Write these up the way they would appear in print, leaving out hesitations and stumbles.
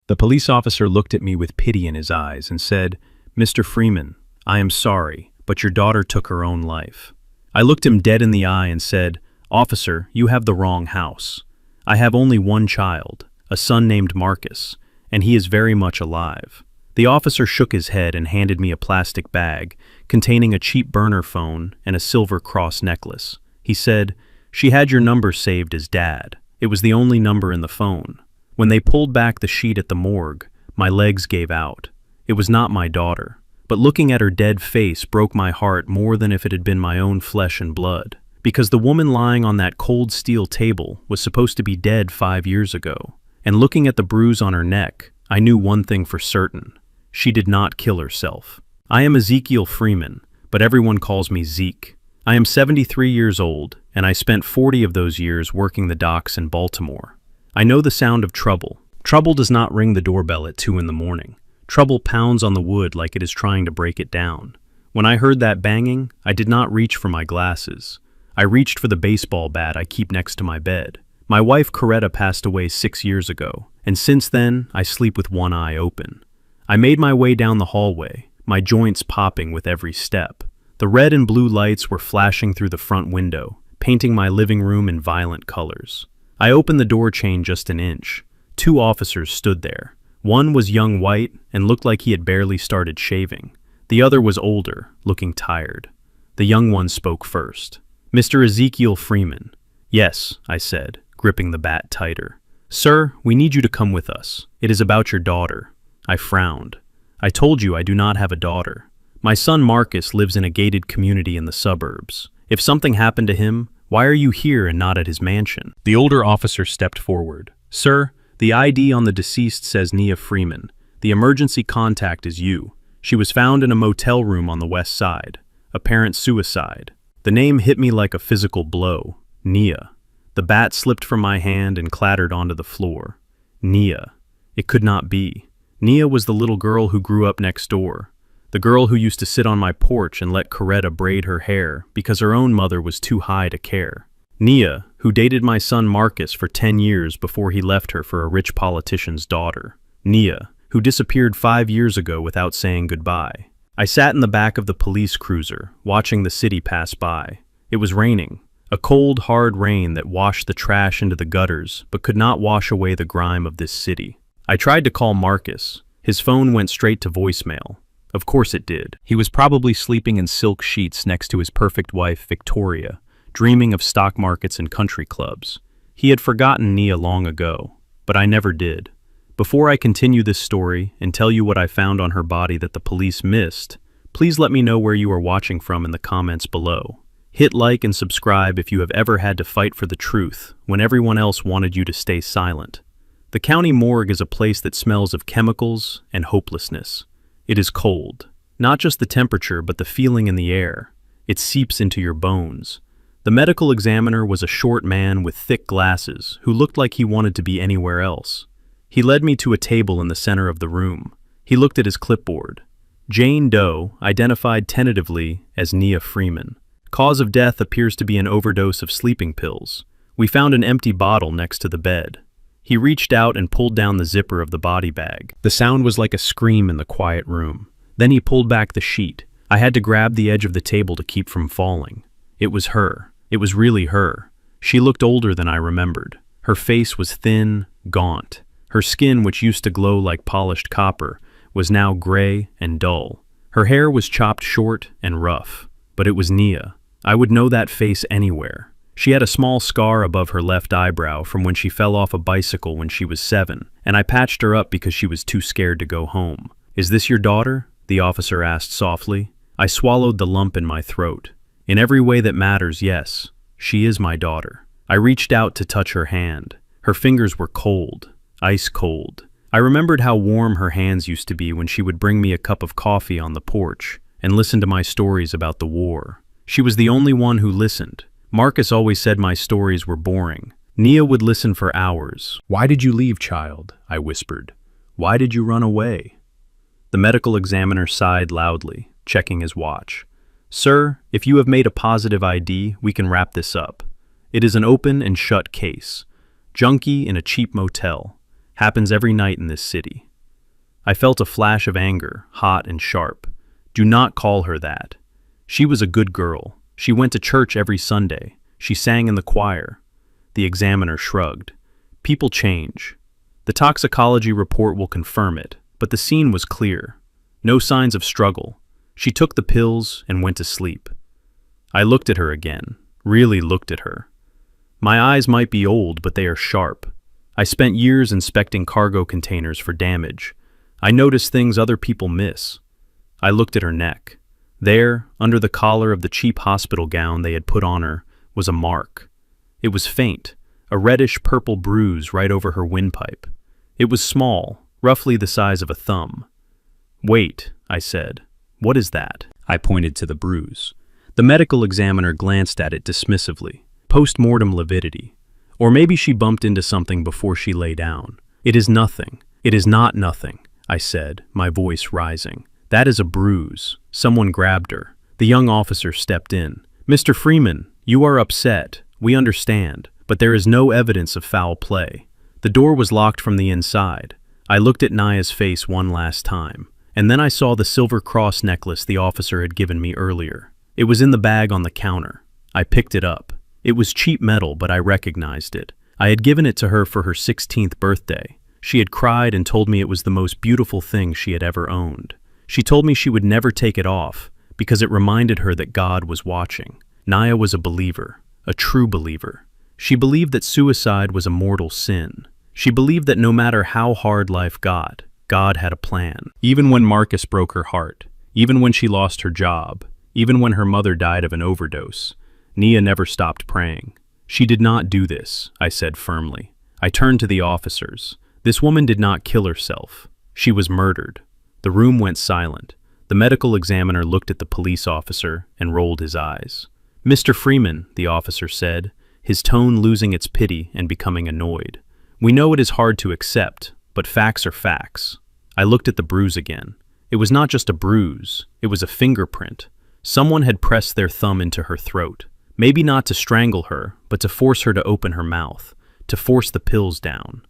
The police officer looked at me with pity in his eyes and said, "Mr. Freeman, I am sorry, but your daughter took her own life." I looked him dead in the eye and said, "Officer, you have the wrong house. I have only one child, a son named Marcus, and he is very much alive." The officer shook his head and handed me a plastic bag containing a cheap burner phone and a silver cross necklace. He said, "She had your number saved as Dad. It was the only number in the phone. When they pulled back the sheet at the morgue, my legs gave out. It was not my daughter, but looking at her dead face broke my heart more than if it had been my own flesh and blood, because the woman lying on that cold steel table was supposed to be dead 5 years ago. And looking at the bruise on her neck, I knew one thing for certain. She did not kill herself. I am Ezekiel Freeman, but everyone calls me Zeke. I am 73 years old, and I spent 40 of those years working the docks in Baltimore. I know the sound of trouble. Trouble does not ring the doorbell at 2 in the morning. Trouble pounds on the wood like it is trying to break it down. When I heard that banging, I did not reach for my glasses. I reached for the baseball bat I keep next to my bed. My wife Coretta passed away 6 years ago, and since then, I sleep with one eye open. I made my way down the hallway, my joints popping with every step. The red and blue lights were flashing through the front window, painting my living room in violent colors. I opened the door chain just an inch. 2 officers stood there. One was young white and looked like he had barely started shaving. The other was older, looking tired. The young one spoke first. "Mr. Ezekiel Freeman." "Yes," I said, gripping the bat tighter. "Sir, we need you to come with us. It is about your daughter." I frowned. "I told you I do not have a daughter. My son Marcus lives in a gated community in the suburbs. If something happened to him, why are you here and not at his mansion?" The older officer stepped forward. "Sir, the ID on the deceased says Nia Freeman. The emergency contact is you. She was found in a motel room on the west side. Apparent suicide." The name hit me like a physical blow. Nia. The bat slipped from my hand and clattered onto the floor. Nia. It could not be. Nia was the little girl who grew up next door. The girl who used to sit on my porch and let Coretta braid her hair because her own mother was too high to care. Nia, who dated my son Marcus for 10 years before he left her for a rich politician's daughter. Nia, who disappeared 5 years ago without saying goodbye. I sat in the back of the police cruiser, watching the city pass by. It was raining. A cold, hard rain that washed the trash into the gutters but could not wash away the grime of this city. I tried to call Marcus. His phone went straight to voicemail. Of course it did. He was probably sleeping in silk sheets next to his perfect wife, Victoria, dreaming of stock markets and country clubs. He had forgotten Nia long ago, but I never did. Before I continue this story and tell you what I found on her body that the police missed, please let me know where you are watching from in the comments below. Hit like and subscribe if you have ever had to fight for the truth when everyone else wanted you to stay silent. The county morgue is a place that smells of chemicals and hopelessness. It is cold. Not just the temperature, but the feeling in the air. It seeps into your bones. The medical examiner was a short man with thick glasses who looked like he wanted to be anywhere else. He led me to a table in the center of the room. He looked at his clipboard. Jane Doe, identified tentatively as Nia Freeman. Cause of death appears to be an overdose of sleeping pills. We found an empty bottle next to the bed. He reached out and pulled down the zipper of the body bag. The sound was like a scream in the quiet room. Then he pulled back the sheet. I had to grab the edge of the table to keep from falling. It was her. It was really her. She looked older than I remembered. Her face was thin, gaunt. Her skin, which used to glow like polished copper, was now gray and dull. Her hair was chopped short and rough. But it was Nia. I would know that face anywhere. She had a small scar above her left eyebrow from when she fell off a bicycle when she was 7, and I patched her up because she was too scared to go home. "Is this your daughter?" the officer asked softly. I swallowed the lump in my throat. "In every way that matters, yes. She is my daughter." I reached out to touch her hand. Her fingers were cold, ice cold. I remembered how warm her hands used to be when she would bring me a cup of coffee on the porch and listen to my stories about the war. She was the only one who listened. Marcus always said my stories were boring. Nia would listen for hours. "Why did you leave, child?" I whispered. "Why did you run away?" The medical examiner sighed loudly, checking his watch. "Sir, if you have made a positive ID, we can wrap this up. It is an open and shut case. Junkie in a cheap motel. Happens every night in this city. I felt a flash of anger, hot and sharp. Do not call her that. She was a good girl. She went to church every Sunday. She sang in the choir. The examiner shrugged. People change. The toxicology report will confirm it, but the scene was clear. No signs of struggle. She took the pills and went to sleep. I looked at her again, really looked at her. My eyes might be old, but they are sharp. I spent years inspecting cargo containers for damage. I noticed things other people miss. I looked at her neck. There, under the collar of the cheap hospital gown they had put on her, was a mark. It was faint, a reddish-purple bruise right over her windpipe. It was small, roughly the size of a thumb. Wait, I said. What is that? I pointed to the bruise. The medical examiner glanced at it dismissively. Post-mortem lividity. Or maybe she bumped into something before she lay down. It is nothing. It is not nothing, I said, my voice rising. That is a bruise. Someone grabbed her. The young officer stepped in. Mr. Freeman, you are upset. We understand. But there is no evidence of foul play. The door was locked from the inside. I looked at Naya's face one last time. And then I saw the silver cross necklace the officer had given me earlier. It was in the bag on the counter. I picked it up. It was cheap metal, but I recognized it. I had given it to her for her 16th birthday. She had cried and told me it was the most beautiful thing she had ever owned. She told me she would never take it off because it reminded her that God was watching. Naya was a believer, a true believer. She believed that suicide was a mortal sin. She believed that no matter how hard life got, God had a plan. Even when Marcus broke her heart, even when she lost her job, even when her mother died of an overdose, Nia never stopped praying. She did not do this, I said firmly. I turned to the officers. This woman did not kill herself. She was murdered. The room went silent. The medical examiner looked at the police officer and rolled his eyes. Mr. Freeman, the officer said, his tone losing its pity and becoming annoyed. We know it is hard to accept, but facts are facts. I looked at the bruise again. It was not just a bruise, it was a fingerprint. Someone had pressed their thumb into her throat. Maybe not to strangle her, but to force her to open her mouth, to force the pills down.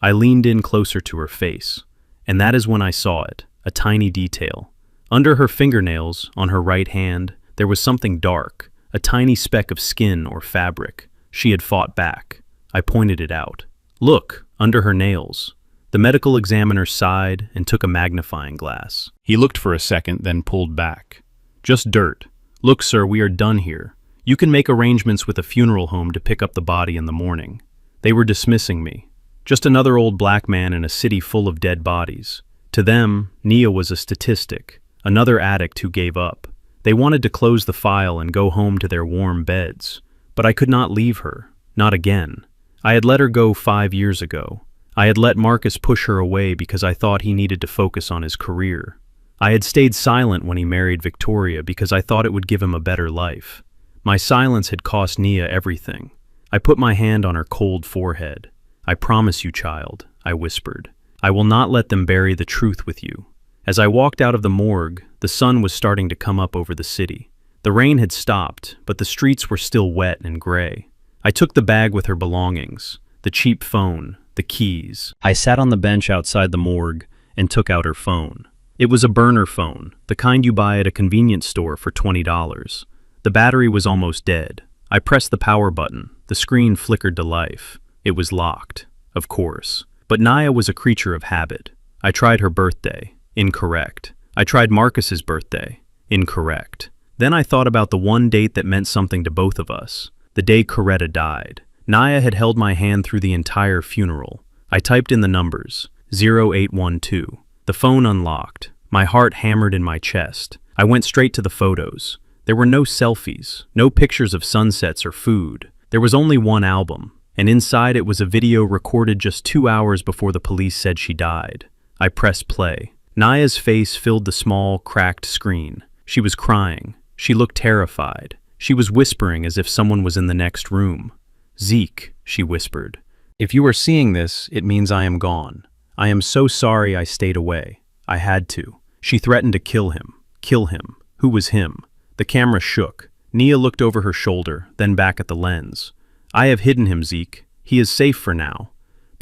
I leaned in closer to her face, and that is when I saw it, a tiny detail. Under her fingernails, on her right hand, there was something dark, a tiny speck of skin or fabric. She had fought back. I pointed it out. Look, under her nails. The medical examiner sighed and took a magnifying glass. He looked for a second, then pulled back. Just dirt. Look, sir, we are done here. You can make arrangements with a funeral home to pick up the body in the morning. They were dismissing me. Just another old black man in a city full of dead bodies. To them, Nia was a statistic, another addict who gave up. They wanted to close the file and go home to their warm beds. But I could not leave her. Not again. I had let her go 5 years ago. I had let Marcus push her away because I thought he needed to focus on his career. I had stayed silent when he married Victoria because I thought it would give him a better life. My silence had cost Nia everything. I put my hand on her cold forehead. I promise you, child, I whispered. I will not let them bury the truth with you. As I walked out of the morgue, the sun was starting to come up over the city. The rain had stopped, but the streets were still wet and gray. I took the bag with her belongings, the cheap phone, the keys. I sat on the bench outside the morgue and took out her phone. It was a burner phone, the kind you buy at a convenience store for $20. The battery was almost dead. I pressed the power button. The screen flickered to life. It was locked, of course. But Naya was a creature of habit. I tried her birthday. Incorrect. I tried Marcus's birthday. Incorrect. Then I thought about the one date that meant something to both of us. The day Coretta died. Naya had held my hand through the entire funeral. I typed in the numbers. 0812. The phone unlocked. My heart hammered in my chest. I went straight to the photos. There were no selfies, no pictures of sunsets or food. There was only one album, and inside it was a video recorded just 2 hours before the police said she died. I pressed play. Naya's face filled the small, cracked screen. She was crying. She looked terrified. She was whispering as if someone was in the next room. Zeke, she whispered. If you are seeing this, it means I am gone. I am so sorry I stayed away. I had to. She threatened to kill him. Kill him. Who was him? The camera shook. Nia looked over her shoulder, then back at the lens. I have hidden him, Zeke. He is safe for now.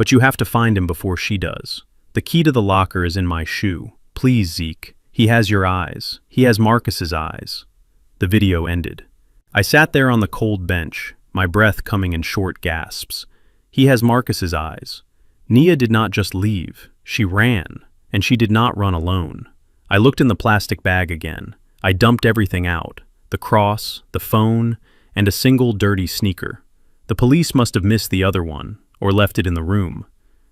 But you have to find him before she does. The key to the locker is in my shoe. Please, Zeke. He has your eyes. He has Marcus's eyes." The video ended. I sat there on the cold bench, my breath coming in short gasps. He has Marcus's eyes. Nia did not just leave. She ran, and she did not run alone. I looked in the plastic bag again. I dumped everything out. The cross, the phone, and a single dirty sneaker. The police must have missed the other one, or left it in the room.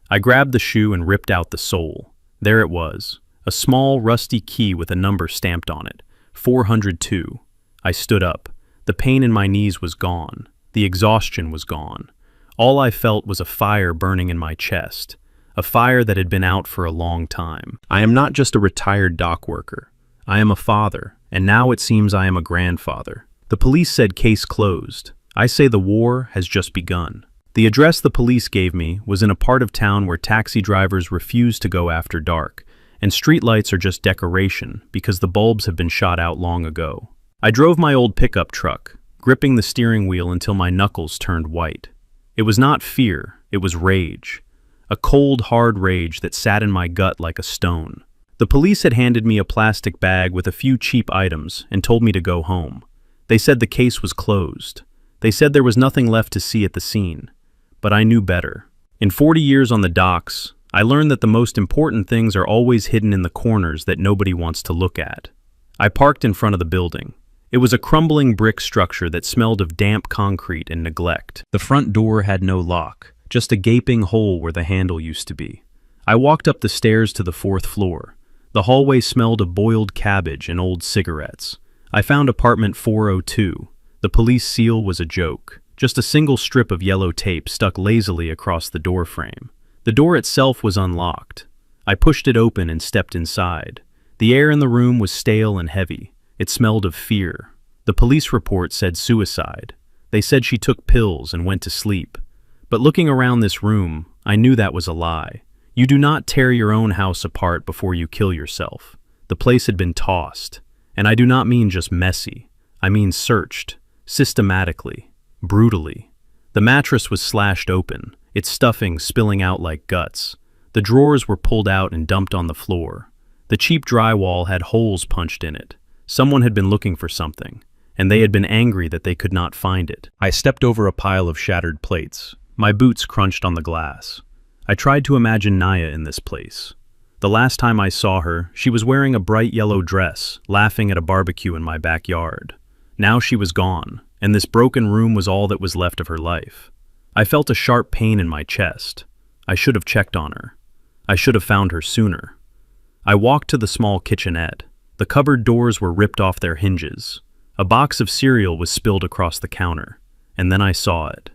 I grabbed the shoe and ripped out the sole. There it was, a small, rusty key with a number stamped on it, 402. I stood up. The pain in my knees was gone. The exhaustion was gone. All I felt was a fire burning in my chest, a fire that had been out for a long time. I am not just a retired dock worker. I am a father, and now it seems I am a grandfather. The police said case closed. I say the war has just begun. The address the police gave me was in a part of town where taxi drivers refuse to go after dark, and streetlights are just decoration because the bulbs have been shot out long ago. I drove my old pickup truck, gripping the steering wheel until my knuckles turned white. It was not fear, it was rage. A cold, hard rage that sat in my gut like a stone. The police had handed me a plastic bag with a few cheap items and told me to go home. They said the case was closed. They said there was nothing left to see at the scene. But I knew better. In 40 years on the docks, I learned that the most important things are always hidden in the corners that nobody wants to look at. I parked in front of the building. It was a crumbling brick structure that smelled of damp concrete and neglect. The front door had no lock, just a gaping hole where the handle used to be. I walked up the stairs to the 4th floor. The hallway smelled of boiled cabbage and old cigarettes. I found apartment 402. The police seal was a joke. Just a single strip of yellow tape stuck lazily across the door frame. The door itself was unlocked. I pushed it open and stepped inside. The air in the room was stale and heavy. It smelled of fear. The police report said suicide. They said she took pills and went to sleep. But looking around this room, I knew that was a lie. You do not tear your own house apart before you kill yourself. The place had been tossed. And I do not mean just messy. I mean searched, systematically, brutally. The mattress was slashed open, its stuffing spilling out like guts. The drawers were pulled out and dumped on the floor. The cheap drywall had holes punched in it. Someone had been looking for something, and they had been angry that they could not find it. I stepped over a pile of shattered plates. My boots crunched on the glass. I tried to imagine Naya in this place. The last time I saw her, she was wearing a bright yellow dress, laughing at a barbecue in my backyard. Now she was gone, and this broken room was all that was left of her life. I felt a sharp pain in my chest. I should have checked on her. I should have found her sooner. I walked to the small kitchenette. The cupboard doors were ripped off their hinges. A box of cereal was spilled across the counter, and then I saw it.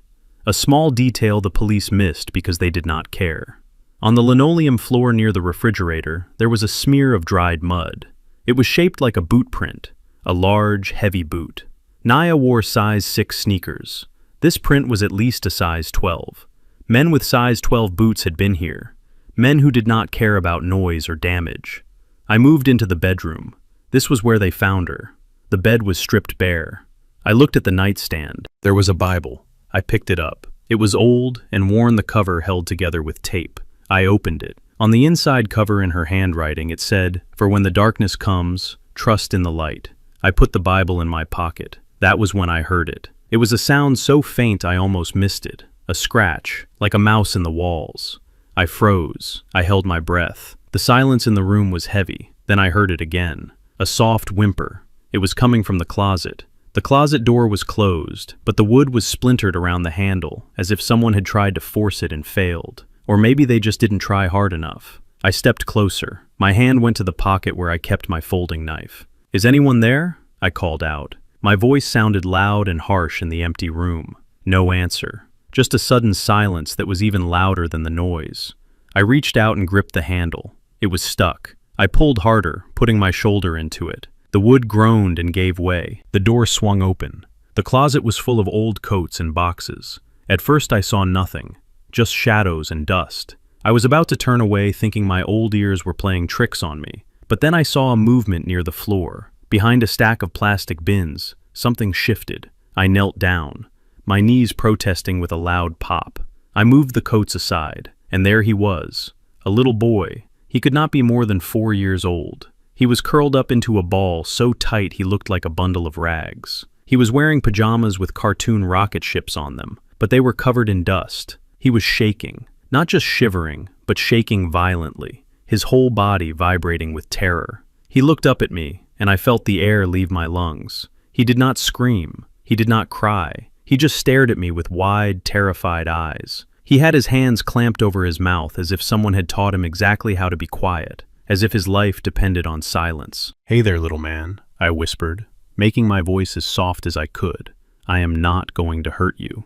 A small detail the police missed because they did not care. On the linoleum floor near the refrigerator, there was a smear of dried mud. It was shaped like a boot print, a large, heavy boot. Naya wore size 6 sneakers. This print was at least a size 12. Men with size 12 boots had been here. Men who did not care about noise or damage. I moved into the bedroom. This was where they found her. The bed was stripped bare. I looked at the nightstand. There was a Bible. I picked it up. It was old and worn, the cover held together with tape. I opened it. On the inside cover in her handwriting it said, "For when the darkness comes, trust in the light." I put the Bible in my pocket. That was when I heard it. It was a sound so faint I almost missed it. A scratch, like a mouse in the walls. I froze. I held my breath. The silence in the room was heavy. Then I heard it again. A soft whimper. It was coming from the closet. The closet door was closed, but the wood was splintered around the handle, as if someone had tried to force it and failed. Or maybe they just didn't try hard enough. I stepped closer. My hand went to the pocket where I kept my folding knife. "Is anyone there?" I called out. My voice sounded loud and harsh in the empty room. No answer. Just a sudden silence that was even louder than the noise. I reached out and gripped the handle. It was stuck. I pulled harder, putting my shoulder into it. The wood groaned and gave way. The door swung open. The closet was full of old coats and boxes. At first I saw nothing, just shadows and dust. I was about to turn away, thinking my old ears were playing tricks on me. But then I saw a movement near the floor. Behind a stack of plastic bins, something shifted. I knelt down, my knees protesting with a loud pop. I moved the coats aside, and there he was, a little boy. He could not be more than 4 years old. He was curled up into a ball so tight he looked like a bundle of rags. He was wearing pajamas with cartoon rocket ships on them, but they were covered in dust. He was shaking, not just shivering, but shaking violently, his whole body vibrating with terror. He looked up at me, and I felt the air leave my lungs. He did not scream. He did not cry. He just stared at me with wide, terrified eyes. He had his hands clamped over his mouth as if someone had taught him exactly how to be quiet, as if his life depended on silence. "Hey there, little man," I whispered, making my voice as soft as I could. "I am not going to hurt you."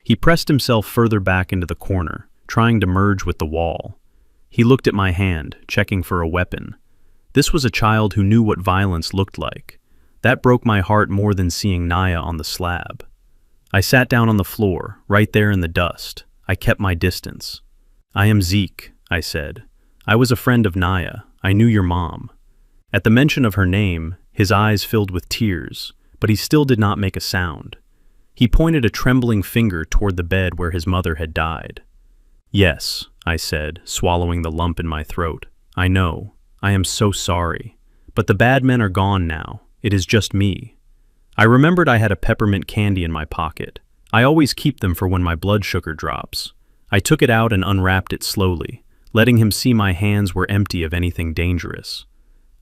He pressed himself further back into the corner, trying to merge with the wall. He looked at my hand, checking for a weapon. This was a child who knew what violence looked like. That broke my heart more than seeing Naya on the slab. I sat down on the floor, right there in the dust. I kept my distance. "I am Zeke," I said. "I was a friend of Naya. I knew your mom." At the mention of her name, his eyes filled with tears, but he still did not make a sound. He pointed a trembling finger toward the bed where his mother had died. "Yes," I said, swallowing the lump in my throat. "I know. I am so sorry. But the bad men are gone now. It is just me." I remembered I had a peppermint candy in my pocket. I always keep them for when my blood sugar drops. I took it out and unwrapped it slowly, letting him see my hands were empty of anything dangerous.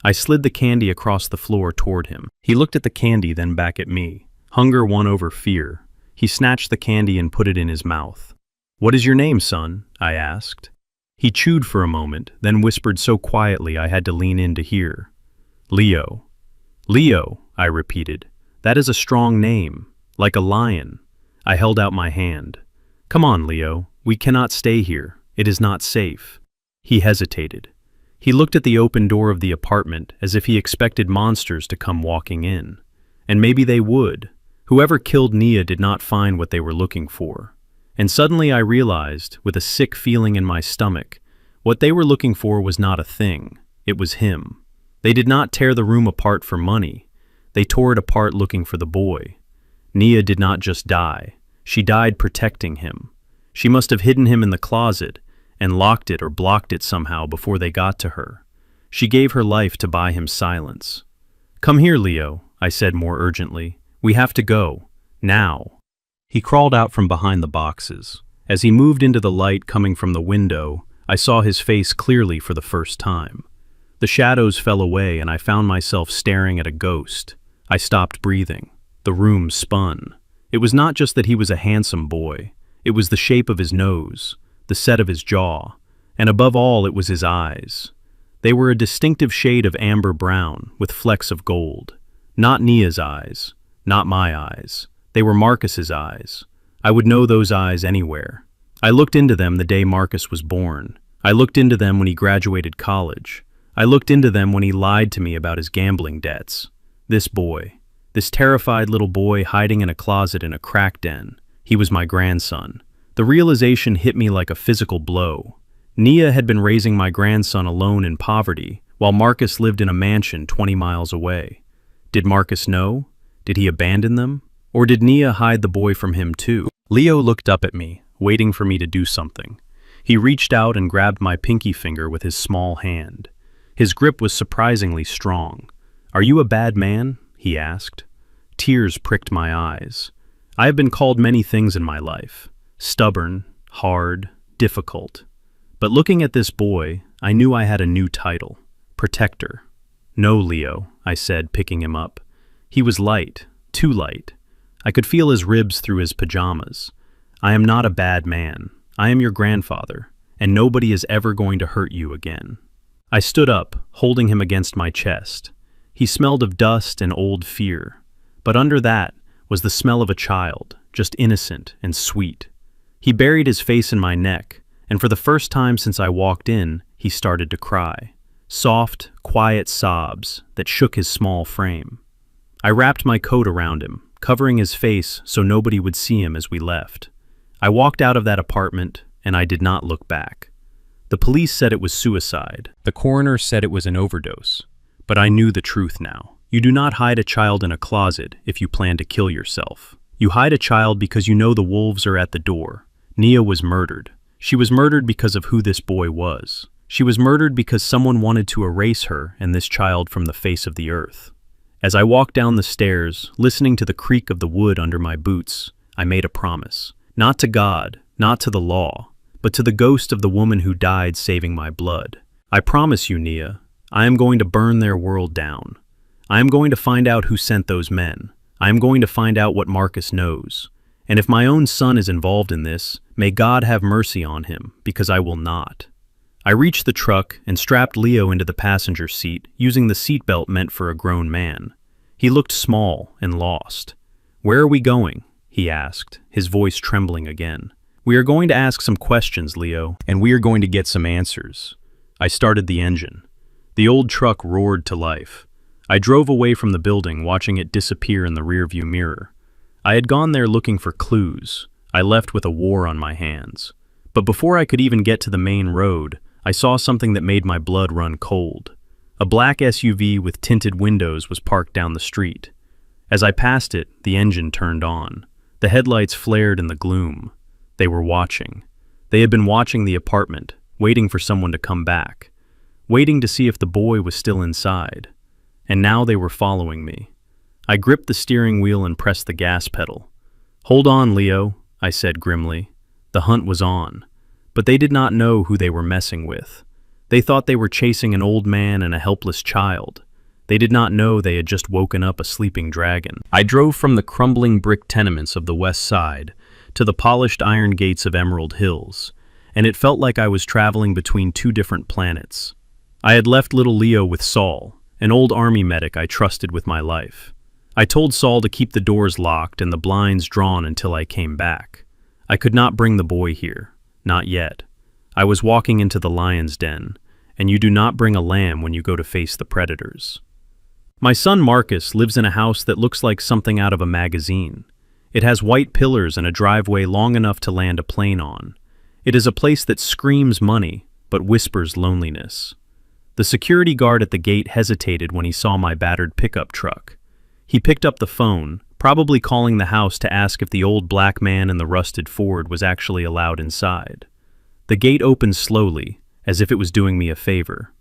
I slid the candy across the floor toward him. He looked at the candy, then back at me. Hunger won over fear. He snatched the candy and put it in his mouth. "What is your name, son?" I asked. He chewed for a moment, then whispered so quietly I had to lean in to hear. "Leo." "Leo," I repeated. "That is a strong name, like a lion." I held out my hand. "Come on, Leo. We cannot stay here. It is not safe." He hesitated. He looked at the open door of the apartment as if he expected monsters to come walking in. And maybe they would. Whoever killed Nia did not find what they were looking for. And suddenly I realized, with a sick feeling in my stomach, what they were looking for was not a thing. It was him. They did not tear the room apart for money. They tore it apart looking for the boy. Nia did not just die. She died protecting him. She must have hidden him in the closet and locked it or blocked it somehow before they got to her. She gave her life to buy him silence. "Come here, Leo," I said more urgently. "We have to go. Now." He crawled out from behind the boxes. As he moved into the light coming from the window, I saw his face clearly for the first time. The shadows fell away and I found myself staring at a ghost. I stopped breathing. The room spun. It was not just that he was a handsome boy. It was the shape of his nose, the set of his jaw, and above all it was his eyes. They were a distinctive shade of amber brown with flecks of gold. Not Nia's eyes, not my eyes. They were Marcus's eyes. I would know those eyes anywhere. I looked into them the day Marcus was born. I looked into them when he graduated college. I looked into them when he lied to me about his gambling debts. This boy, this terrified little boy hiding in a closet in a crack den, he was my grandson. The realization hit me like a physical blow. Nia had been raising my grandson alone in poverty, while Marcus lived in a mansion 20 miles away. Did Marcus know? Did he abandon them? Or did Nia hide the boy from him too? Leo looked up at me, waiting for me to do something. He reached out and grabbed my pinky finger with his small hand. His grip was surprisingly strong. "Are you a bad man?" he asked. Tears pricked my eyes. I have been called many things in my life. Stubborn, hard, difficult. But looking at this boy, I knew I had a new title. Protector. "No, Leo," I said, picking him up. He was light, too light. I could feel his ribs through his pajamas. "I am not a bad man. I am your grandfather, and nobody is ever going to hurt you again." I stood up, holding him against my chest. He smelled of dust and old fear, but under that was the smell of a child, just innocent and sweet. He buried his face in my neck, and for the first time since I walked in, he started to cry. Soft, quiet sobs that shook his small frame. I wrapped my coat around him, covering his face so nobody would see him as we left. I walked out of that apartment, and I did not look back. The police said it was suicide. The coroner said it was an overdose. But I knew the truth now. You do not hide a child in a closet if you plan to kill yourself. You hide a child because you know the wolves are at the door. Nia was murdered, She was murdered because of who this boy was. She was murdered because someone wanted to erase her and this child from the face of the earth. As I walked down the stairs, listening to the creak of the wood under my boots, I made a promise. Not to God, not to the law, but to the ghost of the woman who died saving my blood. I promise you, Nia, I am going to burn their world down. I am going to find out who sent those men. I am going to find out what Marcus knows. And if my own son is involved in this, may God have mercy on him, because I will not. I reached the truck and strapped Leo into the passenger seat, using the seatbelt meant for a grown man. He looked small and lost. "Where are we going?" he asked, his voice trembling again. "We are going to ask some questions, Leo, and we are going to get some answers." I started the engine. The old truck roared to life. I drove away from the building, watching it disappear in the rearview mirror. I had gone there looking for clues. I left with a war on my hands. But before I could even get to the main road, I saw something that made my blood run cold. A black SUV with tinted windows was parked down the street. As I passed it, the engine turned on. The headlights flared in the gloom. They were watching. They had been watching the apartment, waiting for someone to come back, waiting to see if the boy was still inside. And now they were following me. I gripped the steering wheel and pressed the gas pedal. "Hold on, Leo," I said grimly. The hunt was on. But they did not know who they were messing with. They thought they were chasing an old man and a helpless child. They did not know they had just woken up a sleeping dragon. I drove from the crumbling brick tenements of the west side to the polished iron gates of Emerald Hills, and it felt like I was traveling between two different planets. I had left little Leo with Saul, an old army medic I trusted with my life. I told Saul to keep the doors locked and the blinds drawn until I came back. I could not bring the boy here. Not yet. I was walking into the lion's den, and you do not bring a lamb when you go to face the predators. My son Marcus lives in a house that looks like something out of a magazine. It has white pillars and a driveway long enough to land a plane on. It is a place that screams money, but whispers loneliness. The security guard at the gate hesitated when he saw my battered pickup truck. He picked up the phone, probably calling the house to ask if the old black man in the rusted Ford was actually allowed inside. The gate opened slowly, as if it was doing me a favor.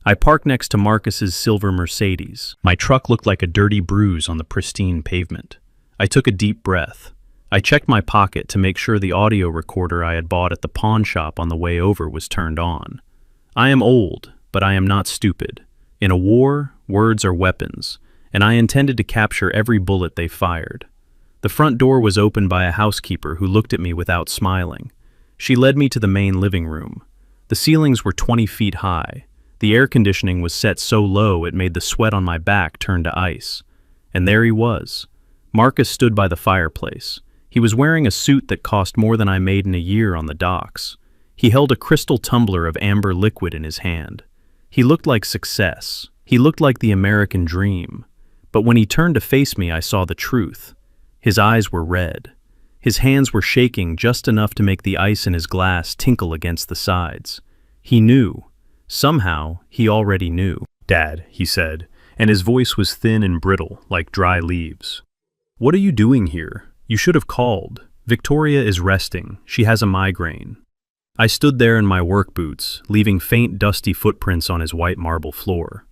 I parked next to Marcus's silver Mercedes. My truck looked like a dirty bruise on the pristine pavement. I took a deep breath. I checked my pocket to make sure the audio recorder I had bought at the pawn shop on the way over was turned on. I am old, but I am not stupid. In a war, words are weapons, and I intended to capture every bullet they fired. The front door was opened by a housekeeper who looked at me without smiling. She led me to the main living room. The ceilings were 20 feet high. The air conditioning was set so low it made the sweat on my back turn to ice. And there he was. Marcus stood by the fireplace. He was wearing a suit that cost more than I made in a year on the docks. He held a crystal tumbler of amber liquid in his hand. He looked like success. He looked like the American dream. But when he turned to face me, I saw the truth. His eyes were red. His hands were shaking just enough to make the ice in his glass tinkle against the sides. He knew. Somehow, he already knew. "Dad," he said, and his voice was thin and brittle, like dry leaves. "What are you doing here? You should have called. Victoria is resting. She has a migraine." I stood there in my work boots, leaving faint, dusty footprints on his white marble floor.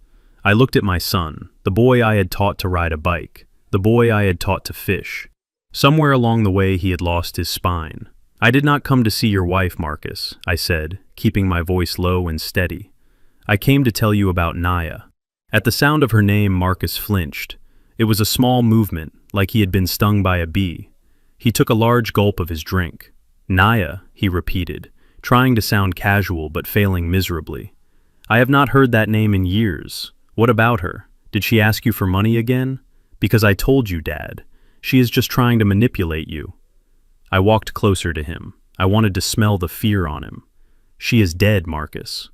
I looked at my son, the boy I had taught to ride a bike, the boy I had taught to fish. Somewhere along the way he had lost his spine. "I did not come to see your wife, Marcus," I said, keeping my voice low and steady. "I came to tell you about Naya." At the sound of her name, Marcus flinched. It was a small movement, like he had been stung by a bee. He took a large gulp of his drink. "Naya," he repeated, trying to sound casual but failing miserably. "I have not heard that name in years. What about her? Did she ask you for money again? Because I told you, Dad. She is just trying to manipulate you." I walked closer to him. I wanted to smell the fear on him. "She is dead, Marcus."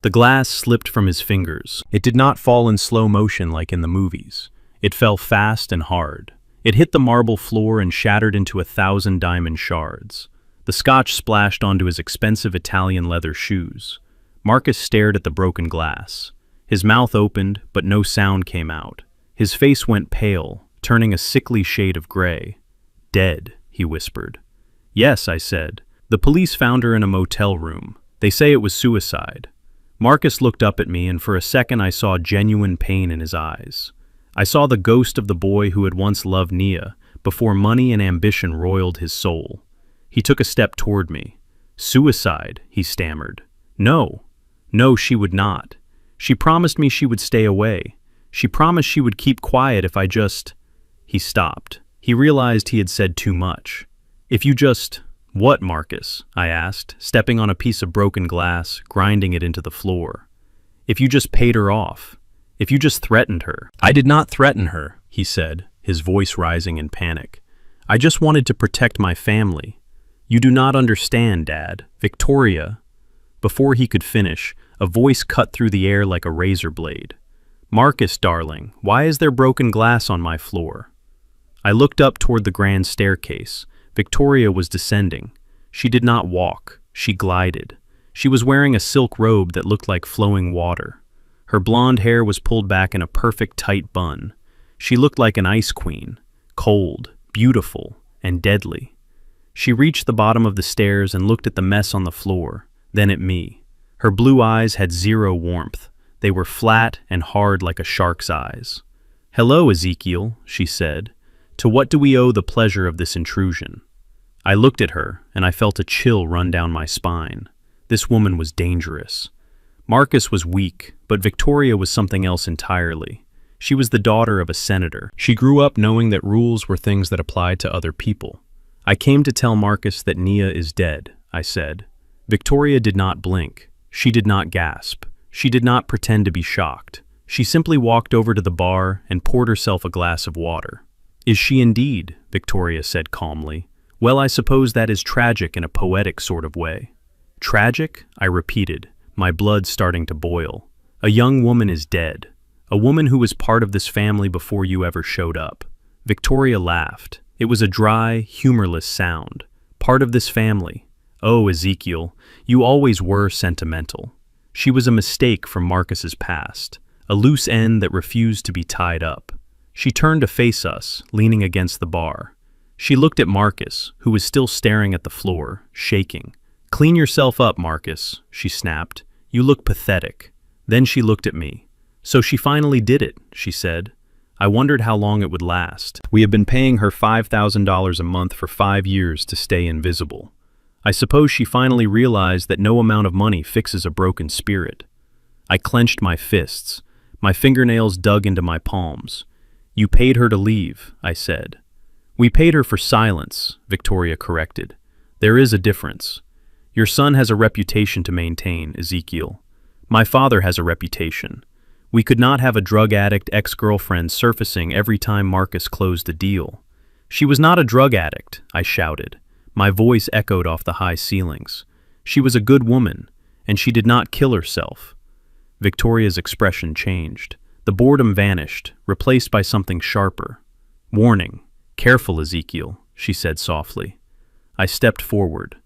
The glass slipped from his fingers. It did not fall in slow motion like in the movies. It fell fast and hard. It hit the marble floor and shattered into 1,000 diamond shards. The scotch splashed onto his expensive Italian leather shoes. Marcus stared at the broken glass. His mouth opened, but no sound came out. His face went pale, turning a sickly shade of gray. "Dead," he whispered. "Yes," I said, The police found her in a motel room. They say it was suicide. Marcus looked up at me, and for a second I saw genuine pain in his eyes. I saw the ghost of the boy who had once loved Nia, before money and ambition roiled his soul. He took a step toward me. Suicide, he stammered. No, she would not. She promised me she would stay away. She promised she would keep quiet if I just... He stopped. He realized he had said too much. If you just... What, Marcus? I asked, stepping on a piece of broken glass, grinding it into the floor. If you just paid her off. If you just threatened her. I did not threaten her, he said, his voice rising in panic. I just wanted to protect my family. You do not understand, Dad. Victoria. Before he could finish, a voice cut through the air like a razor blade. Marcus, darling, why is there broken glass on my floor? I looked up toward the grand staircase. Victoria was descending. She did not walk. She glided. She was wearing a silk robe that looked like flowing water. Her blonde hair was pulled back in a perfect tight bun. She looked like an ice queen, cold, beautiful, and deadly. She reached the bottom of the stairs and looked at the mess on the floor, then at me. Her blue eyes had zero warmth. They were flat and hard like a shark's eyes. Hello, Ezekiel, she said. To what do we owe the pleasure of this intrusion? I looked at her, and I felt a chill run down my spine. This woman was dangerous. Marcus was weak, but Victoria was something else entirely. She was the daughter of a senator. She grew up knowing that rules were things that applied to other people. I came to tell Marcus that Nia is dead, I said. Victoria did not blink. She did not gasp. She did not pretend to be shocked. She simply walked over to the bar and poured herself a glass of water. Is she indeed? Victoria said calmly. Well, I suppose that is tragic in a poetic sort of way. Tragic? I repeated, my blood starting to boil. A young woman is dead. A woman who was part of this family before you ever showed up. Victoria laughed. It was a dry, humorless sound. Part of this family. Oh, Ezekiel, you always were sentimental. She was a mistake from Marcus's past, a loose end that refused to be tied up. She turned to face us, leaning against the bar. She looked at Marcus, who was still staring at the floor, shaking. Clean yourself up, Marcus, she snapped. You look pathetic. Then she looked at me. So she finally did it, she said. I wondered how long it would last. We have been paying her $5,000 a month for 5 years to stay invisible. I suppose she finally realized that no amount of money fixes a broken spirit. I clenched my fists. My fingernails dug into my palms. You paid her to leave, I said. We paid her for silence, Victoria corrected. There is a difference. Your son has a reputation to maintain, Ezekiel. My father has a reputation. We could not have a drug addict ex-girlfriend surfacing every time Marcus closed the deal. She was not a drug addict, I shouted. My voice echoed off the high ceilings. She was a good woman, and she did not kill herself. Victoria's expression changed. The boredom vanished, replaced by something sharper. Warning. Careful, Ezekiel, she said softly. I stepped forward.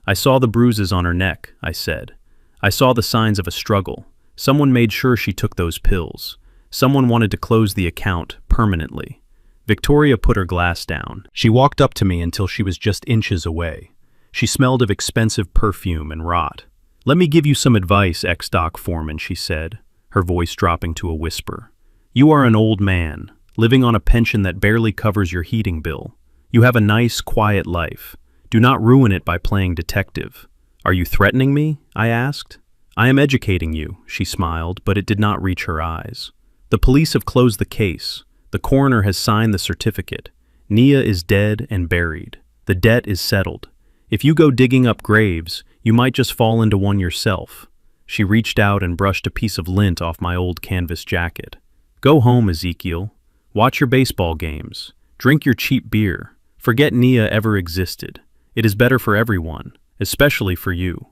I saw the bruises on her neck, I said. I saw the signs of a struggle. Someone made sure she took those pills. Someone wanted to close the account permanently. Victoria put her glass down. She walked up to me until she was just inches away. She smelled of expensive perfume and rot. Let me give you some advice, ex-doc foreman, she said, her voice dropping to a whisper. You are an old man, living on a pension that barely covers your heating bill. You have a nice, quiet life. Do not ruin it by playing detective. Are you threatening me? I asked. I am educating you, she smiled, but it did not reach her eyes. The police have closed the case. The coroner has signed the certificate. Nia is dead and buried. The debt is settled. If you go digging up graves, you might just fall into one yourself. She reached out and brushed a piece of lint off my old canvas jacket. Go home, Ezekiel. Watch your baseball games. Drink your cheap beer. Forget Nia ever existed. It is better for everyone, especially for you.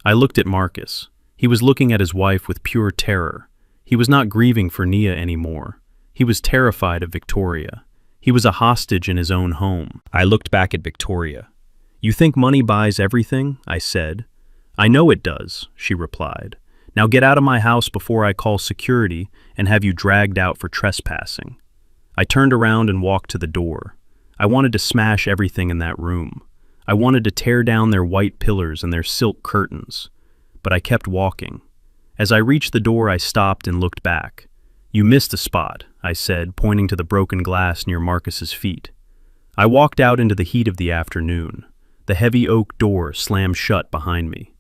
I looked at Marcus. He was looking at his wife with pure terror. He was not grieving for Nia anymore. He was terrified of Victoria. He was a hostage in his own home. I looked back at Victoria. You think money buys everything? I said. I know it does, she replied. Now get out of my house before I call security and have you dragged out for trespassing. I turned around and walked to the door. I wanted to smash everything in that room. I wanted to tear down their white pillars and their silk curtains, but I kept walking. As I reached the door, I stopped and looked back. "You missed a spot," I said, pointing to the broken glass near Marcus's feet. I walked out into the heat of the afternoon. The heavy oak door slammed shut behind me.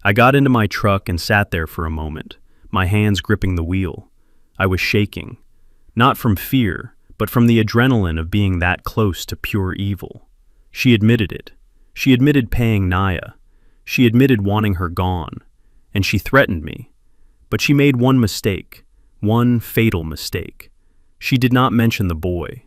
I got into my truck and sat there for a moment, my hands gripping the wheel. I was shaking, not from fear, but from the adrenaline of being that close to pure evil. She admitted it. She admitted paying Naya. She admitted wanting her gone. And she threatened me. But she made one mistake, one fatal mistake. She did not mention the boy.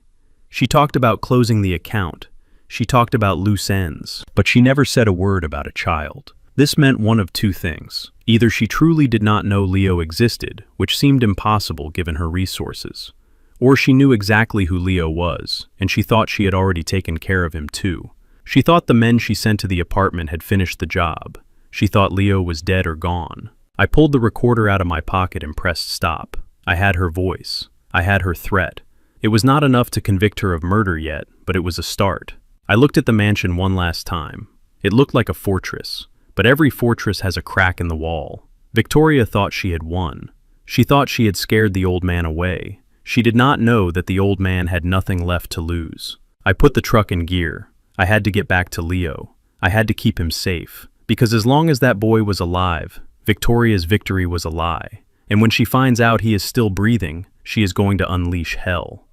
She talked about closing the account. She talked about loose ends. But she never said a word about a child. This meant one of two things. Either she truly did not know Leo existed, which seemed impossible given her resources, or she knew exactly who Leo was, and she thought she had already taken care of him too. She thought the men she sent to the apartment had finished the job. She thought Leo was dead or gone. I pulled the recorder out of my pocket and pressed stop. I had her voice. I had her threat. It was not enough to convict her of murder yet, but it was a start. I looked at the mansion one last time. It looked like a fortress, but every fortress has a crack in the wall. Victoria thought she had won. She thought she had scared the old man away. She did not know that the old man had nothing left to lose. I put the truck in gear. I had to get back to Leo. I had to keep him safe. Because as long as that boy was alive, Victoria's victory was a lie. And when she finds out he is still breathing, she is going to unleash hell.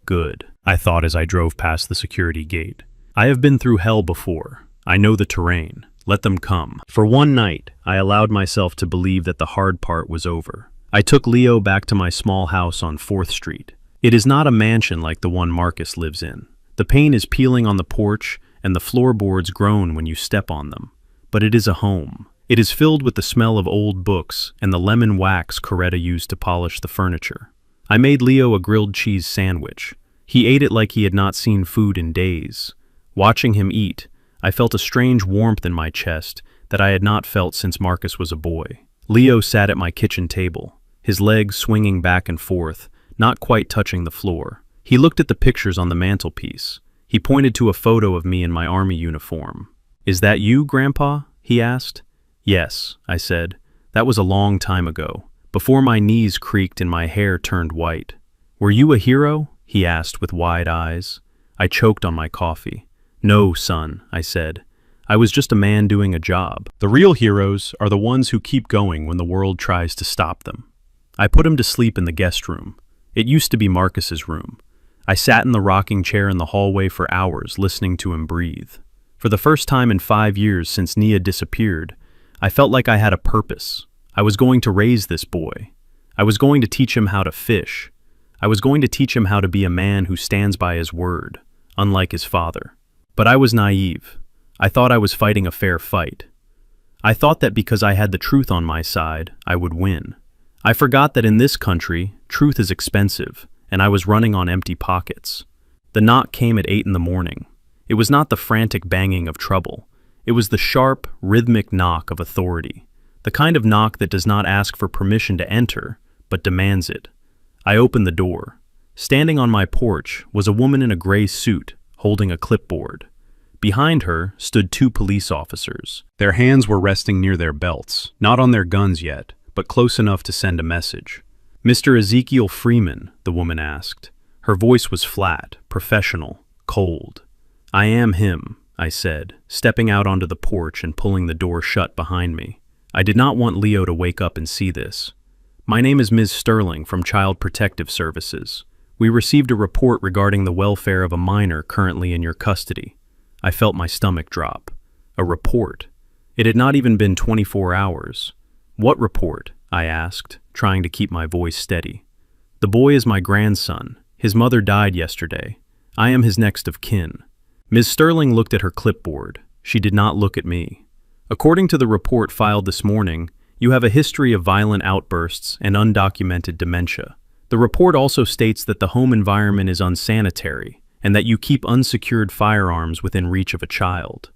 Good, I thought as I drove past the security gate. I have been through hell before. I know the terrain. Let them come. For one night, I allowed myself to believe that the hard part was over. I took Leo back to my small house on 4th Street. It is not a mansion like the one Marcus lives in. The paint is peeling on the porch, and the floorboards groan when you step on them. But it is a home. It is filled with the smell of old books and the lemon wax Coretta used to polish the furniture. I made Leo a grilled cheese sandwich. He ate it like he had not seen food in days. Watching him eat, I felt a strange warmth in my chest that I had not felt since Marcus was a boy. Leo sat at my kitchen table, his legs swinging back and forth, not quite touching the floor. He looked at the pictures on the mantelpiece. He pointed to a photo of me in my army uniform. "Is that you, Grandpa?" he asked. "Yes," I said. "That was a long time ago, before my knees creaked and my hair turned white." "Were you a hero?" he asked with wide eyes. I choked on my coffee. "No, son," I said. "I was just a man doing a job. The real heroes are the ones who keep going when the world tries to stop them." I put him to sleep in the guest room. It used to be Marcus's room. I sat in the rocking chair in the hallway for hours listening to him breathe. For the first time in 5 years since Nia disappeared, I felt like I had a purpose. I was going to raise this boy. I was going to teach him how to fish. I was going to teach him how to be a man who stands by his word, unlike his father. But I was naive. I thought I was fighting a fair fight. I thought that because I had the truth on my side, I would win. I forgot that in this country, truth is expensive, and I was running on empty pockets. The knock came at 8 in the morning. It was not the frantic banging of trouble. It was the sharp, rhythmic knock of authority, the kind of knock that does not ask for permission to enter, but demands it. I opened the door. Standing on my porch was a woman in a gray suit, holding a clipboard. Behind her stood 2 police officers. Their hands were resting near their belts, not on their guns yet, but close enough to send a message. "Mr. Ezekiel Freeman," the woman asked. Her voice was flat, professional, cold. "I am him," I said, stepping out onto the porch and pulling the door shut behind me. I did not want Leo to wake up and see this. "My name is Ms. Sterling from Child Protective Services. We received a report regarding the welfare of a minor currently in your custody." I felt my stomach drop. A report. It had not even been 24 hours. "What report?" I asked, trying to keep my voice steady. "The boy is my grandson. His mother died yesterday. I am his next of kin." Ms. Sterling looked at her clipboard. She did not look at me. "According to the report filed this morning, you have a history of violent outbursts and undocumented dementia. The report also states that the home environment is unsanitary and that you keep unsecured firearms within reach of a child."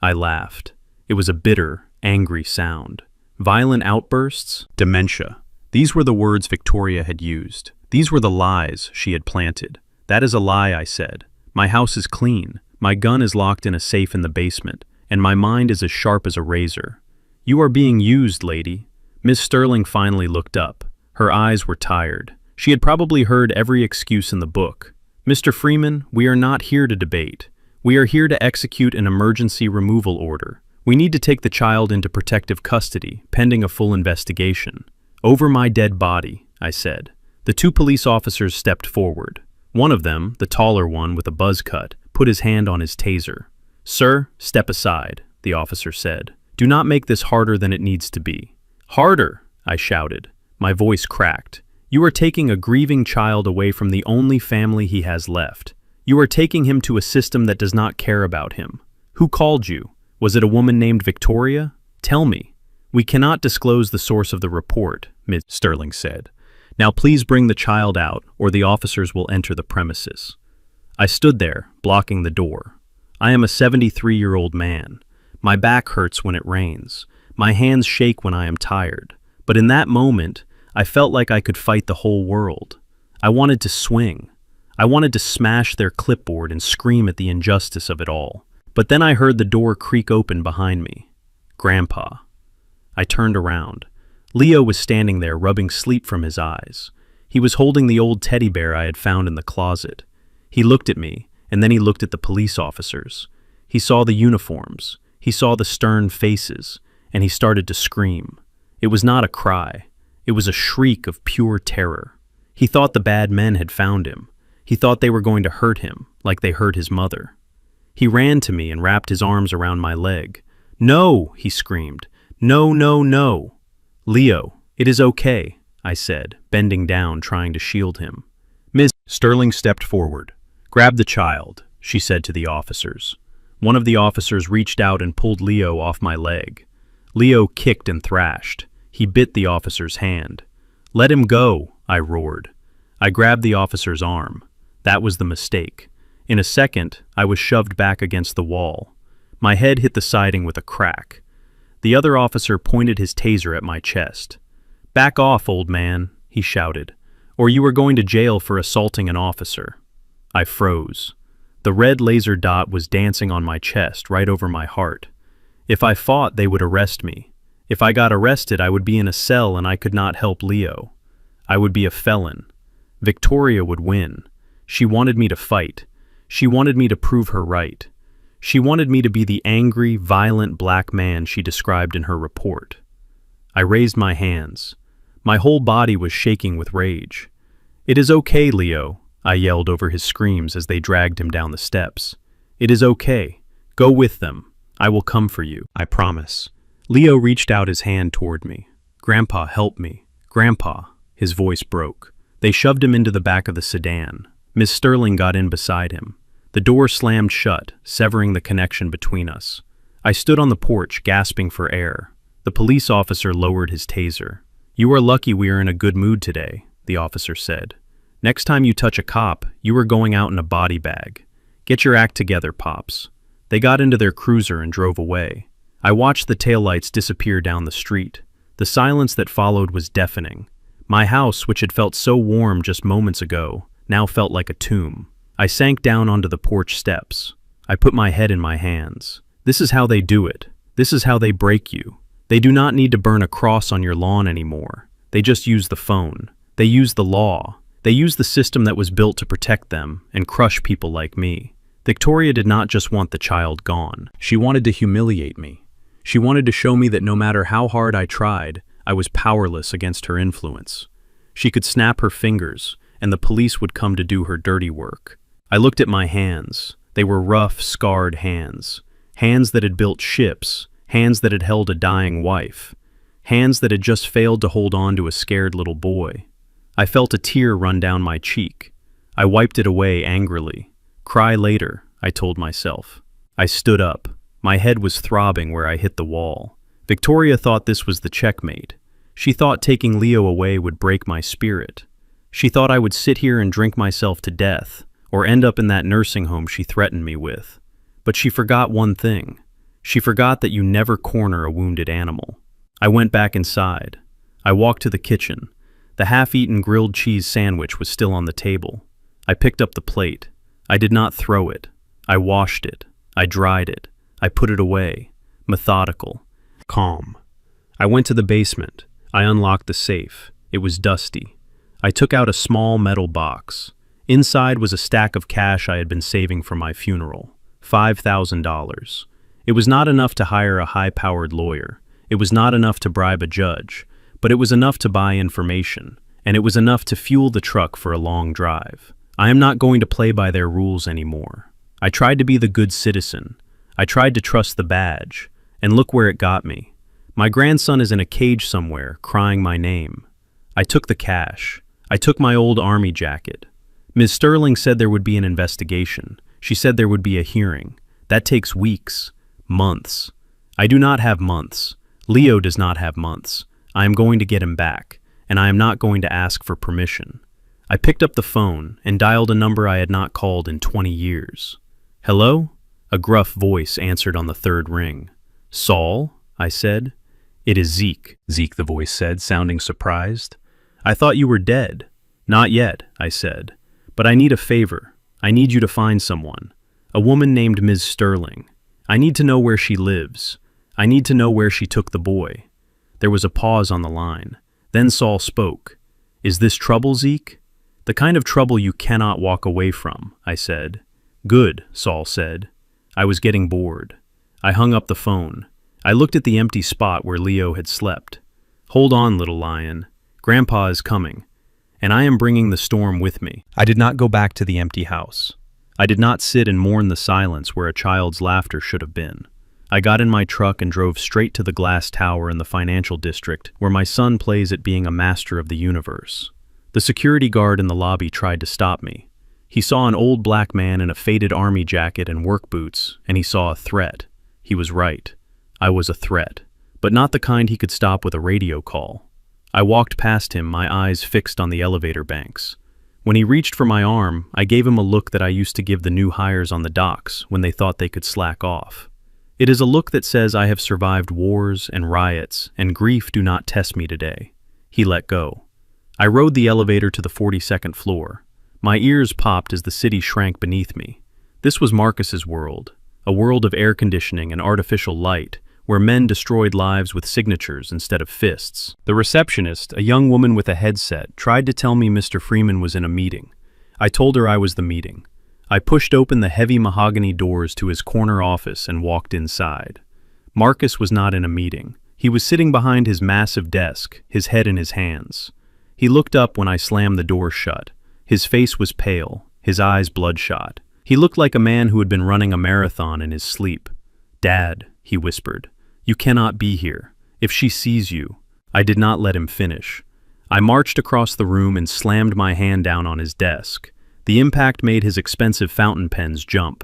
I laughed. It was a bitter, angry sound. Violent outbursts, dementia. These were the words Victoria had used. These were the lies she had planted. "That is a lie," I said. "My house is clean. My gun is locked in a safe in the basement, and my mind is as sharp as a razor. You are being used, lady. Miss Sterling finally looked up. Her eyes were tired. She had probably heard every excuse in the book. Mr. Freeman, we are not here to debate. We are here to execute an emergency removal order. We need to take the child into protective custody, pending a full investigation. Over my dead body, I said. The two police officers stepped forward. One of them, the taller one with a buzz cut, put his hand on his taser. Sir, step aside, the officer said. Do not make this harder than it needs to be. Harder, I shouted. My voice cracked. You are taking a grieving child away from the only family he has left. You are taking him to a system that does not care about him. Who called you? Was it a woman named Victoria? Tell me. We cannot disclose the source of the report, Ms. Sterling said. Now please bring the child out, or the officers will enter the premises. I stood there, blocking the door. I am a 73-year-old man. My back hurts when it rains. My hands shake when I am tired. But in that moment, I felt like I could fight the whole world. I wanted to swing. I wanted to smash their clipboard and scream at the injustice of it all. But then I heard the door creak open behind me. Grandpa. I turned around. Leo was standing there rubbing sleep from his eyes. He was holding the old teddy bear I had found in the closet. He looked at me, and then he looked at the police officers. He saw the uniforms. He saw the stern faces, and he started to scream. It was not a cry. It was a shriek of pure terror. He thought the bad men had found him. He thought they were going to hurt him, like they hurt his mother. He ran to me and wrapped his arms around my leg. No, he screamed. No, no, no. Leo, it is okay, I said, bending down, trying to shield him. Miss Sterling stepped forward. Grab the child, she said to the officers. One of the officers reached out and pulled Leo off my leg. Leo kicked and thrashed. He bit the officer's hand. Let him go, I roared. I grabbed the officer's arm. That was the mistake. In a second, I was shoved back against the wall. My head hit the siding with a crack. The other officer pointed his taser at my chest. Back off, old man, he shouted, or you are going to jail for assaulting an officer. I froze. The red laser dot was dancing on my chest, right over my heart. If I fought, they would arrest me. If I got arrested, I would be in a cell and I could not help Leo. I would be a felon. Victoria would win. She wanted me to fight. She wanted me to prove her right. She wanted me to be the angry, violent black man she described in her report. I raised my hands. My whole body was shaking with rage. It is okay, Leo, I yelled over his screams as they dragged him down the steps. It is okay. Go with them. I will come for you, I promise. Leo reached out his hand toward me. Grandpa, help me. Grandpa. His voice broke. They shoved him into the back of the sedan. Miss Sterling got in beside him. The door slammed shut, severing the connection between us. I stood on the porch, gasping for air. The police officer lowered his taser. You are lucky we are in a good mood today, the officer said. Next time you touch a cop, you are going out in a body bag. Get your act together, Pops. They got into their cruiser and drove away. I watched the taillights disappear down the street. The silence that followed was deafening. My house, which had felt so warm just moments ago, now felt like a tomb. I sank down onto the porch steps. I put my head in my hands. This is how they do it. This is how they break you. They do not need to burn a cross on your lawn anymore. They just use the phone. They use the law. They use the system that was built to protect them and crush people like me. Victoria did not just want the child gone. She wanted to humiliate me. She wanted to show me that no matter how hard I tried, I was powerless against her influence. She could snap her fingers, and the police would come to do her dirty work. I looked at my hands. They were rough, scarred hands. Hands that had built ships. Hands that had held a dying wife. Hands that had just failed to hold on to a scared little boy. I felt a tear run down my cheek. I wiped it away angrily. Cry later, I told myself. I stood up. My head was throbbing where I hit the wall. Victoria thought this was the checkmate. She thought taking Leo away would break my spirit. She thought I would sit here and drink myself to death, or end up in that nursing home she threatened me with. But she forgot one thing. She forgot that you never corner a wounded animal. I went back inside. I walked to the kitchen. The half-eaten grilled cheese sandwich was still on the table. I picked up the plate. I did not throw it. I washed it. I dried it. I put it away. Methodical. Calm. I went to the basement. I unlocked the safe. It was dusty. I took out a small metal box. Inside was a stack of cash I had been saving for my funeral. $5,000. It was not enough to hire a high-powered lawyer. It was not enough to bribe a judge. But it was enough to buy information. And it was enough to fuel the truck for a long drive. I am not going to play by their rules anymore. I tried to be the good citizen. I tried to trust the badge. And look where it got me. My grandson is in a cage somewhere, crying my name. I took the cash. I took my old army jacket. Ms. Sterling said there would be an investigation. She said there would be a hearing. That takes weeks, months. I do not have months. Leo does not have months. I am going to get him back, and I am not going to ask for permission. I picked up the phone and dialed a number I had not called in 20 years. Hello? A gruff voice answered on the third ring. Saul? I said. It is Zeke, the voice said, sounding surprised. I thought you were dead. Not yet, I said. But I need a favor. I need you to find someone. A woman named Ms. Sterling. I need to know where she lives. I need to know where she took the boy. There was a pause on the line. Then Saul spoke. Is this trouble, Zeke? The kind of trouble you cannot walk away from, I said. Good, Saul said. I was getting bored. I hung up the phone. I looked at the empty spot where Leo had slept. Hold on, little lion. Grandpa is coming. And I am bringing the storm with me. I did not go back to the empty house. I did not sit and mourn the silence where a child's laughter should have been. I got in my truck and drove straight to the glass tower in the financial district where my son plays at being a master of the universe. The security guard in the lobby tried to stop me. He saw an old black man in a faded army jacket and work boots, and he saw a threat. He was right. I was a threat, but not the kind he could stop with a radio call. I walked past him, my eyes fixed on the elevator banks. When he reached for my arm, I gave him a look that I used to give the new hires on the docks when they thought they could slack off. It is a look that says I have survived wars and riots, and grief do not test me today. He let go. I rode the elevator to the 42nd floor. My ears popped as the city shrank beneath me. This was Marcus's world, a world of air conditioning and artificial light, where men destroyed lives with signatures instead of fists. The receptionist, a young woman with a headset, tried to tell me Mr. Freeman was in a meeting. I told her I was the meeting. I pushed open the heavy mahogany doors to his corner office and walked inside. Marcus was not in a meeting. He was sitting behind his massive desk, his head in his hands. He looked up when I slammed the door shut. His face was pale, his eyes bloodshot. He looked like a man who had been running a marathon in his sleep. "Dad," he whispered, "you cannot be here. If she sees you." I did not let him finish. I marched across the room and slammed my hand down on his desk. The impact made his expensive fountain pens jump.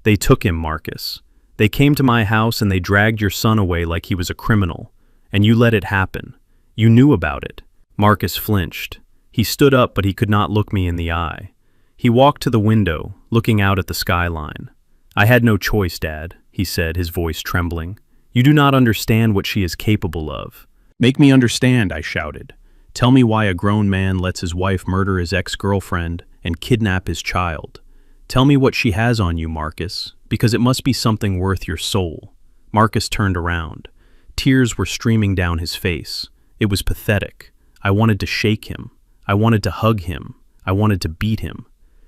"They took him, Marcus. They came to my house and they dragged your son away like he was a criminal. And you let it happen. You knew about it." Marcus flinched. He stood up, but he could not look me in the eye. He walked to the window, looking out at the skyline. "I had no choice, Dad," he said, his voice trembling. "You do not understand what she is capable of." "Make me understand," I shouted. "Tell me why a grown man lets his wife murder his ex-girlfriend and kidnap his child. Tell me what she has on you, Marcus, because it must be something worth your soul." Marcus turned around. Tears were streaming down his face. It was pathetic. I wanted to shake him. I wanted to hug him. I wanted to beat him.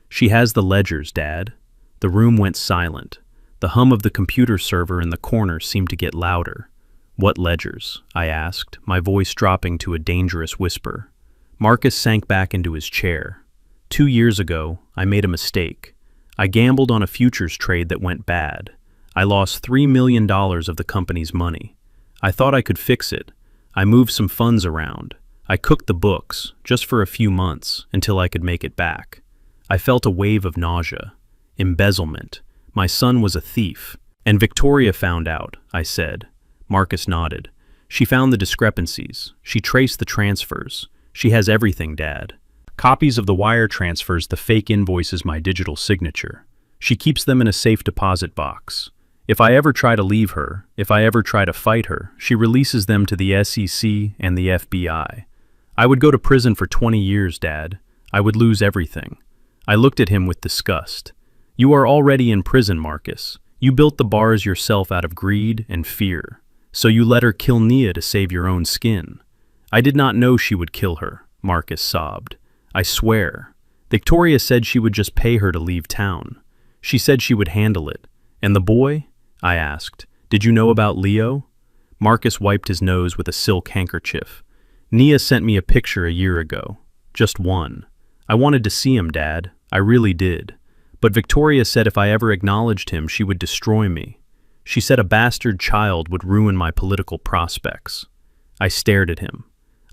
"She has the ledgers, Dad." The room went silent. The hum of the computer server in the corner seemed to get louder. "What ledgers?" I asked, my voice dropping to a dangerous whisper. Marcus sank back into his chair. 2 years ago, I made a mistake. I gambled on a futures trade that went bad. I lost $3 million of the company's money. I thought I could fix it. I moved some funds around. I cooked the books, just for a few months, until I could make it back. I felt a wave of nausea. Embezzlement. My son was a thief. And Victoria found out, I said. Marcus nodded. She found the discrepancies. She traced the transfers. She has everything, Dad. Copies of the wire transfers, the fake invoices, my digital signature. She keeps them in a safe deposit box. If I ever try to leave her, if I ever try to fight her, she releases them to the SEC and the FBI. I would go to prison for 20 years, Dad. I would lose everything. I looked at him with disgust. You are already in prison, Marcus. You built the bars yourself out of greed and fear. So you let her kill Nia to save your own skin. I did not know she would kill her, Marcus sobbed. I swear. Victoria said she would just pay her to leave town. She said she would handle it. And the boy? I asked. Did you know about Leo? Marcus wiped his nose with a silk handkerchief. Nia sent me a picture a year ago. Just one. I wanted to see him, Dad. I really did. But Victoria said if I ever acknowledged him, she would destroy me. She said a bastard child would ruin my political prospects. I stared at him.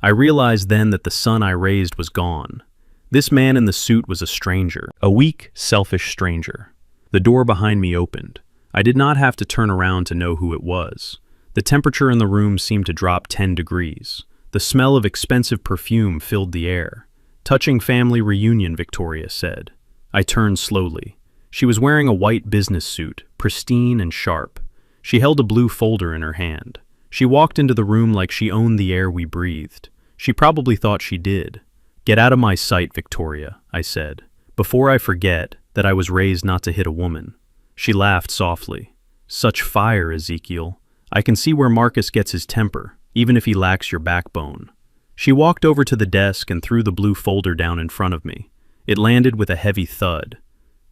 I realized then that the son I raised was gone. This man in the suit was a stranger, a weak, selfish stranger. The door behind me opened. I did not have to turn around to know who it was. The temperature in the room seemed to drop 10 degrees. The smell of expensive perfume filled the air. Touching family reunion, Victoria said. I turned slowly. She was wearing a white business suit, pristine and sharp. She held a blue folder in her hand. She walked into the room like she owned the air we breathed. She probably thought she did. Get out of my sight, Victoria, I said, before I forget that I was raised not to hit a woman. She laughed softly. Such fire, Ezekiel. I can see where Marcus gets his temper, even if he lacks your backbone. She walked over to the desk and threw the blue folder down in front of me. It landed with a heavy thud.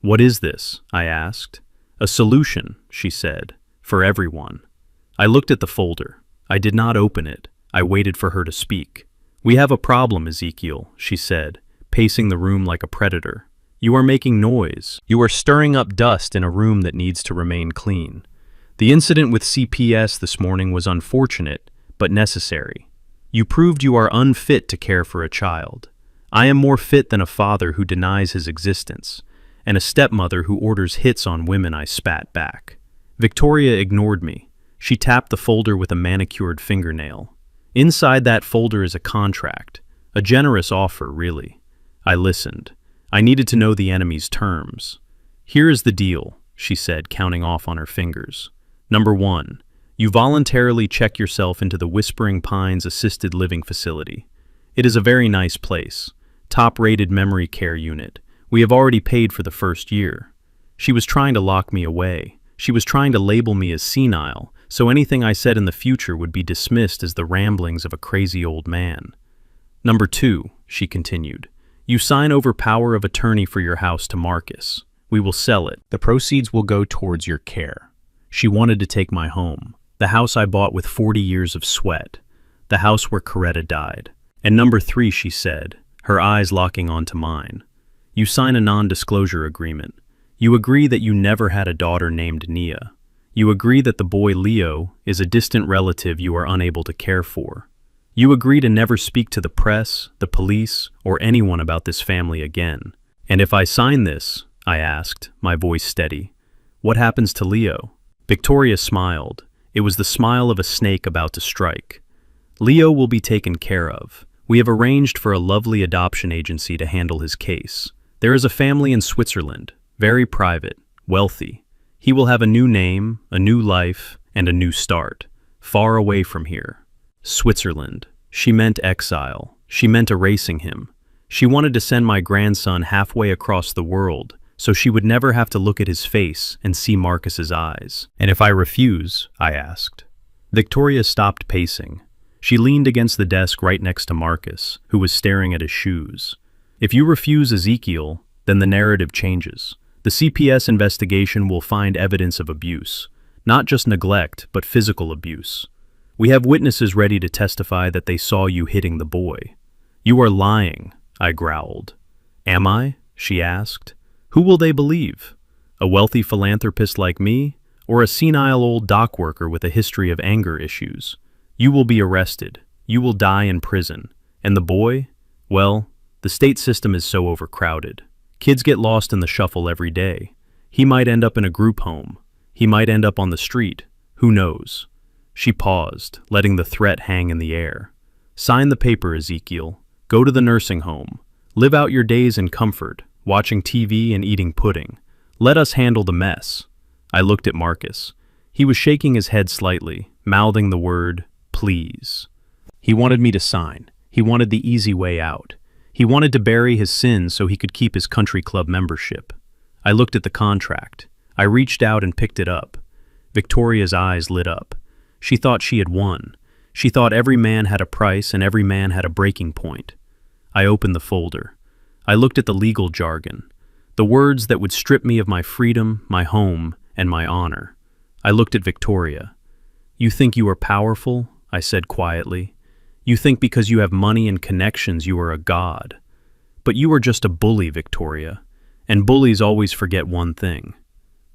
What is this? I asked. A solution, she said, for everyone. I looked at the folder. I did not open it. I waited for her to speak. We have a problem, Ezekiel, she said, pacing the room like a predator. You are making noise. You are stirring up dust in a room that needs to remain clean. The incident with CPS this morning was unfortunate, but necessary. You proved you are unfit to care for a child. I am more fit than a father who denies his existence, and a stepmother who orders hits on women, I spat back. Victoria ignored me. She tapped the folder with a manicured fingernail. Inside that folder is a contract, a generous offer, really. I listened. I needed to know the enemy's terms. Here is the deal, she said, counting off on her fingers. Number 1, you voluntarily check yourself into the Whispering Pines Assisted Living Facility. It is a very nice place, top-rated memory care unit. We have already paid for the first year. She was trying to lock me away. She was trying to label me as senile, so anything I said in the future would be dismissed as the ramblings of a crazy old man. Number 2, she continued, you sign over power of attorney for your house to Marcus. We will sell it. The proceeds will go towards your care. She wanted to take my home, the house I bought with 40 years of sweat, the house where Coretta died. And number 3, she said, her eyes locking onto mine. You sign a non-disclosure agreement. You agree that you never had a daughter named Nia. You agree that the boy Leo is a distant relative you are unable to care for. You agree to never speak to the press, the police, or anyone about this family again. And if I sign this, I asked, my voice steady, what happens to Leo? Victoria smiled. It was the smile of a snake about to strike. Leo will be taken care of. We have arranged for a lovely adoption agency to handle his case. There is a family in Switzerland, very private, wealthy. He will have a new name, a new life, and a new start, far away from here. Switzerland. She meant exile. She meant erasing him. She wanted to send my grandson halfway across the world, so she would never have to look at his face and see Marcus's eyes. And if I refuse, I asked. Victoria stopped pacing. She leaned against the desk right next to Marcus, who was staring at his shoes. If you refuse Ezekiel, then the narrative changes. The CPS investigation will find evidence of abuse, not just neglect, but physical abuse. We have witnesses ready to testify that they saw you hitting the boy. You are lying, I growled. Am I? She asked. Who will they believe? A wealthy philanthropist like me, or a senile old dock worker with a history of anger issues? You will be arrested. You will die in prison. And the boy? Well, the state system is so overcrowded. Kids get lost in the shuffle every day. He might end up in a group home. He might end up on the street. Who knows? She paused, letting the threat hang in the air. Sign the paper, Ezekiel. Go to the nursing home. Live out your days in comfort, watching TV and eating pudding. Let us handle the mess. I looked at Marcus. He was shaking his head slightly, mouthing the word, please. He wanted me to sign. He wanted the easy way out. He wanted to bury his sins so he could keep his country club membership. I looked at the contract. I reached out and picked it up. Victoria's eyes lit up. She thought she had won. She thought every man had a price and every man had a breaking point. I opened the folder. I looked at the legal jargon, the words that would strip me of my freedom, my home, and my honor. I looked at Victoria. "You think you are powerful?" I said quietly. "You think because you have money and connections you are a god. But you are just a bully, Victoria, and bullies always forget one thing."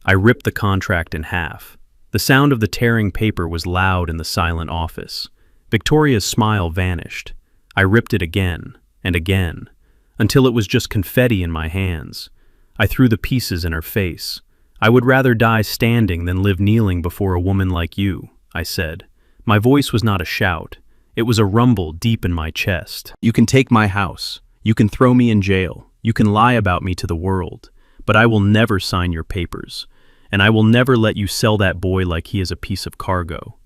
I ripped the contract in half. The sound of the tearing paper was loud in the silent office. Victoria's smile vanished. I ripped it again and again, until it was just confetti in my hands. I threw the pieces in her face. "I would rather die standing than live kneeling before a woman like you," I said. My voice was not a shout. It was a rumble deep in my chest. "You can take my house. You can throw me in jail. You can lie about me to the world. But I will never sign your papers. And I will never let you sell that boy like he is a piece of cargo."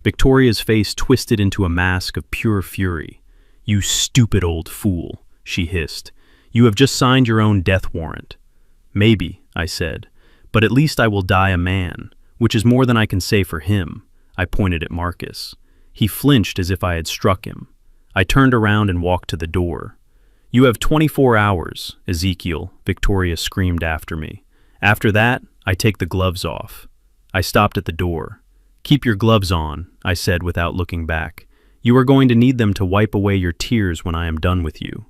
Victoria's face twisted into a mask of pure fury. "You stupid old fool," she hissed. "You have just signed your own death warrant." "Maybe," I said, "but at least I will die a man, which is more than I can say for him." I pointed at Marcus. He flinched as if I had struck him. I turned around and walked to the door. "You have 24 hours, Ezekiel," Victoria screamed after me. "After that, I take the gloves off." I stopped at the door. "Keep your gloves on," I said without looking back. "You are going to need them to wipe away your tears when I am done with you."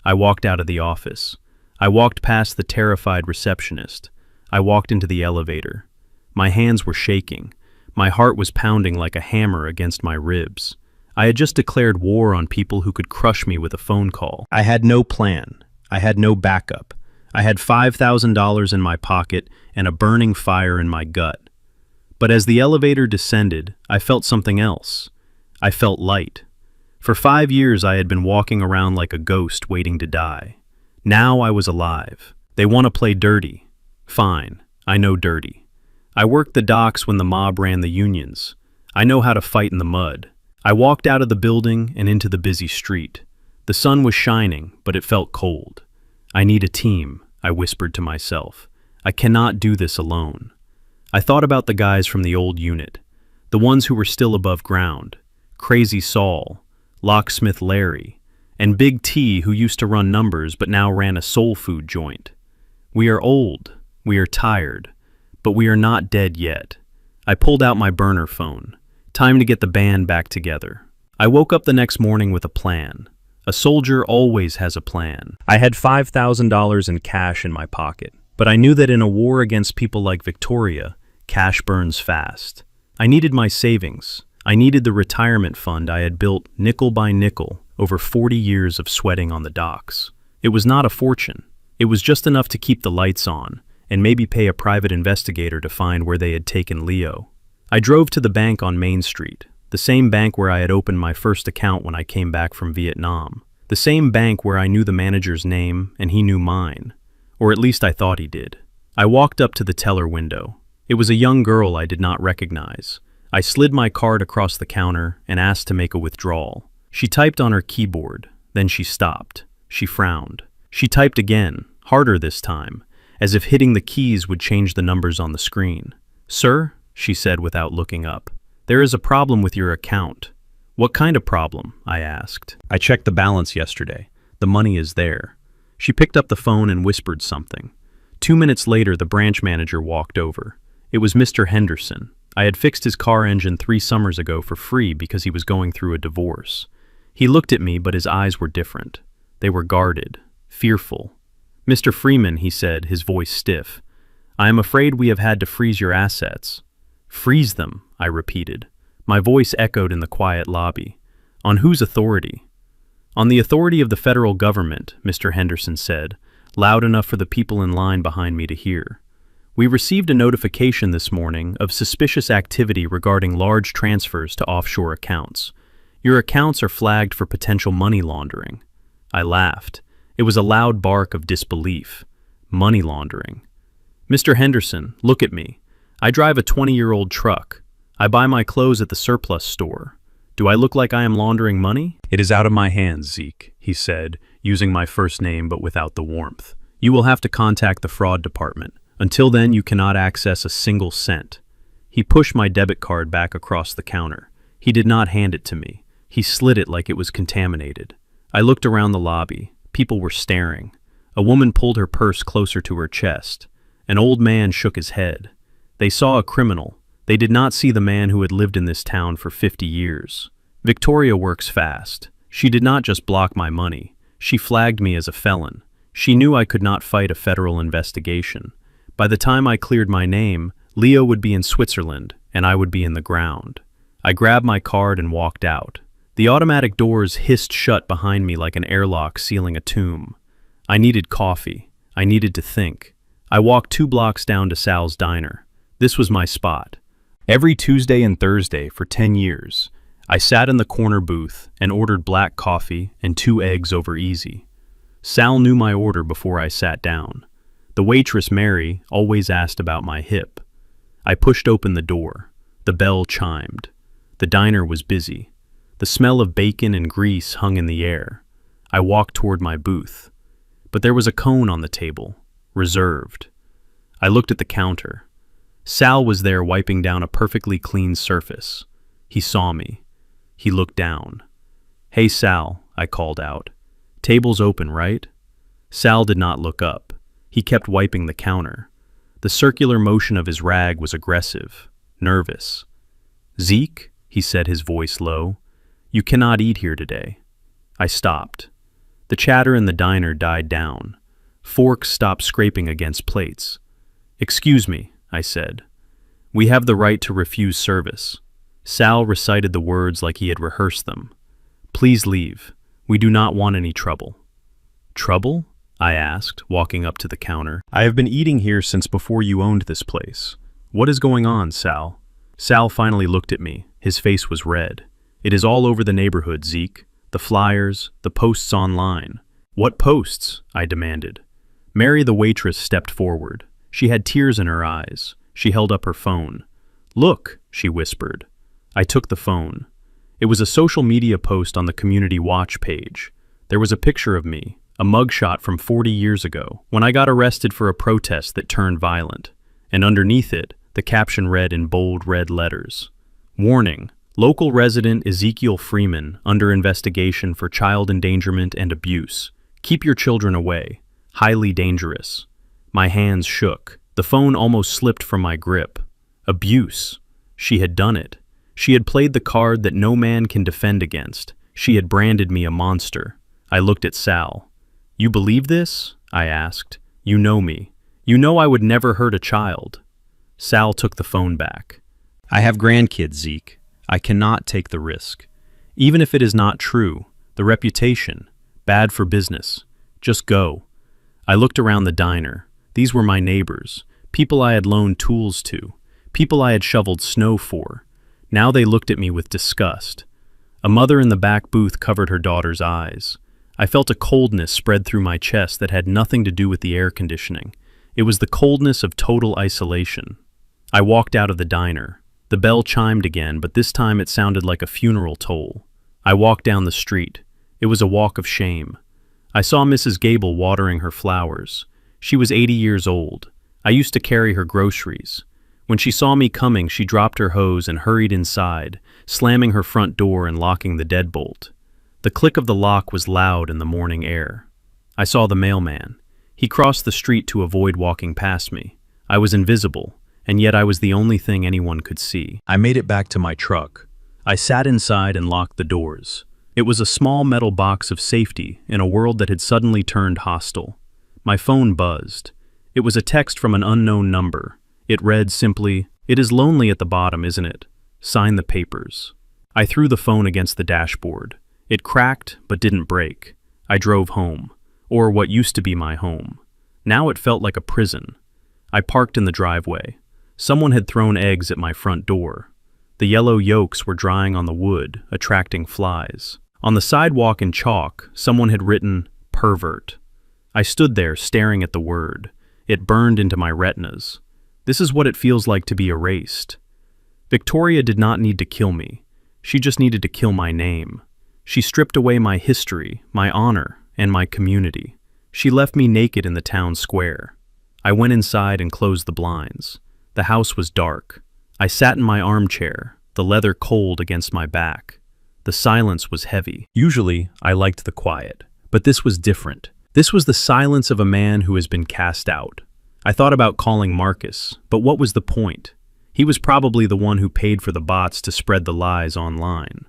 I walked out of the office. I walked past the terrified receptionist. I walked into the elevator. My hands were shaking. My heart was pounding like a hammer against my ribs. I had just declared war on people who could crush me with a phone call. I had no plan. I had no backup. I had $5,000 in my pocket and a burning fire in my gut. But as the elevator descended, I felt something else. I felt light. For 5 years I had been walking around like a ghost waiting to die. Now I was alive. They want to play dirty. Fine, I know dirty. I worked the docks when the mob ran the unions. I know how to fight in the mud. I walked out of the building and into the busy street. The sun was shining, but it felt cold. "I need a team," I whispered to myself. "I cannot do this alone." I thought about the guys from the old unit, the ones who were still above ground, Crazy Saul, Locksmith Larry, and Big T, who used to run numbers but now ran a soul food joint. We are old, we are tired, but we are not dead yet. I pulled out my burner phone. Time to get the band back together. I woke up the next morning with a plan. A soldier always has a plan. I had $5,000 in cash in my pocket, but I knew that in a war against people like Victoria, cash burns fast. I needed my savings. I needed the retirement fund I had built nickel by nickel over 40 years of sweating on the docks. It was not a fortune. It was just enough to keep the lights on and maybe pay a private investigator to find where they had taken Leo. I drove to the bank on Main Street, the same bank where I had opened my first account when I came back from Vietnam. The same bank where I knew the manager's name and he knew mine, or at least I thought he did. I walked up to the teller window. It was a young girl I did not recognize. I slid my card across the counter and asked to make a withdrawal. She typed on her keyboard, then she stopped. She frowned. She typed again, harder this time, as if hitting the keys would change the numbers on the screen. "Sir," she said without looking up, "there is a problem with your account." "What kind of problem?" I asked. "I checked the balance yesterday. The money is there." She picked up the phone and whispered something. 2 minutes later, the branch manager walked over. It was Mr. Henderson. I had fixed his car engine 3 summers ago for free because he was going through a divorce. He looked at me, but his eyes were different. They were guarded, fearful. "Mr. Freeman," he said, his voice stiff, "I am afraid we have had to freeze your assets." "Freeze them," I repeated. My voice echoed in the quiet lobby. "On whose authority?" "On the authority of the federal government," Mr. Henderson said, loud enough for the people in line behind me to hear. "We received a notification this morning of suspicious activity regarding large transfers to offshore accounts. Your accounts are flagged for potential money laundering." I laughed. It was a loud bark of disbelief. Money laundering. "Mr. Henderson, look at me. I drive a 20-year-old truck. I buy my clothes at the surplus store. Do I look like I am laundering money?" "It is out of my hands, Zeke," he said, using my first name but without the warmth. You will have to contact the fraud department. Until then, you cannot access a single cent." He pushed my debit card back across the counter. He did not hand it to me. He slid it like it was contaminated. I looked around the lobby. People were staring. A woman pulled her purse closer to her chest. An old man shook his head. They saw a criminal. They did not see the man who had lived in this town for 50 years. Victoria works fast. She did not just block my money. She flagged me as a felon. She knew I could not fight a federal investigation. By the time I cleared my name, Leo would be in Switzerland, and I would be in the ground. I grabbed my card and walked out. The automatic doors hissed shut behind me like an airlock sealing a tomb. I needed coffee. I needed to think. I walked 2 blocks down to Sal's diner. This was my spot. Every Tuesday and Thursday for 10 years, I sat in the corner booth and ordered black coffee and 2 eggs over easy. Sal knew my order before I sat down. The waitress, Mary, always asked about my hip. I pushed open the door. The bell chimed. The diner was busy. The smell of bacon and grease hung in the air. I walked toward my booth. But there was a cone on the table, reserved. I looked at the counter. Sal was there wiping down a perfectly clean surface. He saw me. He looked down. "Hey, Sal," I called out. "Table's open, right?" Sal did not look up. He kept wiping the counter. The circular motion of his rag was aggressive, nervous. "Zeke," he said, his voice low, "you cannot eat here today." I stopped. The chatter in the diner died down. Forks stopped scraping against plates. "Excuse me," I said. "We have the right to refuse service." Sal recited the words like he had rehearsed them. "Please leave. We do not want any trouble." "Trouble?" I asked, walking up to the counter. "I have been eating here since before you owned this place. What is going on, Sal?" Sal finally looked at me. His face was red. "It is all over the neighborhood, Zeke. The flyers, the posts online." "What posts?" I demanded. Mary, the waitress, stepped forward. She had tears in her eyes. She held up her phone. "Look," she whispered. I took the phone. It was a social media post on the Community Watch page. There was a picture of me, a mugshot from 40 years ago, when I got arrested for a protest that turned violent. And underneath it, the caption read in bold red letters, "Warning, local resident Ezekiel Freeman under investigation for child endangerment and abuse. Keep your children away. Highly dangerous." My hands shook. The phone almost slipped from my grip. Abuse. She had done it. She had played the card that no man can defend against. She had branded me a monster. I looked at Sal. "You believe this?" I asked. "You know me. You know I would never hurt a child." Sal took the phone back. "I have grandkids, Zeke. I cannot take the risk. Even if it is not true, the reputation, bad for business. Just go." I looked around the diner. These were my neighbors, people I had loaned tools to, people I had shoveled snow for. Now they looked at me with disgust. A mother in the back booth covered her daughter's eyes. I felt a coldness spread through my chest that had nothing to do with the air conditioning. It was the coldness of total isolation. I walked out of the diner. The bell chimed again, but this time it sounded like a funeral toll. I walked down the street. It was a walk of shame. I saw Mrs. Gable watering her flowers. She was 80 years old. I used to carry her groceries. When she saw me coming, she dropped her hose and hurried inside, slamming her front door and locking the deadbolt. The click of the lock was loud in the morning air. I saw the mailman. He crossed the street to avoid walking past me. I was invisible, and yet I was the only thing anyone could see. I made it back to my truck. I sat inside and locked the doors. It was a small metal box of safety in a world that had suddenly turned hostile. My phone buzzed. It was a text from an unknown number. It read simply, "It is lonely at the bottom, isn't it? Sign the papers." I threw the phone against the dashboard. It cracked, but didn't break. I drove home, or what used to be my home. Now it felt like a prison. I parked in the driveway. Someone had thrown eggs at my front door. The yellow yolks were drying on the wood, attracting flies. On the sidewalk in chalk, someone had written, "Pervert." I stood there staring at the word. It burned into my retinas. This is what it feels like to be erased. Victoria did not need to kill me. She just needed to kill my name. She stripped away my history, my honor, and my community. She left me naked in the town square. I went inside and closed the blinds. The house was dark. I sat in my armchair, the leather cold against my back. The silence was heavy. Usually, I liked the quiet, but this was different. This was the silence of a man who has been cast out. I thought about calling Marcus, but what was the point? He was probably the one who paid for the bots to spread the lies online.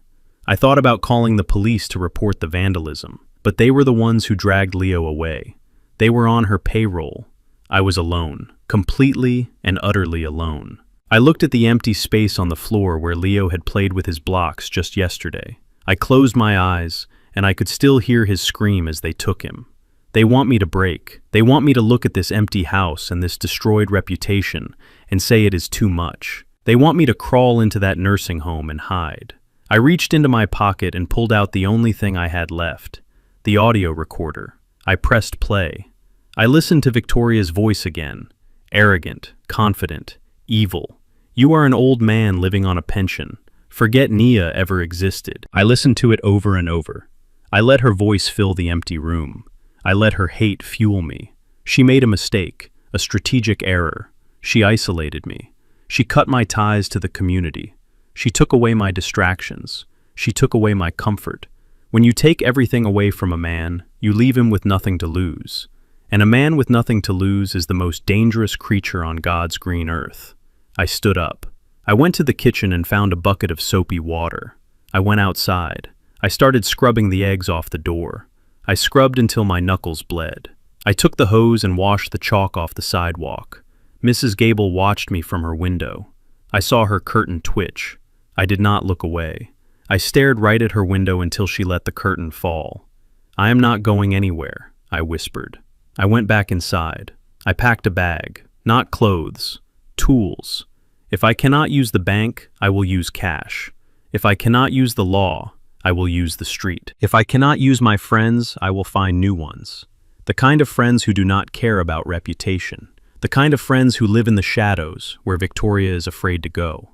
I thought about calling the police to report the vandalism, but they were the ones who dragged Leo away. They were on her payroll. I was alone, completely and utterly alone. I looked at the empty space on the floor where Leo had played with his blocks just yesterday. I closed my eyes, and I could still hear his scream as they took him. They want me to break. They want me to look at this empty house and this destroyed reputation and say it is too much. They want me to crawl into that nursing home and hide. I reached into my pocket and pulled out the only thing I had left, the audio recorder. I pressed play. I listened to Victoria's voice again. Arrogant, confident, evil. You are an old man living on a pension. Forget Nia ever existed. I listened to it over and over. I let her voice fill the empty room. I let her hate fuel me. She made a mistake, a strategic error. She isolated me. She cut my ties to the community. She took away my distractions. She took away my comfort. When you take everything away from a man, you leave him with nothing to lose. And a man with nothing to lose is the most dangerous creature on God's green earth. I stood up. I went to the kitchen and found a bucket of soapy water. I went outside. I started scrubbing the eggs off the door. I scrubbed until my knuckles bled. I took the hose and washed the chalk off the sidewalk. Mrs. Gable watched me from her window. I saw her curtain twitch. I did not look away. I stared right at her window until she let the curtain fall. I am not going anywhere, I whispered. I went back inside. I packed a bag, not clothes, tools. If I cannot use the bank, I will use cash. If I cannot use the law, I will use the street. If I cannot use my friends, I will find new ones. The kind of friends who do not care about reputation. The kind of friends who live in the shadows, where Victoria is afraid to go.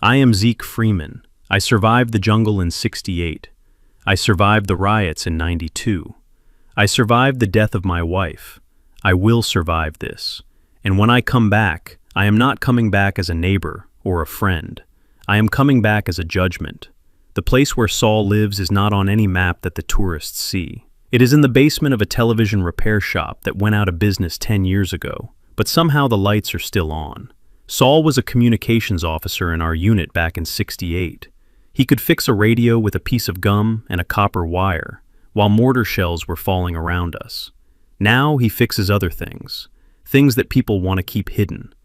I am Zeke Freeman. I survived the jungle in '68. I survived the riots in '92. I survived the death of my wife. I will survive this. And when I come back, I am not coming back as a neighbor or a friend. I am coming back as a judgment. The place where Saul lives is not on any map that the tourists see. It is in the basement of a television repair shop that went out of business 10 years ago, but somehow the lights are still on. Saul was a communications officer in our unit back in '68. He could fix a radio with a piece of gum and a copper wire, while mortar shells were falling around us. Now he fixes other things that people want to keep hidden.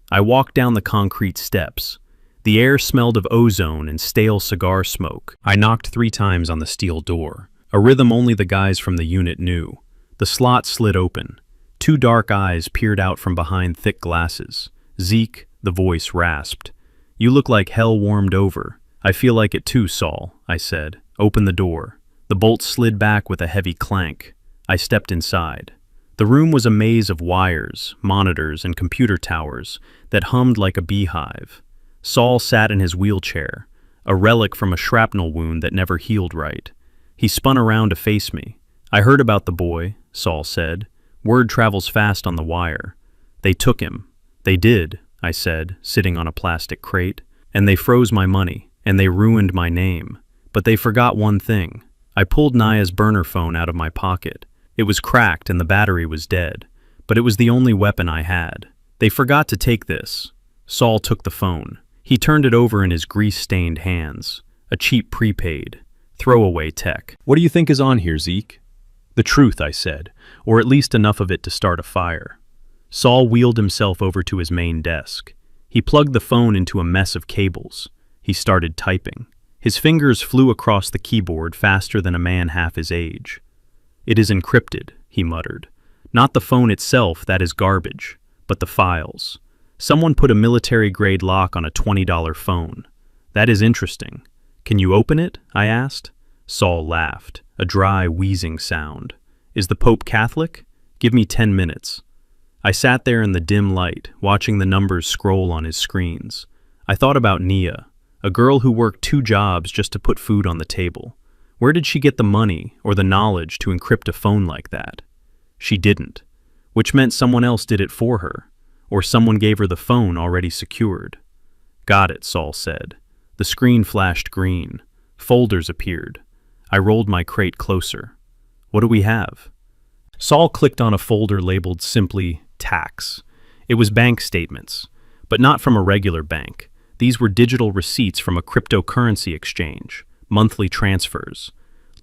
I walked down the concrete steps. The air smelled of ozone and stale cigar smoke. I knocked 3 times on the steel door, a rhythm only the guys from the unit knew. The slot slid open. 2 dark eyes peered out from behind thick glasses. Zeke, the voice rasped. You look like hell warmed over. I feel like it too, Saul, I said. Open the door. The bolt slid back with a heavy clank. I stepped inside. The room was a maze of wires, monitors, and computer towers that hummed like a beehive. Saul sat in his wheelchair, a relic from a shrapnel wound that never healed right. He spun around to face me. I heard about the boy, Saul said. Word travels fast on the wire. They took him. They did, I said, sitting on a plastic crate. And they froze my money, and they ruined my name. But they forgot one thing. I pulled Naya's burner phone out of my pocket. It was cracked and the battery was dead, but it was the only weapon I had. They forgot to take this. Saul took the phone. He turned it over in his grease-stained hands. A cheap prepaid. Throwaway tech. What do you think is on here, Zeke? The truth, I said, or at least enough of it to start a fire. Saul wheeled himself over to his main desk. He plugged the phone into a mess of cables. He started typing. His fingers flew across the keyboard faster than a man half his age. It is encrypted, he muttered. Not the phone itself, that is garbage, but the files. Someone put a military-grade lock on a $20 phone. That is interesting. Can you open it? I asked. Saul laughed, a dry, wheezing sound. Is the Pope Catholic? Give me 10 minutes. I sat there in the dim light, watching the numbers scroll on his screens. I thought about Nia, a girl who worked 2 jobs just to put food on the table. Where did she get the money or the knowledge to encrypt a phone like that? She didn't, which meant someone else did it for her, or someone gave her the phone already secured. Got it, Saul said. The screen flashed green. Folders appeared. I rolled my crate closer. What do we have? Saul clicked on a folder labeled simply tax. It was bank statements, but not from a regular bank. These were digital receipts from a cryptocurrency exchange, monthly transfers.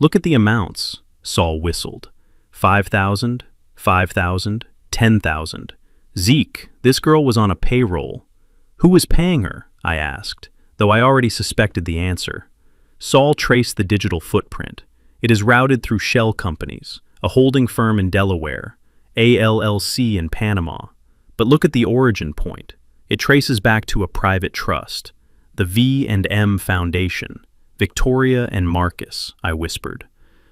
Look at the amounts, Saul whistled. 5,000, 5,000, 10,000. Zeke, this girl was on a payroll. Who was paying her? I asked, though I already suspected the answer. Saul traced the digital footprint. It is routed through shell companies, a holding firm in Delaware, a LLC in Panama. But look at the origin point. It traces back to a private trust, the V&M Foundation. Victoria and Marcus, I whispered.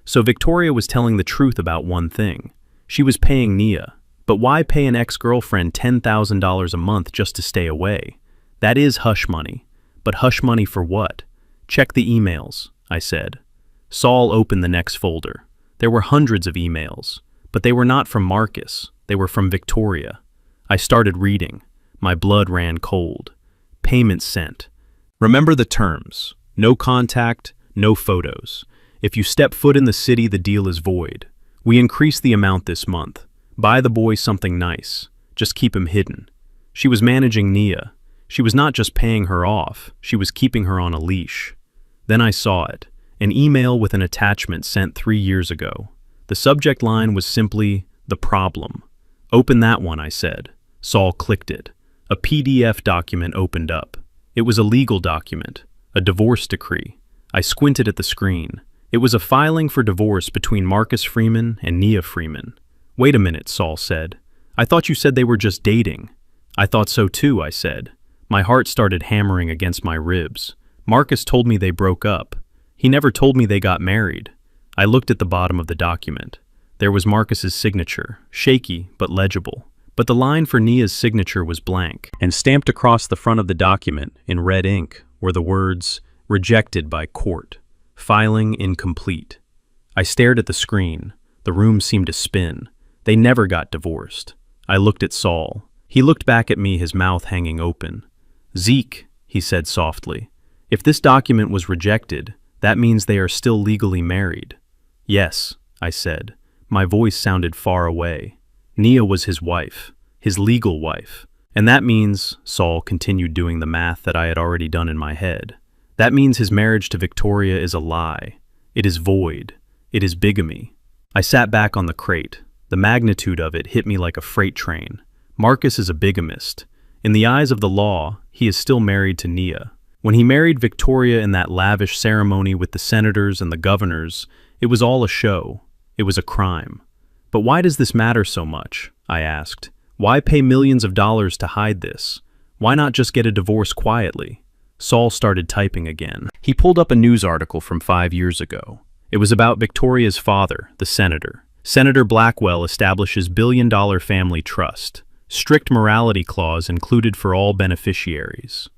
So Victoria was telling the truth about one thing. She was paying Nia. But why pay an ex-girlfriend $10,000 a month just to stay away? That is hush money. But hush money for what? Check the emails, I said. Saul opened the next folder. There were hundreds of emails, but they were not from Marcus. They were from Victoria. I started reading. My blood ran cold. Payment sent. Remember the terms. No contact, no photos. If you step foot in the city, the deal is void. We increase the amount this month. Buy the boy something nice. Just keep him hidden. She was managing Nia. She was not just paying her off, she was keeping her on a leash. Then I saw it. An email with an attachment sent 3 years ago. The subject line was simply, "The problem." Open that one, I said. Saul clicked it. A PDF document opened up. It was a legal document, a divorce decree. I squinted at the screen. It was a filing for divorce between Marcus Freeman and Nia Freeman. Wait a minute, Saul said. I thought you said they were just dating. I thought so too, I said. My heart started hammering against my ribs. Marcus told me they broke up. He never told me they got married. I looked at the bottom of the document. There was Marcus's signature, shaky but legible. But the line for Nia's signature was blank, and stamped across the front of the document in red ink were the words, "Rejected by court. Filing incomplete." I stared at the screen. The room seemed to spin. They never got divorced. I looked at Saul. He looked back at me, his mouth hanging open. "Zeke," he said softly, "if this document was rejected, that means they are still legally married." "Yes," I said. My voice sounded far away. Nia was his wife, his legal wife. And that means, Saul continued doing the math that I had already done in my head, that means his marriage to Victoria is a lie. It is void. It is bigamy. I sat back on the crate. The magnitude of it hit me like a freight train. Marcus is a bigamist. In the eyes of the law, he is still married to Nia. When he married Victoria in that lavish ceremony with the senators and the governors, it was all a show. It was a crime. But why does this matter so much? I asked. Why pay millions of dollars to hide this? Why not just get a divorce quietly? Saul started typing again. He pulled up a news article from 5 years ago. It was about Victoria's father, the senator. Senator Blackwell establishes billion-dollar family trust. Strict morality clause included for all beneficiaries.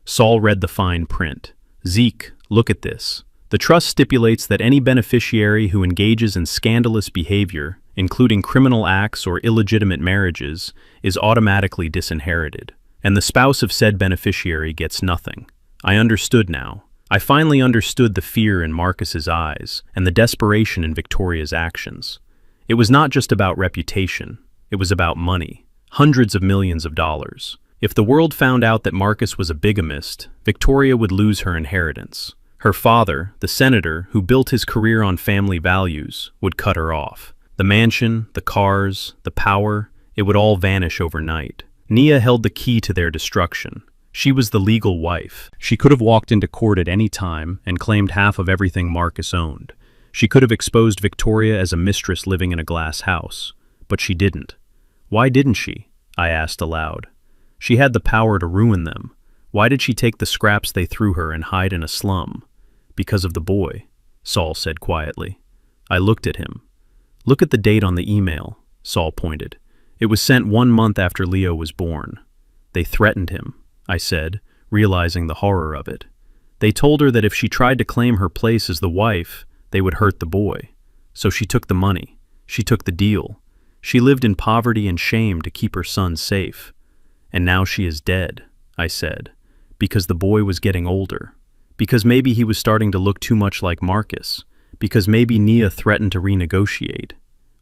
Saul read the fine print. Zeke, look at this. The trust stipulates that any beneficiary who engages in scandalous behavior, including criminal acts or illegitimate marriages, is automatically disinherited, and the spouse of said beneficiary gets nothing. I understood now. I finally understood the fear in Marcus's eyes and the desperation in Victoria's actions. It was not just about reputation. It was about money. Hundreds of millions of dollars. If the world found out that Marcus was a bigamist, Victoria would lose her inheritance. Her father, the senator who built his career on family values, would cut her off. The mansion, the cars, the power, it would all vanish overnight. Nia held the key to their destruction. She was the legal wife. She could have walked into court at any time and claimed half of everything Marcus owned. She could have exposed Victoria as a mistress living in a glass house. But she didn't. Why didn't she? I asked aloud. She had the power to ruin them. Why did she take the scraps they threw her and hide in a slum? Because of the boy, Saul said quietly. I looked at him. Look at the date on the email, Saul pointed. It was sent 1 month after Leo was born. They threatened him, I said, realizing the horror of it. They told her that if she tried to claim her place as the wife, they would hurt the boy. So she took the money. She took the deal. She lived in poverty and shame to keep her son safe. And now she is dead, I said, because the boy was getting older. Because maybe he was starting to look too much like Marcus. Because maybe Nia threatened to renegotiate.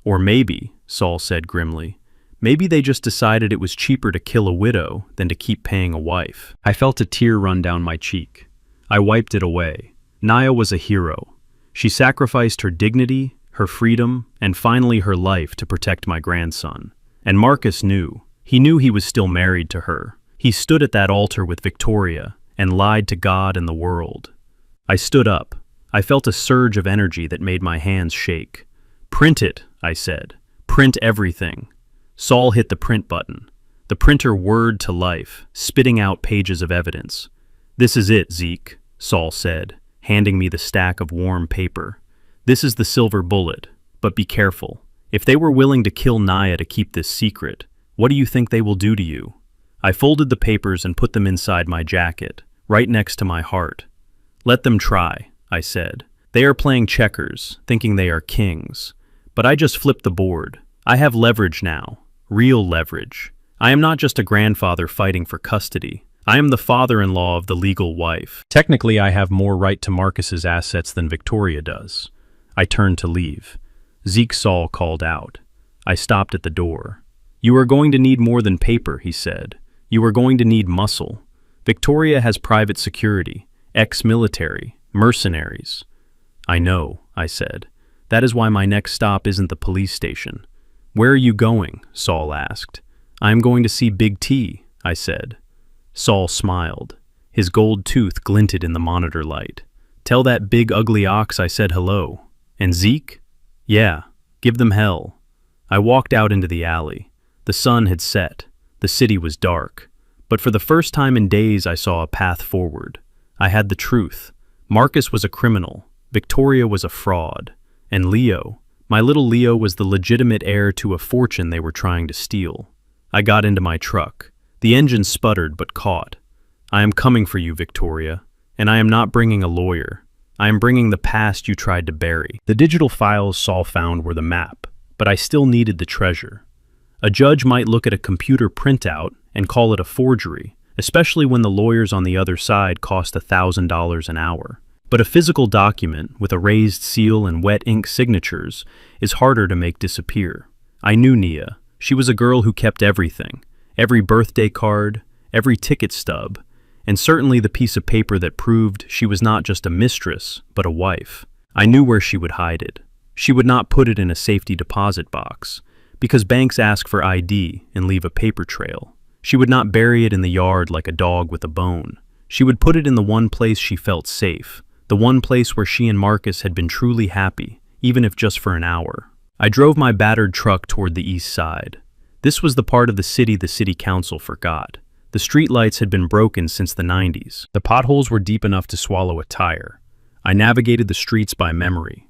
Or maybe, Saul said grimly, maybe they just decided it was cheaper to kill a widow than to keep paying a wife. I felt a tear run down my cheek. I wiped it away. Nia was a hero. She sacrificed her dignity, her freedom, and finally her life to protect my grandson. And Marcus knew. He knew he was still married to her. He stood at that altar with Victoria and lied to God and the world. I stood up. I felt a surge of energy that made my hands shake. "Print it," I said. "Print everything." Saul hit the print button. The printer whirred to life, spitting out pages of evidence. "This is it, Zeke," Saul said, handing me the stack of warm paper. "This is the silver bullet, but be careful. If they were willing to kill Nia to keep this secret, what do you think they will do to you?" I folded the papers and put them inside my jacket, right next to my heart. "Let them try," I said. "They are playing checkers, thinking they are kings. But I just flipped the board. I have leverage now, real leverage. I am not just a grandfather fighting for custody. I am the father-in-law of the legal wife. Technically, I have more right to Marcus's assets than Victoria does." I turned to leave. Zeke Saul called out. I stopped at the door. "You are going to need more than paper," he said. "You are going to need muscle. Victoria has private security, ex-military, mercenaries." "I know," I said. "That is why my next stop isn't the police station." "Where are you going?" Saul asked. "I am going to see Big T," I said. Saul smiled. His gold tooth glinted in the monitor light. "Tell that big ugly ox I said hello." "And Zeke?" "Yeah, give them hell." I walked out into the alley. The sun had set. The city was dark. But for the first time in days I saw a path forward. I had the truth. Marcus was a criminal. Victoria was a fraud. And Leo, my little Leo, was the legitimate heir to a fortune they were trying to steal. I got into my truck. The engine sputtered but caught. "I am coming for you, Victoria. And I am not bringing a lawyer. I am bringing the past you tried to bury." The digital files Saul found were the map, but I still needed the treasure. A judge might look at a computer printout and call it a forgery, especially when the lawyers on the other side cost $1,000 an hour. But a physical document with a raised seal and wet ink signatures is harder to make disappear. I knew Nia. She was a girl who kept everything. Every birthday card, every ticket stub, and certainly the piece of paper that proved she was not just a mistress, but a wife. I knew where she would hide it. She would not put it in a safety deposit box, because banks ask for ID and leave a paper trail. She would not bury it in the yard like a dog with a bone. She would put it in the one place she felt safe, the one place where she and Marcus had been truly happy, even if just for an hour. I drove my battered truck toward the east side. This was the part of the city council forgot. The streetlights had been broken since the 90s. The potholes were deep enough to swallow a tire. I navigated the streets by memory.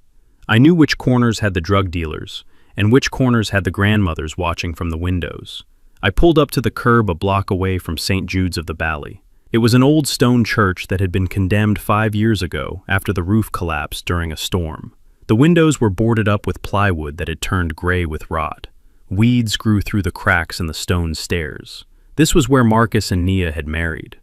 I knew which corners had the drug dealers, and which corners had the grandmothers watching from the windows. I pulled up to the curb a block away from St. Jude's of the Valley. It was an old stone church that had been condemned 5 years ago after the roof collapsed during a storm. The windows were boarded up with plywood that had turned gray with rot. Weeds grew through the cracks in the stone stairs. This was where Marcus and Nia had married.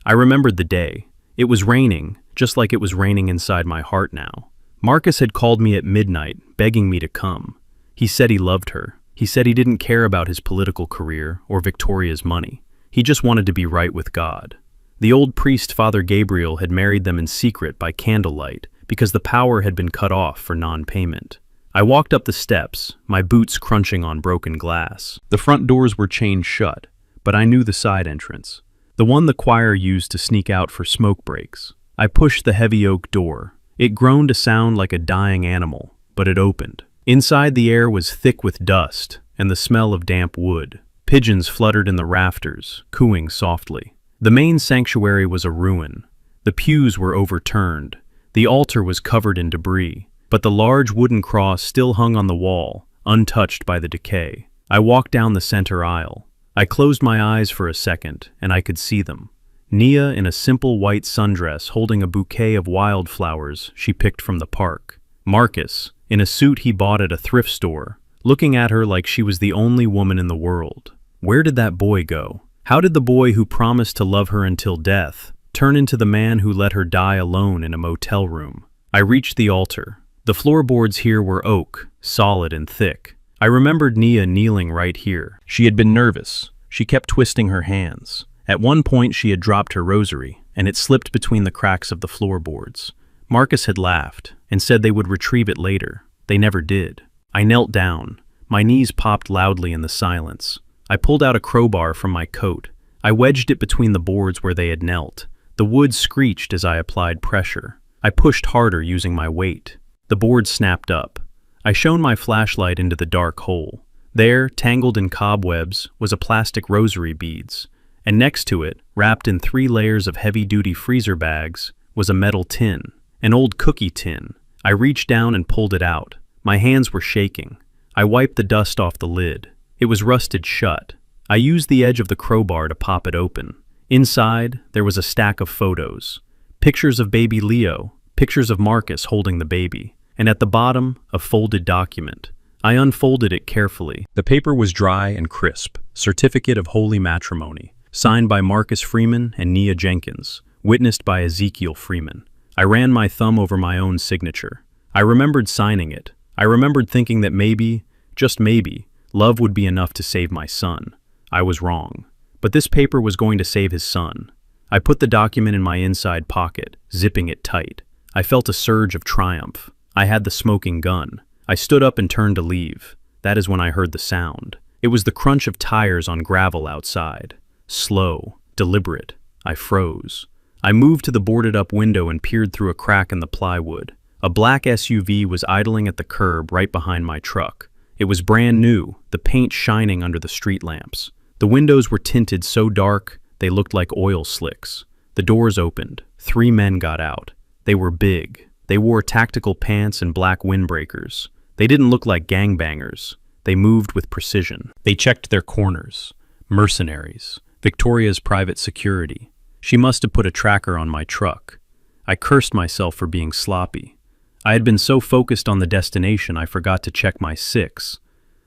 I remembered the day. It was raining, just like it was raining inside my heart now. Marcus had called me at midnight, begging me to come. He said he loved her. He said he didn't care about his political career or Victoria's money. He just wanted to be right with God. The old priest, Father Gabriel, had married them in secret by candlelight because the power had been cut off for non-payment. I walked up the steps, my boots crunching on broken glass. The front doors were chained shut, but I knew the side entrance, the one the choir used to sneak out for smoke breaks. I pushed the heavy oak door. It groaned to sound like a dying animal, but it opened. Inside, the air was thick with dust and the smell of damp wood. Pigeons fluttered in the rafters, cooing softly. The main sanctuary was a ruin. The pews were overturned. The altar was covered in debris, but the large wooden cross still hung on the wall, untouched by the decay. I walked down the center aisle. I closed my eyes for a second, and I could see them. Nia in a simple white sundress holding a bouquet of wildflowers she picked from the park. Marcus, in a suit he bought at a thrift store, looking at her like she was the only woman in the world. Where did that boy go? How did the boy who promised to love her until death turn into the man who let her die alone in a motel room? I reached the altar. The floorboards here were oak, solid and thick. I remembered Nia kneeling right here. She had been nervous. She kept twisting her hands. At one point she had dropped her rosary, and it slipped between the cracks of the floorboards. Marcus had laughed and said they would retrieve it later. They never did. I knelt down. My knees popped loudly in the silence. I pulled out a crowbar from my coat. I wedged it between the boards where they had knelt. The wood screeched as I applied pressure. I pushed harder using my weight. The board snapped up. I shone my flashlight into the dark hole. There, tangled in cobwebs, was a plastic rosary beads, and next to it, wrapped in 3 layers of heavy-duty freezer bags, was a metal tin, an old cookie tin. I reached down and pulled it out. My hands were shaking. I wiped the dust off the lid. It was rusted shut. I used the edge of the crowbar to pop it open. Inside, there was a stack of photos. Pictures of baby Leo, pictures of Marcus holding the baby, and at the bottom, a folded document. I unfolded it carefully. The paper was dry and crisp. Certificate of Holy Matrimony, signed by Marcus Freeman and Nia Jenkins, witnessed by Ezekiel Freeman. I ran my thumb over my own signature. I remembered signing it. I remembered thinking that maybe, just maybe, love would be enough to save my son. I was wrong. But this paper was going to save his son. I put the document in my inside pocket, zipping it tight. I felt a surge of triumph. I had the smoking gun. I stood up and turned to leave. That is when I heard the sound. It was the crunch of tires on gravel outside. Slow, deliberate. I froze. I moved to the boarded-up window and peered through a crack in the plywood. A black SUV was idling at the curb right behind my truck. It was brand new, the paint shining under the street lamps. The windows were tinted so dark, they looked like oil slicks. The doors opened. 3 men got out. They were big. They wore tactical pants and black windbreakers. They didn't look like gangbangers. They moved with precision. They checked their corners. Mercenaries. Victoria's private security. She must have put a tracker on my truck. I cursed myself for being sloppy. I had been so focused on the destination I forgot to check my 6.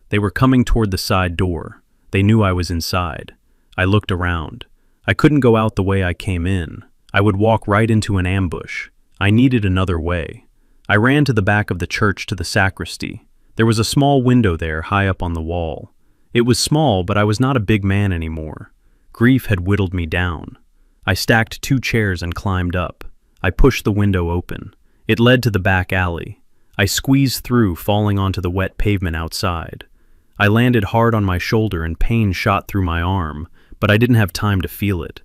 They were coming toward the side door. They knew I was inside. I looked around. I couldn't go out the way I came in. I would walk right into an ambush. I needed another way. I ran to the back of the church to the sacristy. There was a small window there high up on the wall. It was small, but I was not a big man anymore. Grief had whittled me down. I stacked 2 chairs and climbed up. I pushed the window open. It led to the back alley. I squeezed through, falling onto the wet pavement outside. I landed hard on my shoulder and pain shot through my arm, but I didn't have time to feel it.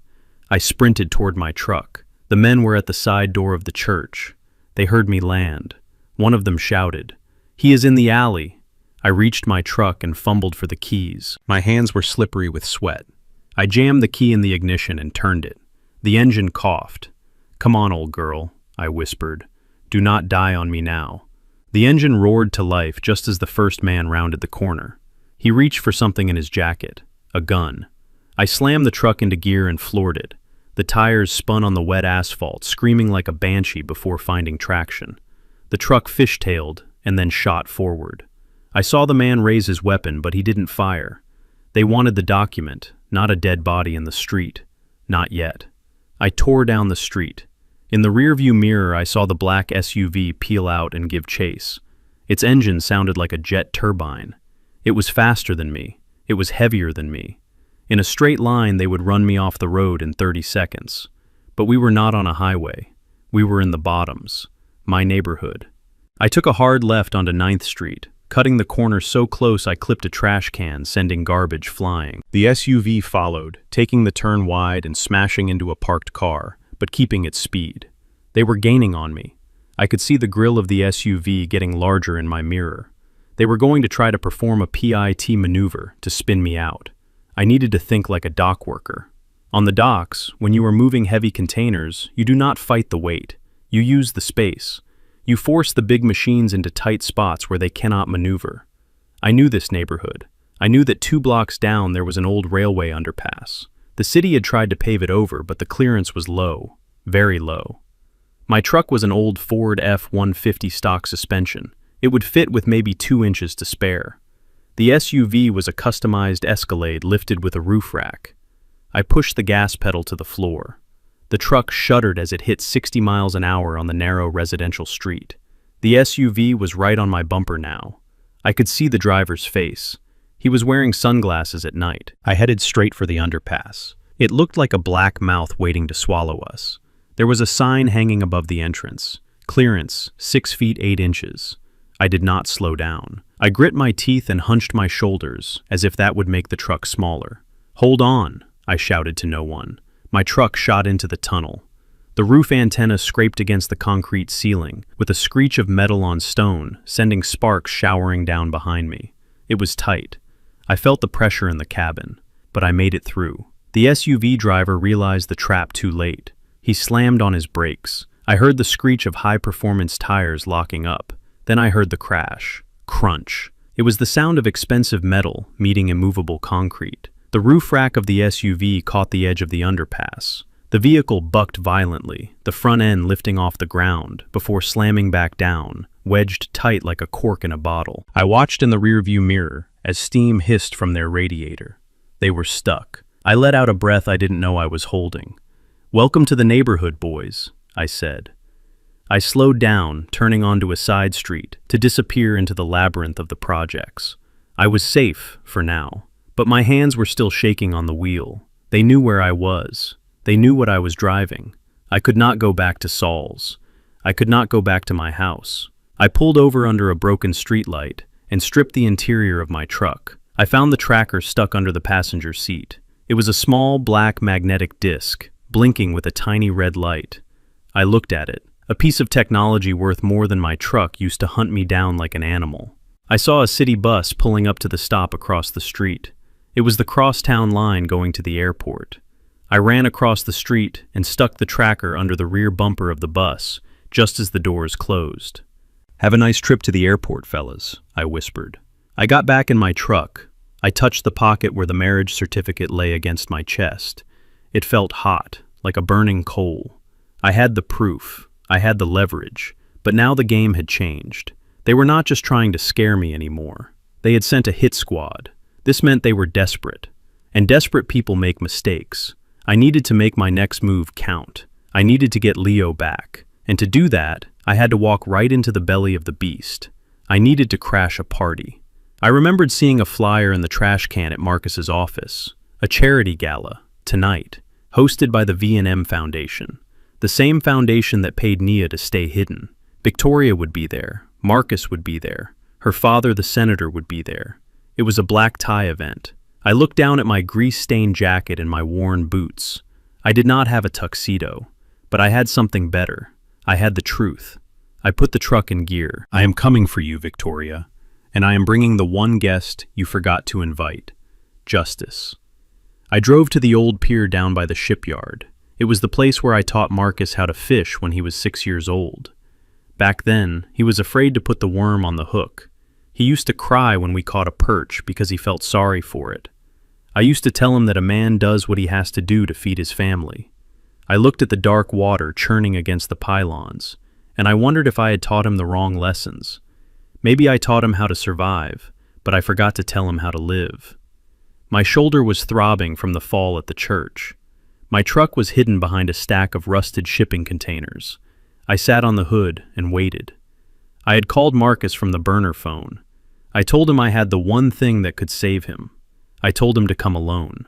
I sprinted toward my truck. The men were at the side door of the church. They heard me land. One of them shouted, "He is in the alley." I reached my truck and fumbled for the keys. My hands were slippery with sweat. I jammed the key in the ignition and turned it. The engine coughed. "Come on, old girl," I whispered. "Do not die on me now." The engine roared to life just as the first man rounded the corner. He reached for something in his jacket, a gun. I slammed the truck into gear and floored it. The tires spun on the wet asphalt, screaming like a banshee before finding traction. The truck fishtailed and then shot forward. I saw the man raise his weapon, but he didn't fire. They wanted the document, not a dead body in the street. Not yet. I tore down the street. In the rearview mirror, I saw the black SUV peel out and give chase. Its engine sounded like a jet turbine. It was faster than me. It was heavier than me. In a straight line, they would run me off the road in 30 seconds. But we were not on a highway. We were in the bottoms, my neighborhood. I took a hard left onto 9th Street, cutting the corner so close I clipped a trash can, sending garbage flying. The SUV followed, taking the turn wide and smashing into a parked car, but keeping its speed. They were gaining on me. I could see the grille of the SUV getting larger in my mirror. They were going to try to perform a PIT maneuver to spin me out. I needed to think like a dock worker. On the docks, when you are moving heavy containers, you do not fight the weight. You use the space. You force the big machines into tight spots where they cannot maneuver. I knew this neighborhood. I knew that 2 blocks down there was an old railway underpass. The city had tried to pave it over, but the clearance was low, very low. My truck was an old Ford F-150 stock suspension. It would fit with maybe 2 inches to spare. The SUV was a customized Escalade lifted with a roof rack. I pushed the gas pedal to the floor. The truck shuddered as it hit 60 miles an hour on the narrow residential street. The SUV was right on my bumper now. I could see the driver's face. He was wearing sunglasses at night. I headed straight for the underpass. It looked like a black mouth waiting to swallow us. There was a sign hanging above the entrance. Clearance, 6 feet 8 inches. I did not slow down. I grit my teeth and hunched my shoulders, as if that would make the truck smaller. "Hold on," I shouted to no one. My truck shot into the tunnel. The roof antenna scraped against the concrete ceiling, with a screech of metal on stone, sending sparks showering down behind me. It was tight. I felt the pressure in the cabin, but I made it through. The SUV driver realized the trap too late. He slammed on his brakes. I heard the screech of high-performance tires locking up. Then I heard the crash. Crunch. It was the sound of expensive metal meeting immovable concrete. The roof rack of the SUV caught the edge of the underpass. The vehicle bucked violently, the front end lifting off the ground, before slamming back down, wedged tight like a cork in a bottle. I watched in the rearview mirror as steam hissed from their radiator. They were stuck. I let out a breath I didn't know I was holding. "Welcome to the neighborhood, boys," I said. I slowed down, turning onto a side street, to disappear into the labyrinth of the projects. I was safe, for now, but my hands were still shaking on the wheel. They knew where I was. They knew what I was driving. I could not go back to Saul's. I could not go back to my house. I pulled over under a broken streetlight and stripped the interior of my truck. I found the tracker stuck under the passenger seat. It was a small black magnetic disc, blinking with a tiny red light. I looked at it. A piece of technology worth more than my truck used to hunt me down like an animal. I saw a city bus pulling up to the stop across the street. It was the crosstown line going to the airport. I ran across the street and stuck the tracker under the rear bumper of the bus, just as the doors closed. "Have a nice trip to the airport, fellas," I whispered. I got back in my truck. I touched the pocket where the marriage certificate lay against my chest. It felt hot, like a burning coal. I had the proof. I had the leverage, but now the game had changed. They were not just trying to scare me anymore. They had sent a hit squad. This meant they were desperate. And desperate people make mistakes. I needed to make my next move count. I needed to get Leo back. And to do that, I had to walk right into the belly of the beast. I needed to crash a party. I remembered seeing a flyer in the trash can at Marcus's office. A charity gala, tonight, hosted by the V&M Foundation. The same foundation that paid Nia to stay hidden. Victoria would be there. Marcus would be there. Her father, the senator, would be there. It was a black tie event. I looked down at my grease-stained jacket and my worn boots. I did not have a tuxedo, but I had something better. I had the truth. I put the truck in gear. "I am coming for you, Victoria, and I am bringing the one guest you forgot to invite. Justice." I drove to the old pier down by the shipyard. It was the place where I taught Marcus how to fish when he was 6 years old. Back then, he was afraid to put the worm on the hook. He used to cry when we caught a perch because he felt sorry for it. I used to tell him that a man does what he has to do to feed his family. I looked at the dark water churning against the pylons, and I wondered if I had taught him the wrong lessons. Maybe I taught him how to survive, but I forgot to tell him how to live. My shoulder was throbbing from the fall at the church. My truck was hidden behind a stack of rusted shipping containers. I sat on the hood and waited. I had called Marcus from the burner phone. I told him I had the one thing that could save him. I told him to come alone.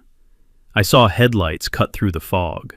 I saw headlights cut through the fog.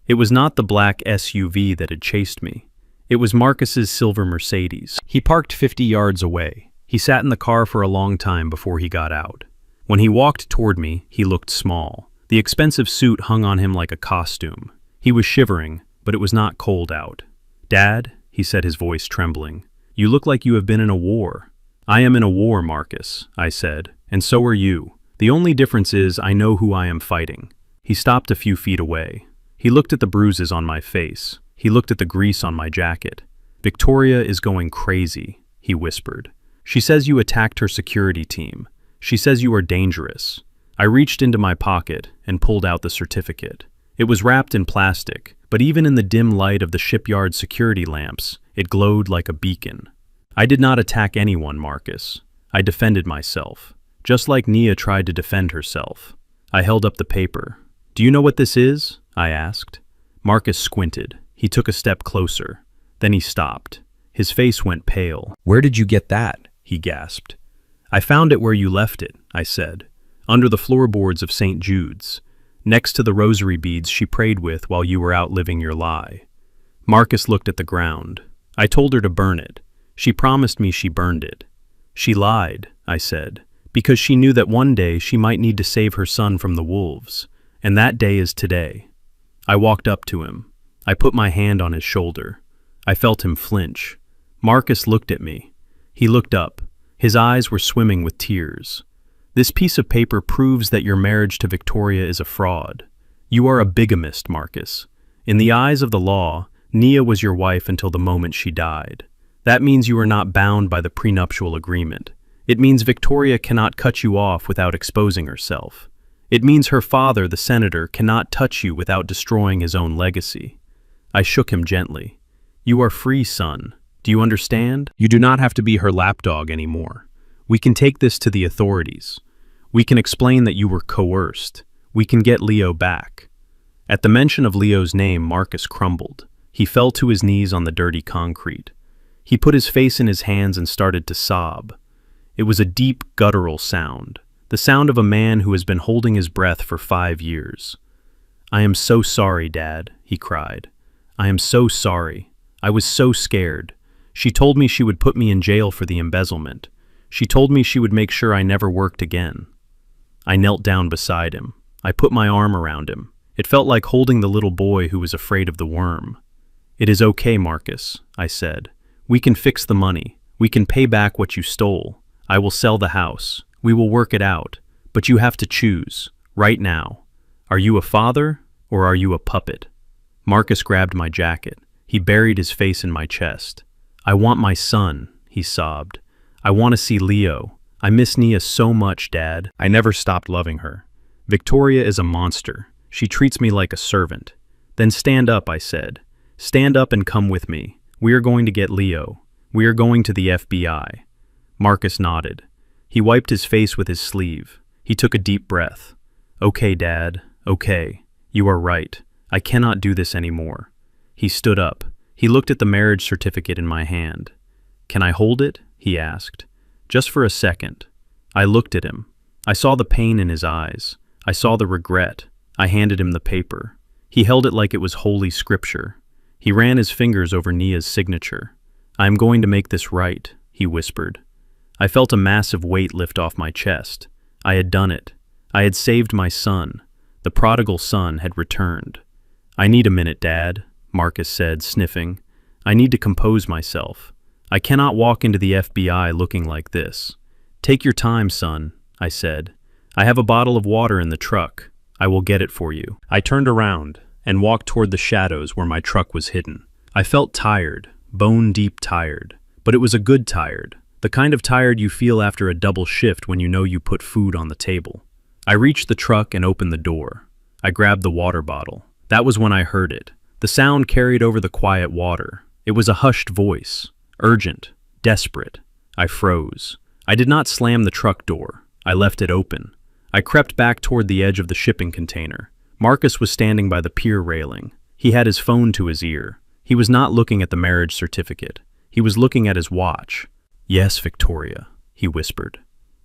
It was not the black SUV that had chased me. It was Marcus's silver Mercedes. He parked 50 yards away. He sat in the car for a long time before he got out. When he walked toward me, he looked small. The expensive suit hung on him like a costume. He was shivering, but it was not cold out. "Dad," he said, his voice trembling, "you look like you have been in a war." "I am in a war, Marcus," I said, "and so are you. The only difference is I know who I am fighting." He stopped a few feet away. He looked at the bruises on my face. He looked at the grease on my jacket. "Victoria is going crazy," he whispered. "She says you attacked her security team. She says you are dangerous." I reached into my pocket and pulled out the certificate. It was wrapped in plastic, but even in the dim light of the shipyard security lamps, it glowed like a beacon. "I did not attack anyone, Marcus. I defended myself. just like Nia tried to defend herself. I held up the paper. "Do you know what this is?" I asked. Marcus squinted. He took a step closer. Then he stopped. His face went pale. "Where did you get that?" he gasped. "I found it where you left it," I said, "under the floorboards of St. Jude's, next to the rosary beads she prayed with while you were out living your lie." Marcus looked at the ground. "I told her to burn it. She promised me she burned it." "She lied," I said, "because she knew that one day she might need to save her son from the wolves, and that day is today." I walked up to him. I put my hand on his shoulder. I felt him flinch. Marcus looked at me. He looked up. His eyes were swimming with tears. "This piece of paper proves that your marriage to Victoria is a fraud. You are a bigamist, Marcus. In the eyes of the law, Nia was your wife until the moment she died. That means you are not bound by the prenuptial agreement. It means Victoria cannot cut you off without exposing herself. It means her father, the senator, cannot touch you without destroying his own legacy." I shook him gently. "You are free, son. Do you understand? You do not have to be her lapdog anymore. We can take this to the authorities. We can explain that you were coerced. We can get Leo back." At the mention of Leo's name, Marcus crumbled. He fell to his knees on the dirty concrete. He put his face in his hands and started to sob. It was a deep, guttural sound, the sound of a man who has been holding his breath for 5 years. "I am so sorry, Dad," he cried. "I am so sorry. I was so scared. She told me she would put me in jail for the embezzlement. She told me she would make sure I never worked again." I knelt down beside him. I put my arm around him. It felt like holding the little boy who was afraid of the worm. "It is okay, Marcus," I said. "We can fix the money. We can pay back what you stole. I will sell the house. We will work it out. But you have to choose, right now. Are you a father or are you a puppet?" Marcus grabbed my jacket. He buried his face in my chest. "I want my son," he sobbed. "I want to see Leo. I miss Nia so much, Dad. I never stopped loving her. Victoria is a monster. She treats me like a servant." "Then stand up," I said. "Stand up and come with me. We are going to get Leo. We are going to the FBI." Marcus nodded. He wiped his face with his sleeve. He took a deep breath. "Okay, Dad. Okay. You are right. I cannot do this anymore." He stood up. He looked at the marriage certificate in my hand. "Can I hold it?" he asked. "Just for a second." I looked at him. I saw the pain in his eyes. I saw the regret. I handed him the paper. He held it like it was holy scripture. He ran his fingers over Nia's signature. "I am going to make this right," he whispered. I felt a massive weight lift off my chest. I had done it. I had saved my son. The prodigal son had returned. "I need a minute, Dad," Marcus said, sniffing. "I need to compose myself. I cannot walk into the FBI looking like this." "Take your time, son," I said. "I have a bottle of water in the truck. I will get it for you." I turned around and walked toward the shadows where my truck was hidden. I felt tired, bone-deep tired, but it was a good tired, the kind of tired you feel after a double shift when you know you put food on the table. I reached the truck and opened the door. I grabbed the water bottle. That was when I heard it. The sound carried over the quiet water. It was a hushed voice, urgent, desperate. I froze. I did not slam the truck door. I left it open. I crept back toward the edge of the shipping container. Marcus was standing by the pier railing. He had his phone to his ear. He was not looking at the marriage certificate. He was looking at his watch. "Yes, Victoria," he whispered.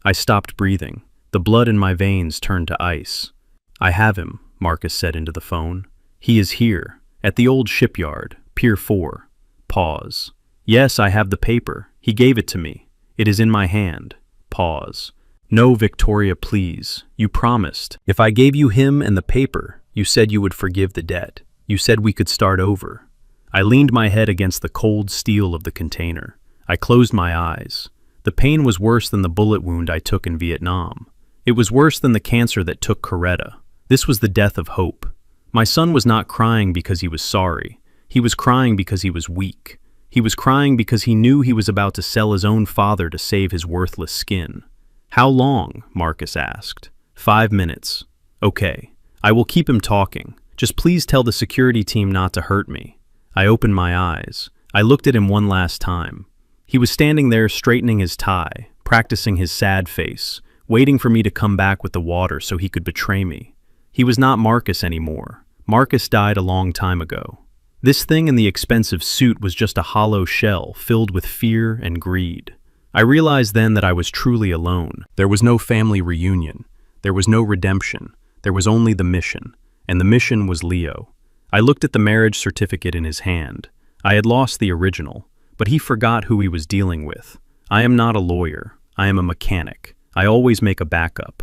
I stopped breathing. The blood in my veins turned to ice. "I have him," Marcus said into the phone. "He is here, at the old shipyard, Pier 4. Pause. "Yes, I have the paper. He gave it to me. It is in my hand." Pause. "No, Victoria, please. You promised. If I gave you him and the paper, you said you would forgive the debt. You said we could start over." I leaned my head against the cold steel of the container. I closed my eyes. The pain was worse than the bullet wound I took in Vietnam. It was worse than the cancer that took Coretta. This was the death of hope. My son was not crying because he was sorry. He was crying because he was weak. He was crying because he knew he was about to sell his own father to save his worthless skin. "How long?" Marcus asked. 5 minutes. "Okay. I will keep him talking. Just please tell the security team not to hurt me." I opened my eyes. I looked at him one last time. He was standing there straightening his tie, practicing his sad face, waiting for me to come back with the water so he could betray me. He was not Marcus anymore. Marcus died a long time ago. This thing in the expensive suit was just a hollow shell filled with fear and greed. I realized then that I was truly alone. There was no family reunion. There was no redemption. There was only the mission. And the mission was Leo. I looked at the marriage certificate in his hand. I had lost the original, but he forgot who he was dealing with. I am not a lawyer. I am a mechanic. I always make a backup.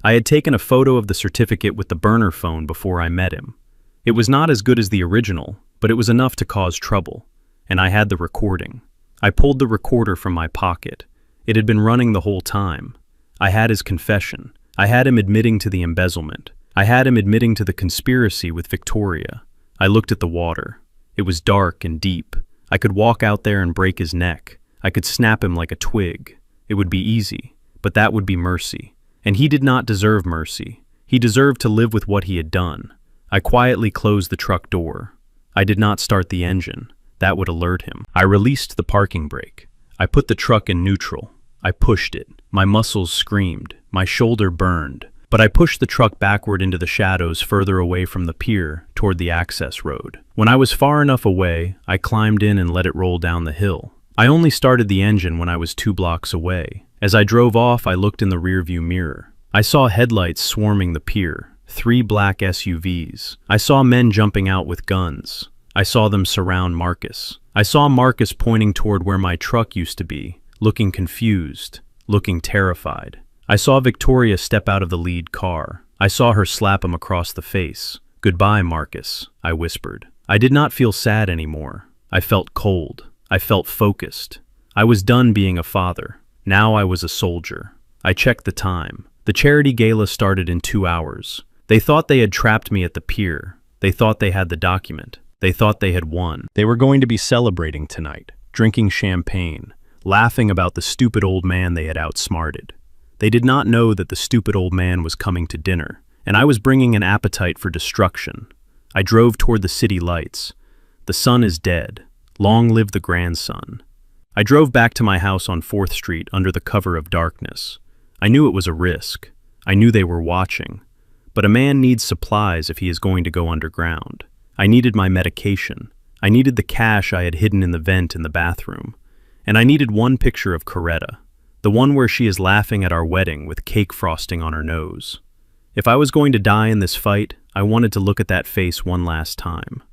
I had taken a photo of the certificate with the burner phone before I met him. It was not as good as the original, but it was enough to cause trouble. And I had the recording. I pulled the recorder from my pocket. It had been running the whole time. I had his confession. I had him admitting to the embezzlement. I had him admitting to the conspiracy with Victoria. I looked at the water. It was dark and deep. I could walk out there and break his neck. I could snap him like a twig. It would be easy, but that would be mercy. And he did not deserve mercy. He deserved to live with what he had done. I quietly closed the truck door. I did not start the engine. That would alert him. I released the parking brake. I put the truck in neutral. I pushed it. My muscles screamed. My shoulder burned. But I pushed the truck backward into the shadows further away from the pier toward the access road. When I was far enough away, I climbed in and let it roll down the hill. I only started the engine when I was 2 blocks away. As I drove off, I looked in the rearview mirror. I saw headlights swarming the pier, 3 black SUVs. I saw men jumping out with guns. I saw them surround Marcus. I saw Marcus pointing toward where my truck used to be, looking confused, looking terrified. I saw Victoria step out of the lead car. I saw her slap him across the face. "Goodbye, Marcus," I whispered. I did not feel sad anymore. I felt cold. I felt focused. I was done being a father. Now I was a soldier. I checked the time. The charity gala started in 2 hours. They thought they had trapped me at the pier. They thought they had the document. They thought they had won. They were going to be celebrating tonight, drinking champagne, laughing about the stupid old man they had outsmarted. They did not know that the stupid old man was coming to dinner, and I was bringing an appetite for destruction. I drove toward the city lights. The sun is dead. Long live the grandson. I drove back to my house on 4th Street under the cover of darkness. I knew it was a risk. I knew they were watching. But a man needs supplies if he is going to go underground. I needed my medication. I needed the cash I had hidden in the vent in the bathroom. And I needed one picture of Coretta, the one where she is laughing at our wedding with cake frosting on her nose. If I was going to die in this fight, I wanted to look at that face one last time.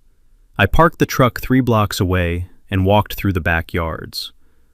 I parked the truck 3 blocks away and walked through the backyards.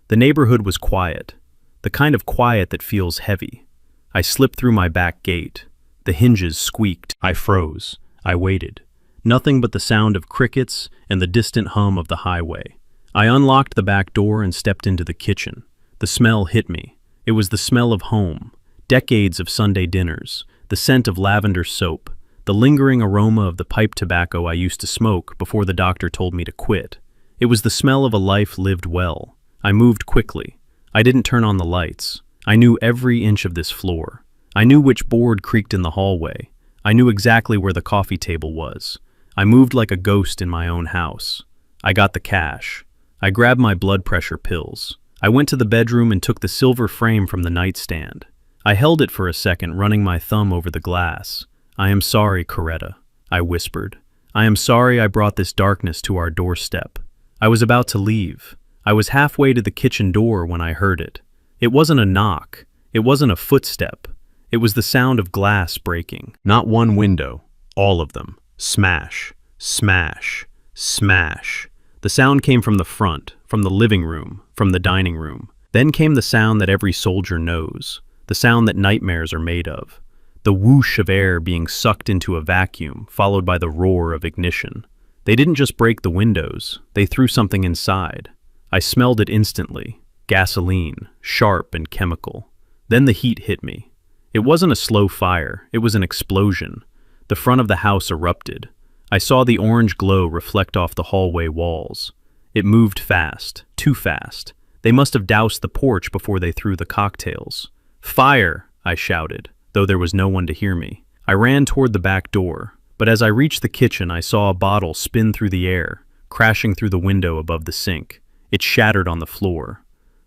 The neighborhood was quiet, the kind of quiet that feels heavy. I slipped through my back gate. The hinges squeaked. I froze. I waited. Nothing but the sound of crickets and the distant hum of the highway. I unlocked the back door and stepped into the kitchen. The smell hit me. It was the smell of home, decades of Sunday dinners, the scent of lavender soap, the lingering aroma of the pipe tobacco I used to smoke before the doctor told me to quit. It was the smell of a life lived well. I moved quickly. I didn't turn on the lights. I knew every inch of this floor. I knew which board creaked in the hallway. I knew exactly where the coffee table was. I moved like a ghost in my own house. I got the cash. I grabbed my blood pressure pills. I went to the bedroom and took the silver frame from the nightstand. I held it for a second, running my thumb over the glass. "I am sorry, Coretta," I whispered. "I am sorry I brought this darkness to our doorstep." I was about to leave. I was halfway to the kitchen door when I heard it. It wasn't a knock. It wasn't a footstep. It was the sound of glass breaking. Not one window, all of them. Smash, smash, smash. The sound came from the front, from the living room, from the dining room. Then came the sound that every soldier knows, the sound that nightmares are made of. The whoosh of air being sucked into a vacuum, followed by the roar of ignition. They didn't just break the windows, they threw something inside. I smelled it instantly. Gasoline, sharp and chemical. Then the heat hit me. It wasn't a slow fire, it was an explosion. The front of the house erupted. I saw the orange glow reflect off the hallway walls. It moved fast, too fast. They must have doused the porch before they threw the cocktails. "Fire!" I shouted, though there was no one to hear me. I ran toward the back door, but as I reached the kitchen, I saw a bottle spin through the air, crashing through the window above the sink. It shattered on the floor.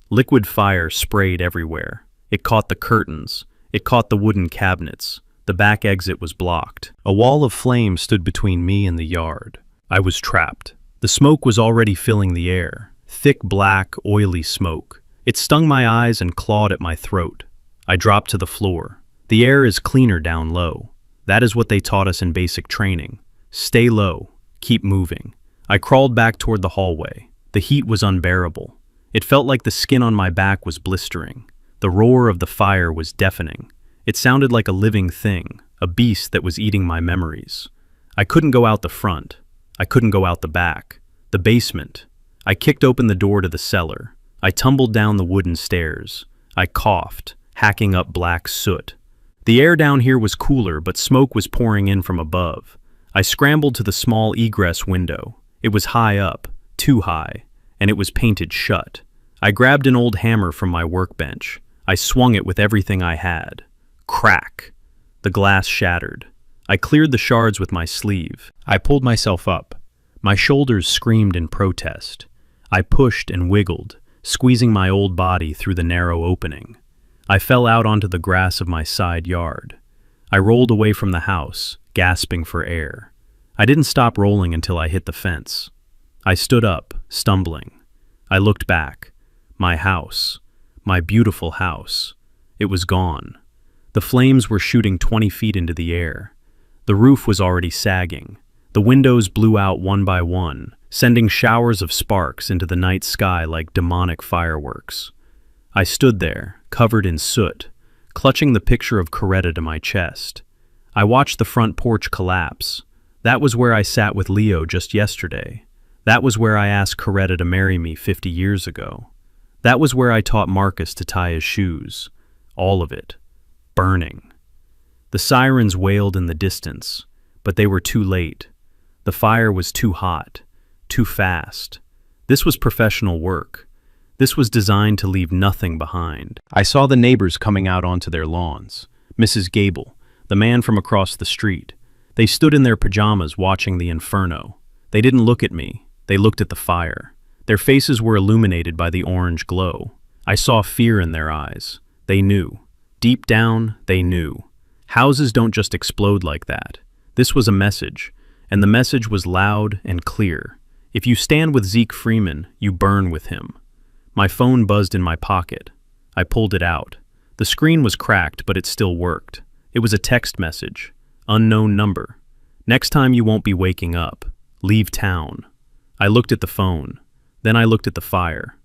Liquid fire sprayed everywhere. It caught the curtains. It caught the wooden cabinets. The back exit was blocked. A wall of flame stood between me and the yard. I was trapped. The smoke was already filling the air. Thick, black, oily smoke. It stung my eyes and clawed at my throat. I dropped to the floor. The air is cleaner down low. That is what they taught us in basic training. Stay low. Keep moving. I crawled back toward the hallway. The heat was unbearable. It felt like the skin on my back was blistering. The roar of the fire was deafening. It sounded like a living thing, a beast that was eating my memories. I couldn't go out the front. I couldn't go out the back. The basement. I kicked open the door to the cellar. I tumbled down the wooden stairs. I coughed, hacking up black soot. The air down here was cooler, but smoke was pouring in from above. I scrambled to the small egress window. It was high up, too high, and it was painted shut. I grabbed an old hammer from my workbench. I swung it with everything I had. Crack! The glass shattered. I cleared the shards with my sleeve. I pulled myself up. My shoulders screamed in protest. I pushed and wiggled, squeezing my old body through the narrow opening. I fell out onto the grass of my side yard. I rolled away from the house, gasping for air. I didn't stop rolling until I hit the fence. I stood up, stumbling. I looked back. My house. My beautiful house. It was gone. The flames were shooting 20 feet into the air. The roof was already sagging. The windows blew out one by one, sending showers of sparks into the night sky like demonic fireworks. I stood there, covered in soot, clutching the picture of Coretta to my chest. I watched the front porch collapse. That was where I sat with Leo just yesterday. That was where I asked Coretta to marry me 50 years ago. That was where I taught Marcus to tie his shoes. All of it. Burning. The sirens wailed in the distance, but they were too late. The fire was too hot, too fast. This was professional work. This was designed to leave nothing behind. I saw the neighbors coming out onto their lawns. Mrs. Gable, the man from across the street. They stood in their pajamas watching the inferno. They didn't look at me. They looked at the fire. Their faces were illuminated by the orange glow. I saw fear in their eyes. They knew. Deep down, they knew. Houses don't just explode like that. This was a message, and the message was loud and clear. If you stand with Zeke Freeman, you burn with him. My phone buzzed in my pocket. I pulled it out. The screen was cracked, but it still worked. It was a text message. Unknown number. Next time you won't be waking up. Leave town. I looked at the phone. Then I looked at the fire.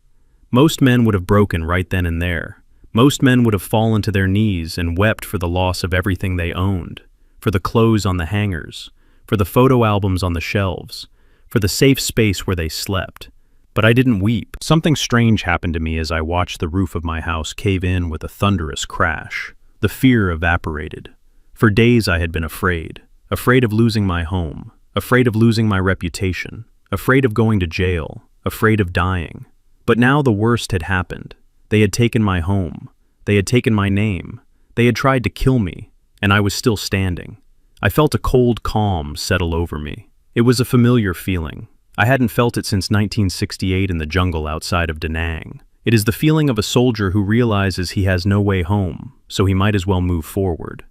Most men would have broken right then and there. Most men would have fallen to their knees and wept for the loss of everything they owned, for the clothes on the hangers, for the photo albums on the shelves, for the safe space where they slept. But I didn't weep. Something strange happened to me as I watched the roof of my house cave in with a thunderous crash. The fear evaporated. For days I had been afraid of losing my home, afraid of losing my reputation, afraid of going to jail, afraid of dying. But now the worst had happened. They had taken my home. They had taken my name. They had tried to kill me, and I was still standing. I felt a cold calm settle over me. It was a familiar feeling. I hadn't felt it since 1968 in the jungle outside of Da Nang. It is the feeling of a soldier who realizes he has no way home, so he might as well move forward.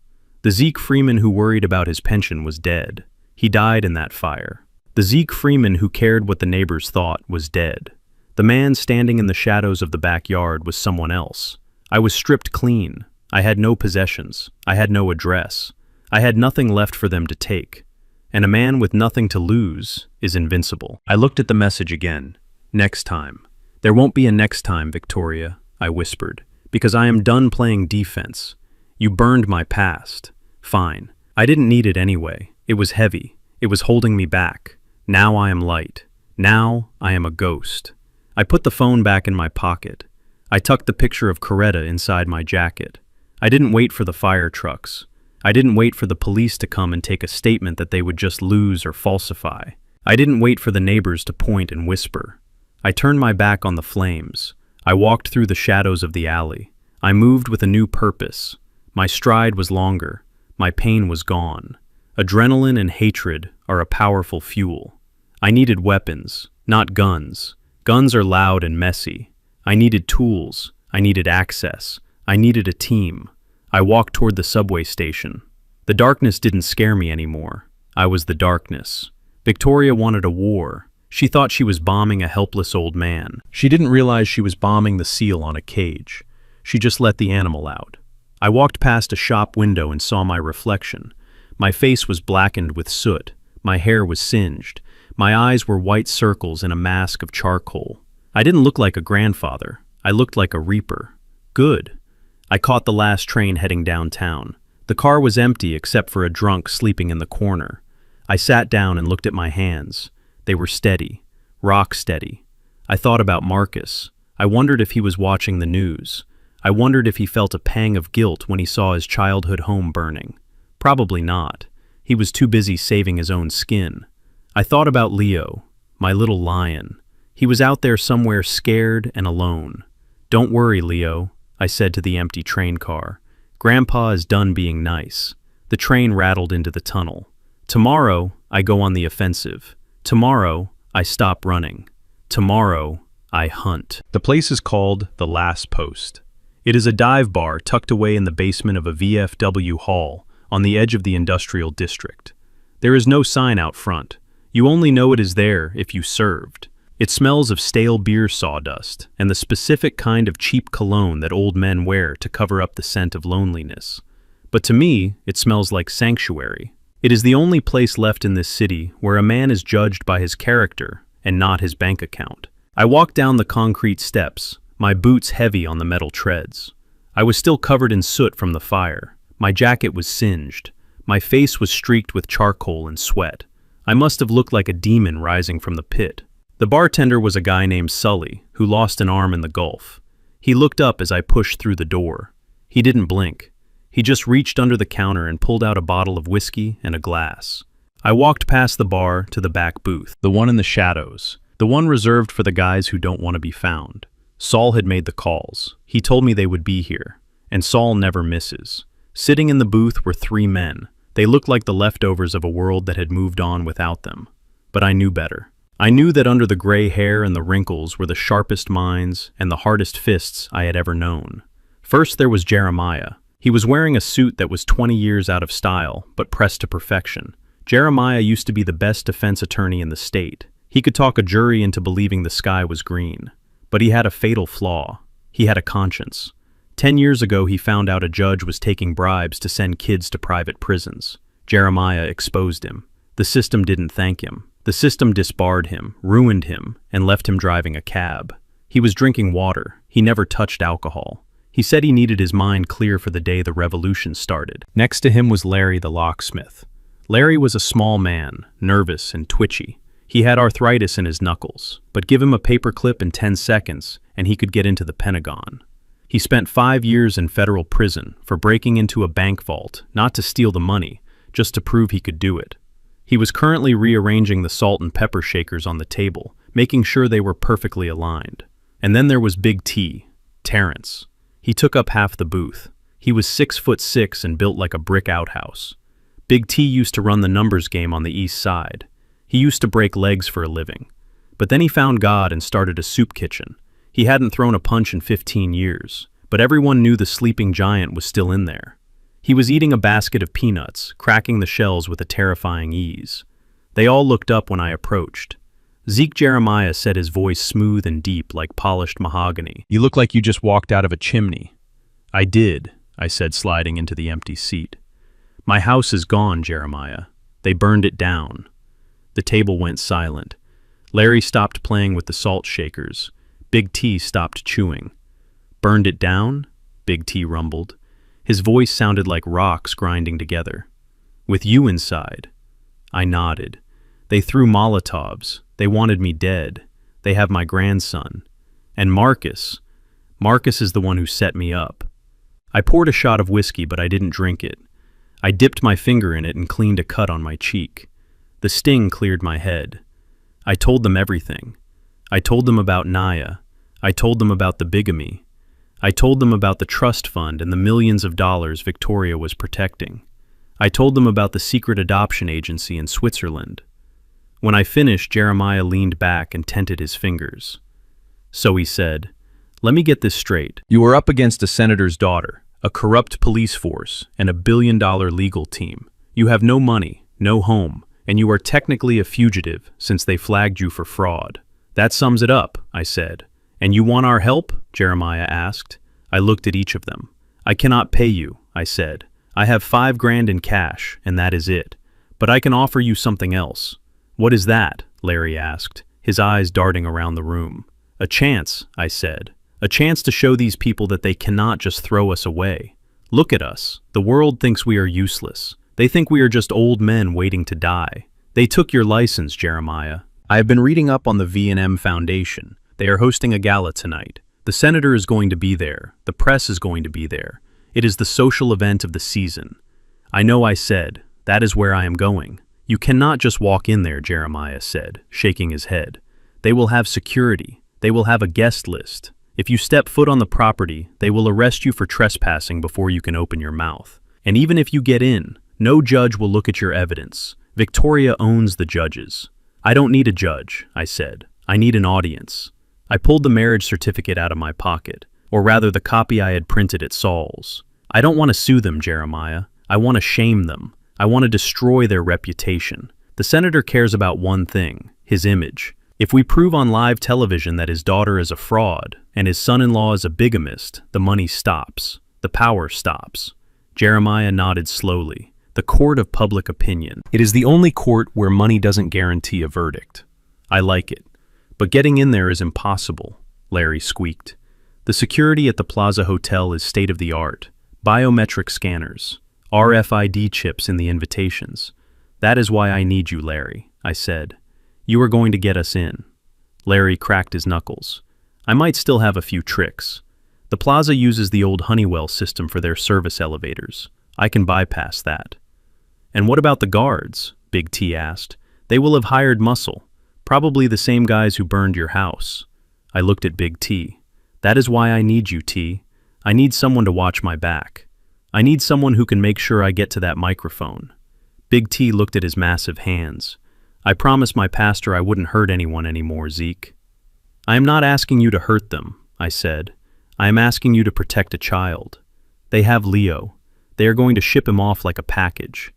The Zeke Freeman who worried about his pension was dead. He died in that fire. The Zeke Freeman who cared what the neighbors thought was dead. The man standing in the shadows of the backyard was someone else. I was stripped clean. I had no possessions. I had no address. I had nothing left for them to take. And a man with nothing to lose is invincible. I looked at the message again. Next time. There won't be a next time, Victoria, I whispered, because I am done playing defense. You burned my past. Fine. I didn't need it anyway. It was heavy. It was holding me back. Now I am light. Now I am a ghost. I put the phone back in my pocket. I tucked the picture of Coretta inside my jacket. I didn't wait for the fire trucks. I didn't wait for the police to come and take a statement that they would just lose or falsify. I didn't wait for the neighbors to point and whisper. I turned my back on the flames. I walked through the shadows of the alley. I moved with a new purpose. My stride was longer. My pain was gone. Adrenaline and hatred are a powerful fuel. I needed weapons, not guns. Guns are loud and messy. I needed tools. I needed access. I needed a team. I walked toward the subway station. The darkness didn't scare me anymore. I was the darkness. Victoria wanted a war. She thought she was bombing a helpless old man. She didn't realize she was bombing the seal on a cage. She just let the animal out. I walked past a shop window and saw my reflection. My face was blackened with soot. My hair was singed. My eyes were white circles in a mask of charcoal. I didn't look like a grandfather. I looked like a reaper. Good. I caught the last train heading downtown. The car was empty except for a drunk sleeping in the corner. I sat down and looked at my hands. They were steady, rock steady. I thought about Marcus. I wondered if he was watching the news. I wondered if he felt a pang of guilt when he saw his childhood home burning. Probably not. He was too busy saving his own skin. I thought about Leo, my little lion. He was out there somewhere scared and alone. Don't worry, Leo, I said to the empty train car. Grandpa is done being nice. The train rattled into the tunnel. Tomorrow, I go on the offensive. Tomorrow, I stop running. Tomorrow, I hunt. The place is called The Last Post. It is a dive bar tucked away in the basement of a VFW hall on the edge of the industrial district. There is no sign out front. You only know it is there if you served. It smells of stale beer sawdust and the specific kind of cheap cologne that old men wear to cover up the scent of loneliness. But to me, it smells like sanctuary. It is the only place left in this city where a man is judged by his character and not his bank account. I walked down the concrete steps, my boots heavy on the metal treads. I was still covered in soot from the fire. My jacket was singed. My face was streaked with charcoal and sweat. I must have looked like a demon rising from the pit. The bartender was a guy named Sully, who lost an arm in the Gulf. He looked up as I pushed through the door. He didn't blink. He just reached under the counter and pulled out a bottle of whiskey and a glass. I walked past the bar to the back booth, the one in the shadows, the one reserved for the guys who don't want to be found. Saul had made the calls. He told me they would be here, and Saul never misses. Sitting in the booth were 3 men. They looked like the leftovers of a world that had moved on without them. But I knew better. I knew that under the gray hair and the wrinkles were the sharpest minds and the hardest fists I had ever known. First there was Jeremiah. He was wearing a suit that was 20 years out of style, but pressed to perfection. Jeremiah used to be the best defense attorney in the state. He could talk a jury into believing the sky was green. But he had a fatal flaw. He had a conscience. 10 years ago he found out a judge was taking bribes to send kids to private prisons. Jeremiah exposed him. The system didn't thank him. The system disbarred him, ruined him, and left him driving a cab. He was drinking water. He never touched alcohol. He said he needed his mind clear for the day the revolution started. Next to him was Larry the locksmith. Larry was a small man, nervous and twitchy. He had arthritis in his knuckles, but give him a paperclip in 10 seconds and he could get into the Pentagon. He spent 5 years in federal prison for breaking into a bank vault, not to steal the money, just to prove he could do it. He was currently rearranging the salt and pepper shakers on the table, making sure they were perfectly aligned. And then there was Big T, Terrence. He took up half the booth. He was 6'6" and built like a brick outhouse. Big T used to run the numbers game on the east side. He used to break legs for a living. But then he found God and started a soup kitchen. He hadn't thrown a punch in 15 years, but everyone knew the sleeping giant was still in there. He was eating a basket of peanuts, cracking the shells with a terrifying ease. They all looked up when I approached. Zeke Jeremiah said, his voice smooth and deep like polished mahogany. "You look like you just walked out of a chimney." "I did," I said, sliding into the empty seat. "My house is gone, Jeremiah. They burned it down." The table went silent. Larry stopped playing with the salt shakers. Big T stopped chewing. "Burned it down?" Big T rumbled. His voice sounded like rocks grinding together. "With you inside?" I nodded. "They threw Molotovs. They wanted me dead. They have my grandson. And Marcus. Marcus is the one who set me up." I poured a shot of whiskey, but I didn't drink it. I dipped my finger in it and cleaned a cut on my cheek. The sting cleared my head. I told them everything. I told them about Naya. I told them about the bigamy. I told them about the trust fund and the millions of dollars Victoria was protecting. I told them about the secret adoption agency in Switzerland. When I finished, Jeremiah leaned back and tented his fingers. So he said, "Let me get this straight. You were up against a senator's daughter, a corrupt police force, and a billion-dollar legal team. You have no money, no home, and you are technically a fugitive since they flagged you for fraud. That sums it up, I said. And you want our help? Jeremiah asked. I looked at each of them. I cannot pay you, I said. I have $5,000 in cash, and that is it. But I can offer you something else. What is that? Larry asked, his eyes darting around the room. A chance, I said. A chance to show these people that they cannot just throw us away. Look at us. The world thinks we are useless. They think we are just old men waiting to die. They took your license, Jeremiah. I have been reading up on the V&M Foundation. They are hosting a gala tonight. The senator is going to be there. The press is going to be there. It is the social event of the season. I know, I said. That is where I am going. You cannot just walk in there, Jeremiah said, shaking his head. They will have security. They will have a guest list. If you step foot on the property, they will arrest you for trespassing before you can open your mouth. And even if you get in, no judge will look at your evidence. Victoria owns the judges. I don't need a judge, I said. I need an audience. I pulled the marriage certificate out of my pocket, or rather the copy I had printed at Saul's. I don't want to sue them, Jeremiah. I want to shame them. I want to destroy their reputation. The senator cares about one thing, his image. If we prove on live television that his daughter is a fraud and his son-in-law is a bigamist, the money stops. The power stops. Jeremiah nodded slowly. The court of public opinion. It is the only court where money doesn't guarantee a verdict. I like it. But getting in there is impossible, Larry squeaked. The security at the Plaza Hotel is state-of-the-art. Biometric scanners. RFID chips in the invitations. That is why I need you, Larry, I said. You are going to get us in. Larry cracked his knuckles. I might still have a few tricks. The plaza uses the old Honeywell system for their service elevators. I can bypass that. And what about the guards? Big T asked. They will have hired muscle. Probably the same guys who burned your house. I looked at Big T. That is why I need you, T. I need someone to watch my back. I need someone who can make sure I get to that microphone. Big T looked at his massive hands. I promised my pastor I wouldn't hurt anyone anymore, Zeke. I am not asking you to hurt them, I said. I am asking you to protect a child. They have Leo. They are going to ship him off like a package.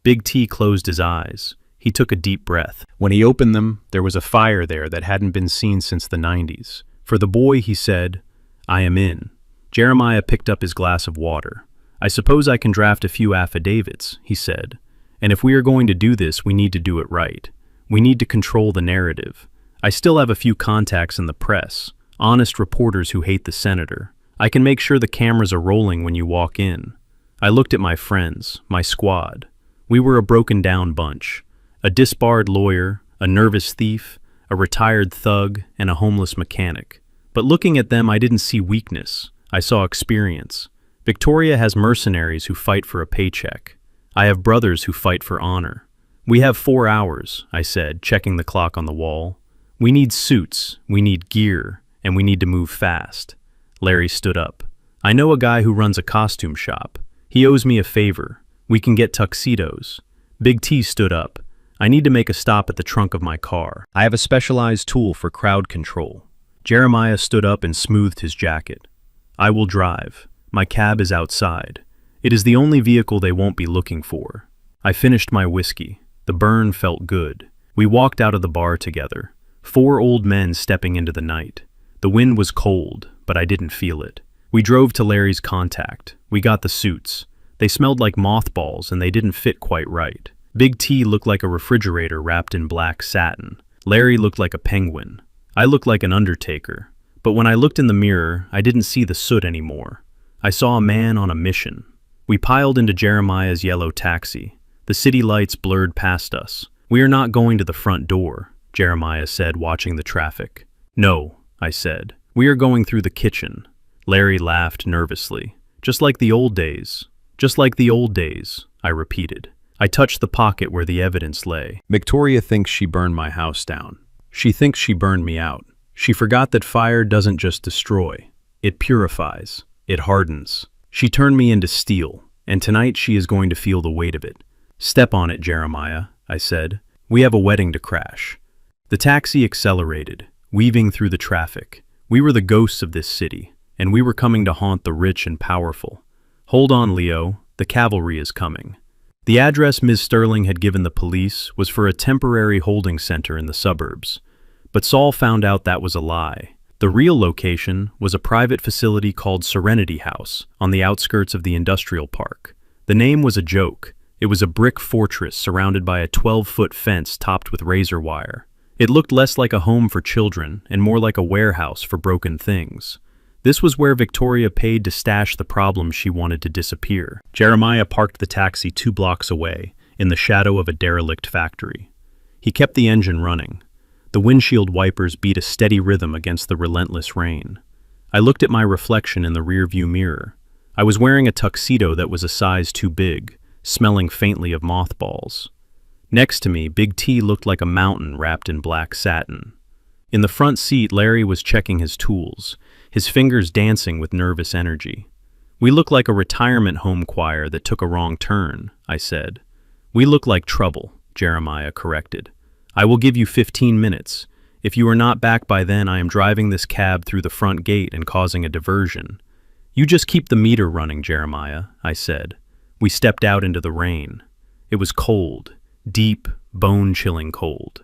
Big T closed his eyes. He took a deep breath. When he opened them, there was a fire there that hadn't been seen since the 90s. For the boy, he said, I am in. Jeremiah picked up his glass of water. I suppose I can draft a few affidavits, he said. And if we are going to do this, we need to do it right. We need to control the narrative. I still have a few contacts in the press, honest reporters who hate the senator. I can make sure the cameras are rolling when you walk in. I looked at my friends, my squad. We were a broken-down bunch. A disbarred lawyer, a nervous thief, a retired thug, and a homeless mechanic. But looking at them, I didn't see weakness. I saw experience. Victoria has mercenaries who fight for a paycheck. I have brothers who fight for honor. We have 4 hours, I said, checking the clock on the wall. We need suits, we need gear, and we need to move fast. Larry stood up. I know a guy who runs a costume shop. He owes me a favor. We can get tuxedos. Big T stood up. I need to make a stop at the trunk of my car. I have a specialized tool for crowd control. Jeremiah stood up and smoothed his jacket. I will drive. My cab is outside. It is the only vehicle they won't be looking for. I finished my whiskey. The burn felt good. We walked out of the bar together. 4 old men stepping into the night. The wind was cold, but I didn't feel it. We drove to Larry's contact. We got the suits. They smelled like mothballs and they didn't fit quite right. Big T looked like a refrigerator wrapped in black satin. Larry looked like a penguin. I looked like an undertaker. But when I looked in the mirror, I didn't see the soot anymore. I saw a man on a mission. We piled into Jeremiah's yellow taxi. The city lights blurred past us. We are not going to the front door, Jeremiah said, watching the traffic. No, I said. We are going through the kitchen. Larry laughed nervously. Just like the old days. Just like the old days, I repeated. I touched the pocket where the evidence lay. Victoria thinks she burned my house down. She thinks she burned me out. She forgot that fire doesn't just destroy. It purifies. It hardens. She turned me into steel, and tonight she is going to feel the weight of it. Step on it, Jeremiah, I said. We have a wedding to crash. The taxi accelerated, weaving through the traffic. We were the ghosts of this city, and we were coming to haunt the rich and powerful. "Hold on, Leo. The cavalry is coming." The address Ms. Sterling had given the police was for a temporary holding center in the suburbs, but Saul found out that was a lie. The real location was a private facility called Serenity House on the outskirts of the industrial park. The name was a joke. It was a brick fortress surrounded by a 12-foot fence topped with razor wire. It looked less like a home for children and more like a warehouse for broken things. This was where Victoria paid to stash the problems she wanted to disappear. Jeremiah parked the taxi 2 blocks away, in the shadow of a derelict factory. He kept the engine running. The windshield wipers beat a steady rhythm against the relentless rain. I looked at my reflection in the rearview mirror. I was wearing a tuxedo that was a size too big, smelling faintly of mothballs. Next to me, Big T looked like a mountain wrapped in black satin. In the front seat, Larry was checking his tools, his fingers dancing with nervous energy. "We look like a retirement home choir that took a wrong turn," I said. "We look like trouble," Jeremiah corrected. "I will give you 15 minutes. If you are not back by then, I am driving this cab through the front gate and causing a diversion." "You just keep the meter running, Jeremiah," I said. We stepped out into the rain. It was cold, deep, bone-chilling cold.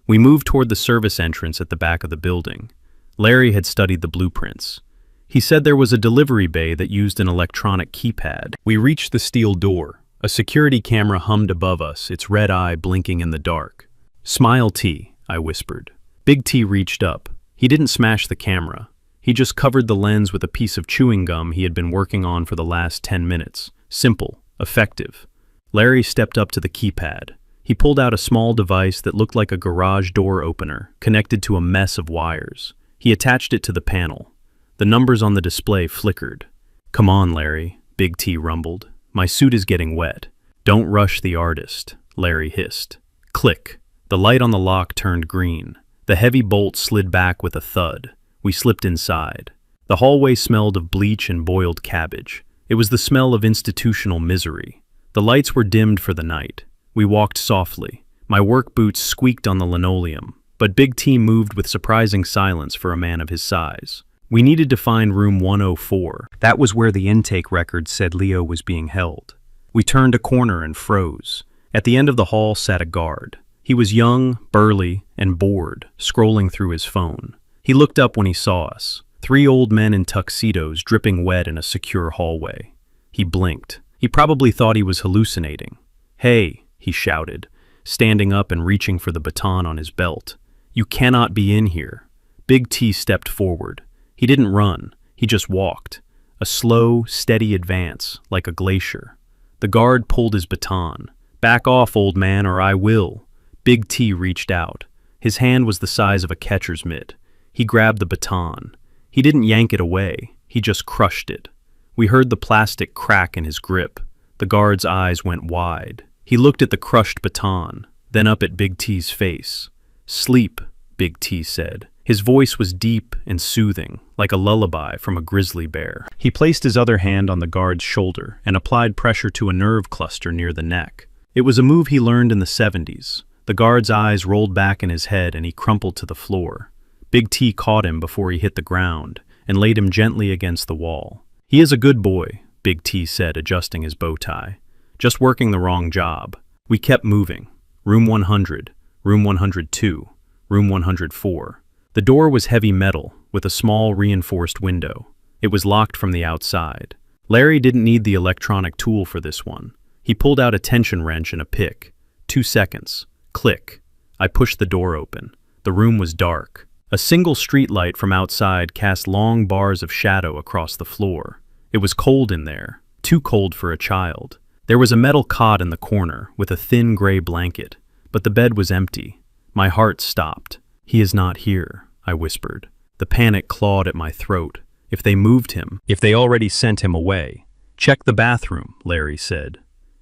We moved toward the service entrance at the back of the building. Larry had studied the blueprints. He said there was a delivery bay that used an electronic keypad. We reached the steel door. A security camera hummed above us, its red eye blinking in the dark. "Smile T," I whispered. Big T reached up. He didn't smash the camera. He just covered the lens with a piece of chewing gum he had been working on for the last 10 minutes. Simple, effective. Larry stepped up to the keypad. He pulled out a small device that looked like a garage door opener, connected to a mess of wires. He attached it to the panel. The numbers on the display flickered. "Come on, Larry," Big T rumbled. "My suit is getting wet." "Don't rush the artist," Larry hissed. Click. The light on the lock turned green. The heavy bolt slid back with a thud. We slipped inside. The hallway smelled of bleach and boiled cabbage. It was the smell of institutional misery. The lights were dimmed for the night. We walked softly. My work boots squeaked on the linoleum, but Big T moved with surprising silence for a man of his size. We needed to find room 104. That was where the intake record said Leo was being held. We turned a corner and froze. At the end of the hall sat a guard. He was young, burly, and bored, scrolling through his phone. He looked up when he saw us. 3 old men in tuxedos dripping wet in a secure hallway. He blinked. He probably thought he was hallucinating. "Hey," he shouted, standing up and reaching for the baton on his belt. "You cannot be in here." Big T stepped forward. He didn't run. He just walked. A slow, steady advance, like a glacier. The guard pulled his baton. "Back off, old man, or I will." Big T reached out. His hand was the size of a catcher's mitt. He grabbed the baton. He didn't yank it away. He just crushed it. We heard the plastic crack in his grip. The guard's eyes went wide. He looked at the crushed baton, then up at Big T's face. "Sleep," Big T said. His voice was deep and soothing, like a lullaby from a grizzly bear. He placed his other hand on the guard's shoulder and applied pressure to a nerve cluster near the neck. It was a move he learned in the 70s. The guard's eyes rolled back in his head and he crumpled to the floor. Big T caught him before he hit the ground and laid him gently against the wall. "He is a good boy," Big T said, adjusting his bow tie. "Just working the wrong job." We kept moving. Room 100, room 102, room 104. The door was heavy metal, with a small reinforced window. It was locked from the outside. Larry didn't need the electronic tool for this one. He pulled out a tension wrench and a pick. 2 seconds. Click. I pushed the door open. The room was dark. A single streetlight from outside cast long bars of shadow across the floor. It was cold in there, too cold for a child. There was a metal cot in the corner with a thin gray blanket, but the bed was empty. My heart stopped. "He is not here," I whispered. The panic clawed at my throat. If they moved him, if they already sent him away. "Check the bathroom," Larry said.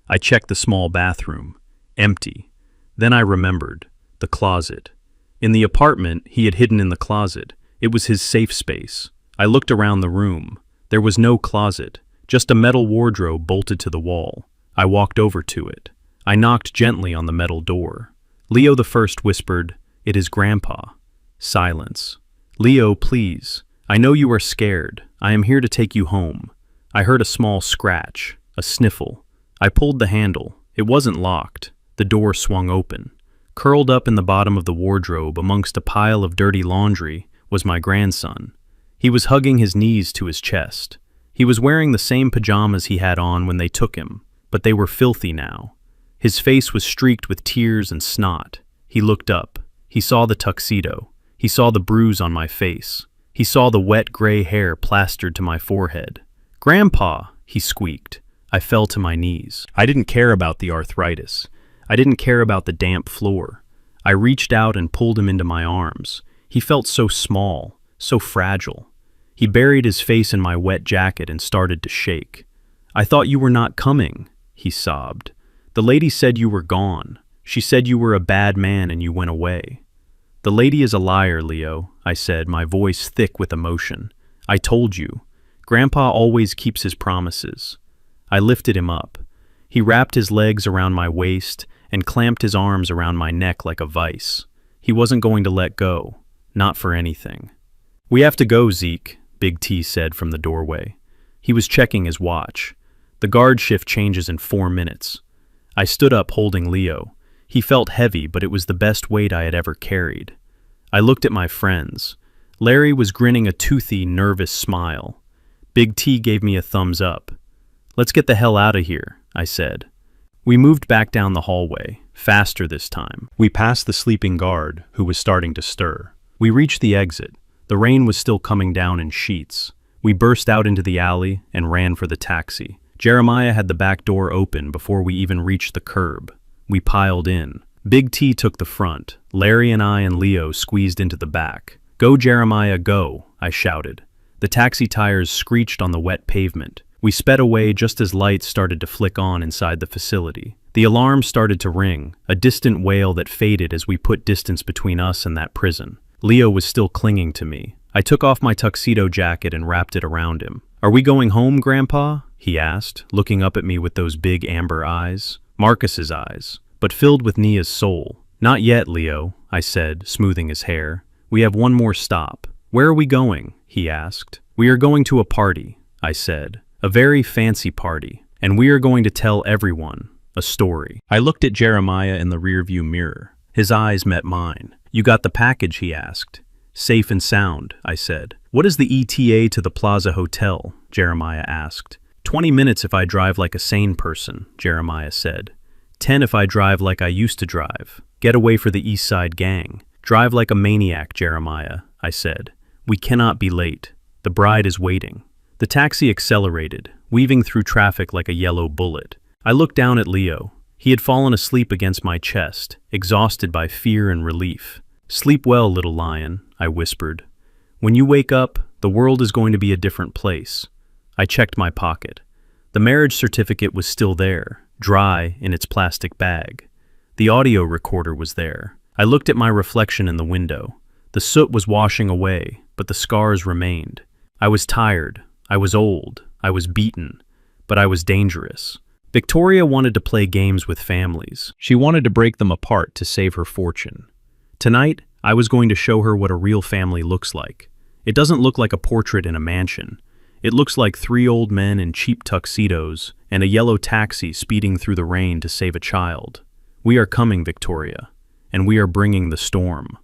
I checked the small bathroom. Empty. Then I remembered. The closet. In the apartment, he had hidden in the closet. It was his safe space. I looked around the room. There was no closet, just a metal wardrobe bolted to the wall. I walked over to it. I knocked gently on the metal door. Leo the First whispered, "It is Grandpa." Silence. "Leo, please. I know you are scared. I am here to take you home." I heard a small scratch, a sniffle. I pulled the handle. It wasn't locked. The door swung open. Curled up in the bottom of the wardrobe amongst a pile of dirty laundry was my grandson. He was hugging his knees to his chest. He was wearing the same pajamas he had on when they took him, but they were filthy now. His face was streaked with tears and snot. He looked up. He saw the tuxedo. He saw the bruise on my face. He saw the wet gray hair plastered to my forehead. "Grandpa," he squeaked. I fell to my knees. I didn't care about the arthritis. I didn't care about the damp floor. I reached out and pulled him into my arms. He felt so small, so fragile. He buried his face in my wet jacket and started to shake. "I thought you were not coming," he sobbed. "The lady said you were gone. She said you were a bad man and you went away." "The lady is a liar, Leo," I said, my voice thick with emotion. "I told you. Grandpa always keeps his promises." I lifted him up. He wrapped his legs around my waist and clamped his arms around my neck like a vice. He wasn't going to let go, not for anything. "We have to go, Zeke," Big T said from the doorway. He was checking his watch. "The guard shift changes in 4 minutes." I stood up holding Leo. He felt heavy, but it was the best weight I had ever carried. I looked at my friends. Larry was grinning a toothy, nervous smile. Big T gave me a thumbs up. "Let's get the hell out of here," I said. We moved back down the hallway, faster this time. We passed the sleeping guard, who was starting to stir. We reached the exit. The rain was still coming down in sheets. We burst out into the alley and ran for the taxi. Jeremiah had the back door open before we even reached the curb. We piled in. Big T took the front. Larry and I and Leo squeezed into the back. "Go, Jeremiah, go," I shouted. The taxi tires screeched on the wet pavement. We sped away just as lights started to flick on inside the facility. The alarm started to ring, a distant wail that faded as we put distance between us and that prison. Leo was still clinging to me. I took off my tuxedo jacket and wrapped it around him. "Are we going home, Grandpa?" he asked, looking up at me with those big amber eyes. Marcus's eyes, but filled with Nia's soul. "Not yet, Leo," I said, smoothing his hair. "We have one more stop." "Where are we going?" he asked. "We are going to a party," I said. "A very fancy party, and we are going to tell everyone a story." I looked at Jeremiah in the rearview mirror. His eyes met mine. "You got the package?" he asked. "Safe and sound," I said. "What is the ETA to the Plaza Hotel?" Jeremiah asked. 20 minutes if I drive like a sane person," Jeremiah said. 10 if I drive like I used to drive. Get away for the East Side gang. Drive like a maniac, Jeremiah," I said. "We cannot be late. The bride is waiting." The taxi accelerated, weaving through traffic like a yellow bullet. I looked down at Leo. He had fallen asleep against my chest, exhausted by fear and relief. "Sleep well, little lion," I whispered. "When you wake up, the world is going to be a different place." I checked my pocket. The marriage certificate was still there, dry in its plastic bag. The audio recorder was there. I looked at my reflection in the window. The soot was washing away, but the scars remained. I was tired. I was old. I was beaten. But I was dangerous. Victoria wanted to play games with families. She wanted to break them apart to save her fortune. Tonight, I was going to show her what a real family looks like. It doesn't look like a portrait in a mansion. It looks like 3 old men in cheap tuxedos and a yellow taxi speeding through the rain to save a child. We are coming, Victoria, and we are bringing the storm.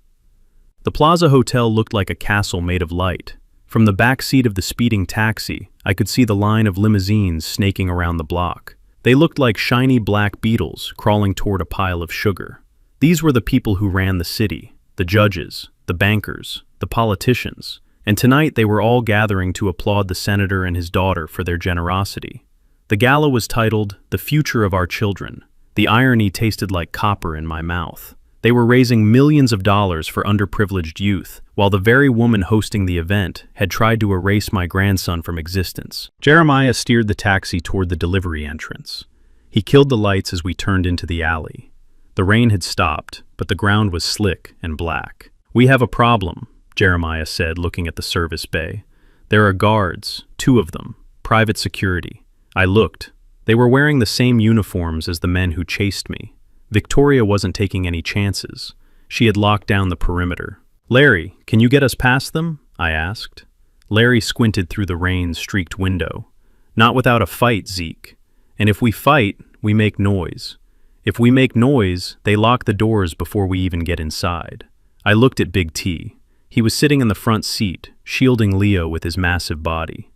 The Plaza Hotel looked like a castle made of light. From the back seat of the speeding taxi, I could see the line of limousines snaking around the block. They looked like shiny black beetles crawling toward a pile of sugar. These were the people who ran the city, the judges, the bankers, the politicians, and tonight they were all gathering to applaud the senator and his daughter for their generosity. The gala was titled, "The Future of Our Children." The irony tasted like copper in my mouth. They were raising millions of dollars for underprivileged youth, while the very woman hosting the event had tried to erase my grandson from existence. Jeremiah steered the taxi toward the delivery entrance. He killed the lights as we turned into the alley. The rain had stopped, but the ground was slick and black. "We have a problem," Jeremiah said, looking at the service bay. "There are guards, 2 of them, private security." I looked. They were wearing the same uniforms as the men who chased me. Victoria wasn't taking any chances. She had locked down the perimeter. "Larry, can you get us past them?" I asked. Larry squinted through the rain-streaked window. Not without a fight, Zeke. And if we fight, we make noise. If we make noise, they lock the doors before we even get inside. I looked at Big T. He was sitting in the front seat, shielding Leo with his massive body.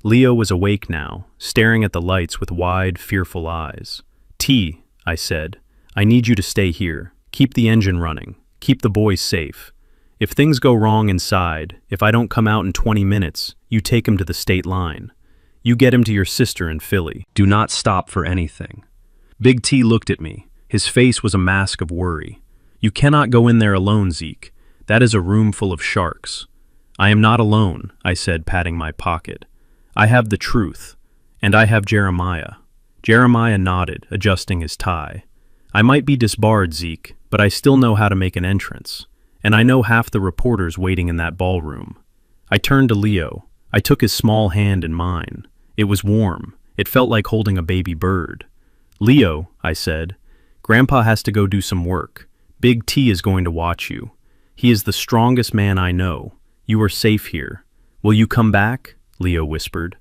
Leo was awake now, staring at the lights with wide, fearful eyes. T, I said, I need you to stay here. Keep the engine running. Keep the boys safe. If things go wrong inside, if I don't come out in 20 minutes, you take him to the state line. You get him to your sister in Philly. Do not stop for anything. Big T looked at me. His face was a mask of worry. You cannot go in there alone, Zeke. That is a room full of sharks. I am not alone, I said, patting my pocket. I have the truth, and I have Jeremiah. Jeremiah nodded, adjusting his tie. I might be disbarred, Zeke, but I still know how to make an entrance, and I know half the reporters waiting in that ballroom. I turned to Leo. I took his small hand in mine. It was warm. It felt like holding a baby bird. Leo, I said, Grandpa has to go do some work. Big T is going to watch you. He is the strongest man I know. You are safe here. Will you come back? Leo whispered.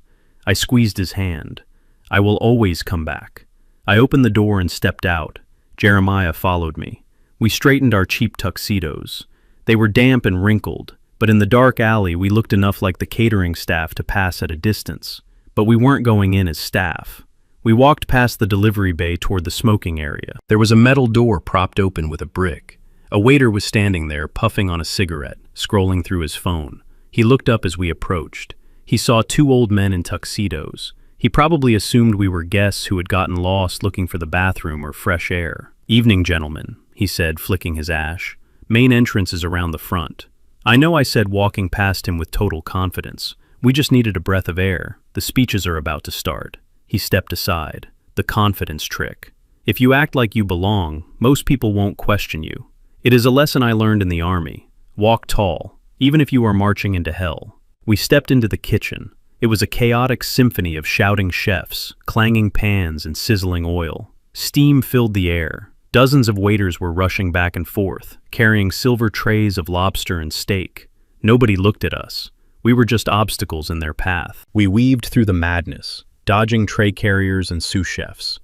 I squeezed his hand. I will always come back. I opened the door and stepped out. Jeremiah followed me. We straightened our cheap tuxedos. They were damp and wrinkled, but in the dark alley we looked enough like the catering staff to pass at a distance. But we weren't going in as staff. We walked past the delivery bay toward the smoking area. There was a metal door propped open with a brick. A waiter was standing there, puffing on a cigarette, scrolling through his phone. He looked up as we approached. He saw two old men in tuxedos. He probably assumed we were guests who had gotten lost looking for the bathroom or fresh air. Evening, gentlemen, he said, flicking his ash. Main entrance is around the front. I know, I said, walking past him with total confidence. We just needed a breath of air. The speeches are about to start. He stepped aside. The confidence trick. If you act like you belong, most people won't question you. It is a lesson I learned in the army. Walk tall, even if you are marching into hell. We stepped into the kitchen. It was a chaotic symphony of shouting chefs, clanging pans, and sizzling oil. Steam filled the air. Dozens of waiters were rushing back and forth, carrying silver trays of lobster and steak. Nobody looked at us. We were just obstacles in their path. We weaved through the madness, dodging tray carriers and sous chefs.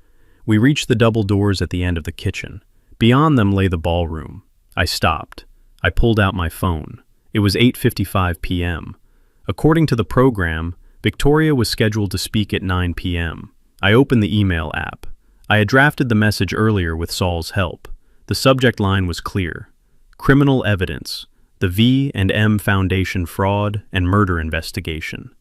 We reached the double doors at the end of the kitchen. Beyond them lay the ballroom. I stopped. I pulled out my phone. It was 8:55 p.m. According to the program, Victoria was scheduled to speak at 9 p.m. I opened the email app. I had drafted the message earlier with Saul's help. The subject line was clear. Criminal evidence. The V&M Foundation fraud and murder investigation.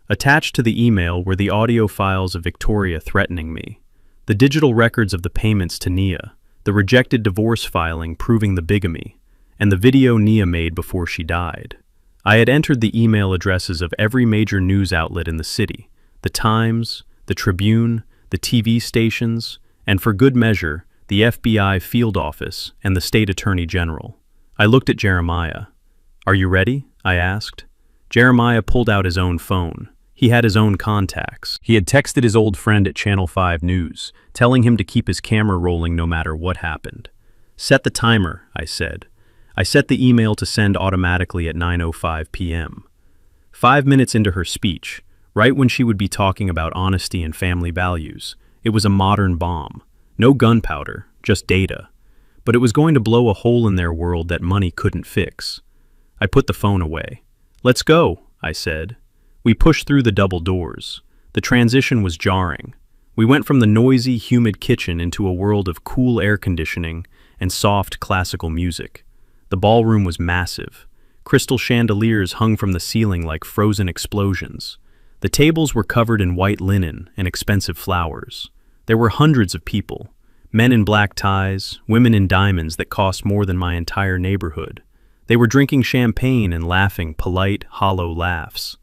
Attached to the email were the audio files of Victoria threatening me, the digital records of the payments to Nia, the rejected divorce filing proving the bigamy, and the video Nia made before she died. I had entered the email addresses of every major news outlet in the city, the Times, the Tribune, the TV stations, and for good measure, the FBI field office and the state attorney general. I looked at Jeremiah. Are you ready? I asked. Jeremiah pulled out his own phone. He had his own contacts. He had texted his old friend at Channel 5 News, telling him to keep his camera rolling no matter what happened. Set the timer, I said. I set the email to send automatically at 9:05 p.m. 5 minutes into her speech, right when she would be talking about honesty and family values, it was a modern bomb. No gunpowder, just data. But it was going to blow a hole in their world that money couldn't fix. I put the phone away. Let's go, I said. We pushed through the double doors. The transition was jarring. We went from the noisy, humid kitchen into a world of cool air conditioning and soft classical music. The ballroom was massive. Crystal chandeliers hung from the ceiling like frozen explosions. The tables were covered in white linen and expensive flowers. There were hundreds of people, men in black ties, women in diamonds that cost more than my entire neighborhood. They were drinking champagne and laughing polite, hollow laughs.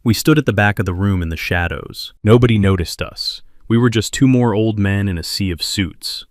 We stood at the back of the room in the shadows. Nobody noticed us. We were just two more old men in a sea of suits.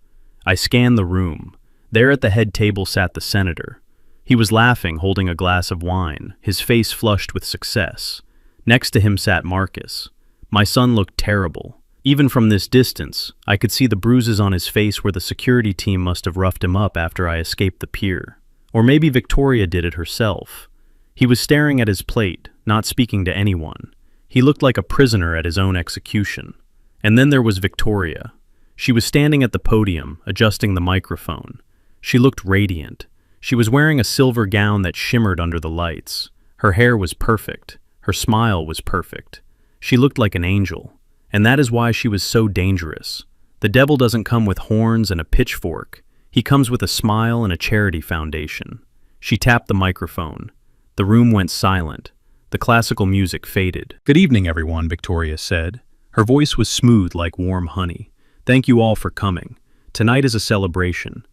I scanned the room. There at the head table sat the senator. He was laughing, holding a glass of wine, his face flushed with success. Next to him sat Marcus. My son looked terrible. Even from this distance, I could see the bruises on his face where the security team must have roughed him up after I escaped the pier. Or maybe Victoria did it herself. He was staring at his plate, not speaking to anyone. He looked like a prisoner at his own execution. And then there was Victoria. She was standing at the podium, adjusting the microphone. She looked radiant. She was wearing a silver gown that shimmered under the lights. Her hair was perfect. Her smile was perfect. She looked like an angel. And that is why she was so dangerous. The devil doesn't come with horns and a pitchfork. He comes with a smile and a charity foundation. She tapped the microphone. The room went silent. The classical music faded. "Good evening, everyone," Victoria said. Her voice was smooth like warm honey. "Thank you all for coming. Tonight is a celebration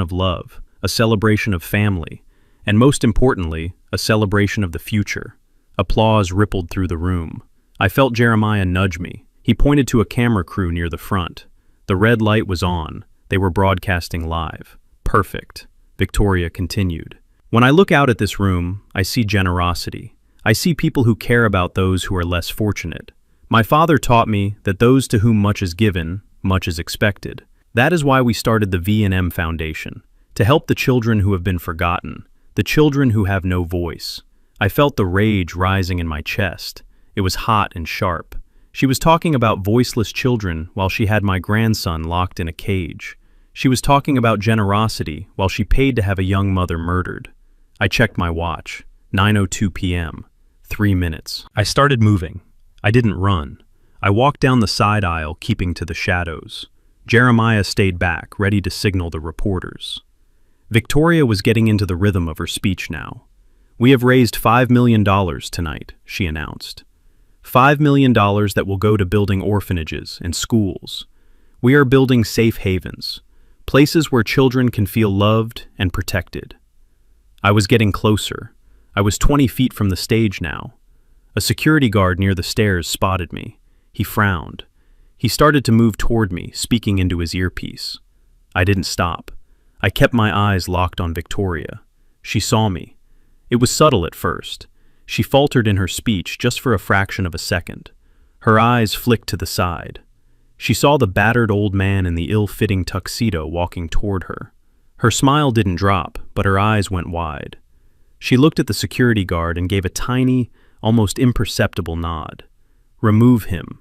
of love, a celebration of family, and most importantly, a celebration of the future." Applause rippled through the room. I felt Jeremiah nudge me. He pointed to a camera crew near the front. The red light was on. They were broadcasting live. "Perfect," Victoria continued. "When I look out at this room, I see generosity. I see people who care about those who are less fortunate. My father taught me that those to whom much is given, much is expected. That is why we started the V&M Foundation, to help the children who have been forgotten, the children who have no voice." I felt the rage rising in my chest. It was hot and sharp. She was talking about voiceless children while she had my grandson locked in a cage. She was talking about generosity while she paid to have a young mother murdered. I checked my watch. 9:02 p.m. 3 minutes. I started moving. I didn't run. I walked down the side aisle, keeping to the shadows. Jeremiah stayed back, ready to signal the reporters. Victoria was getting into the rhythm of her speech now. "We have raised $5 million tonight," she announced. $5 million that will go to building orphanages and schools. We are building safe havens, places where children can feel loved and protected. I was getting closer. I was 20 feet from the stage now. A security guard near the stairs spotted me. He frowned. He started to move toward me, speaking into his earpiece. I didn't stop. I kept my eyes locked on Victoria. She saw me. It was subtle at first. She faltered in her speech just for a fraction of a second. Her eyes flicked to the side. She saw the battered old man in the ill-fitting tuxedo walking toward her. Her smile didn't drop, but her eyes went wide. She looked at the security guard and gave a tiny, almost imperceptible nod. "Remove him."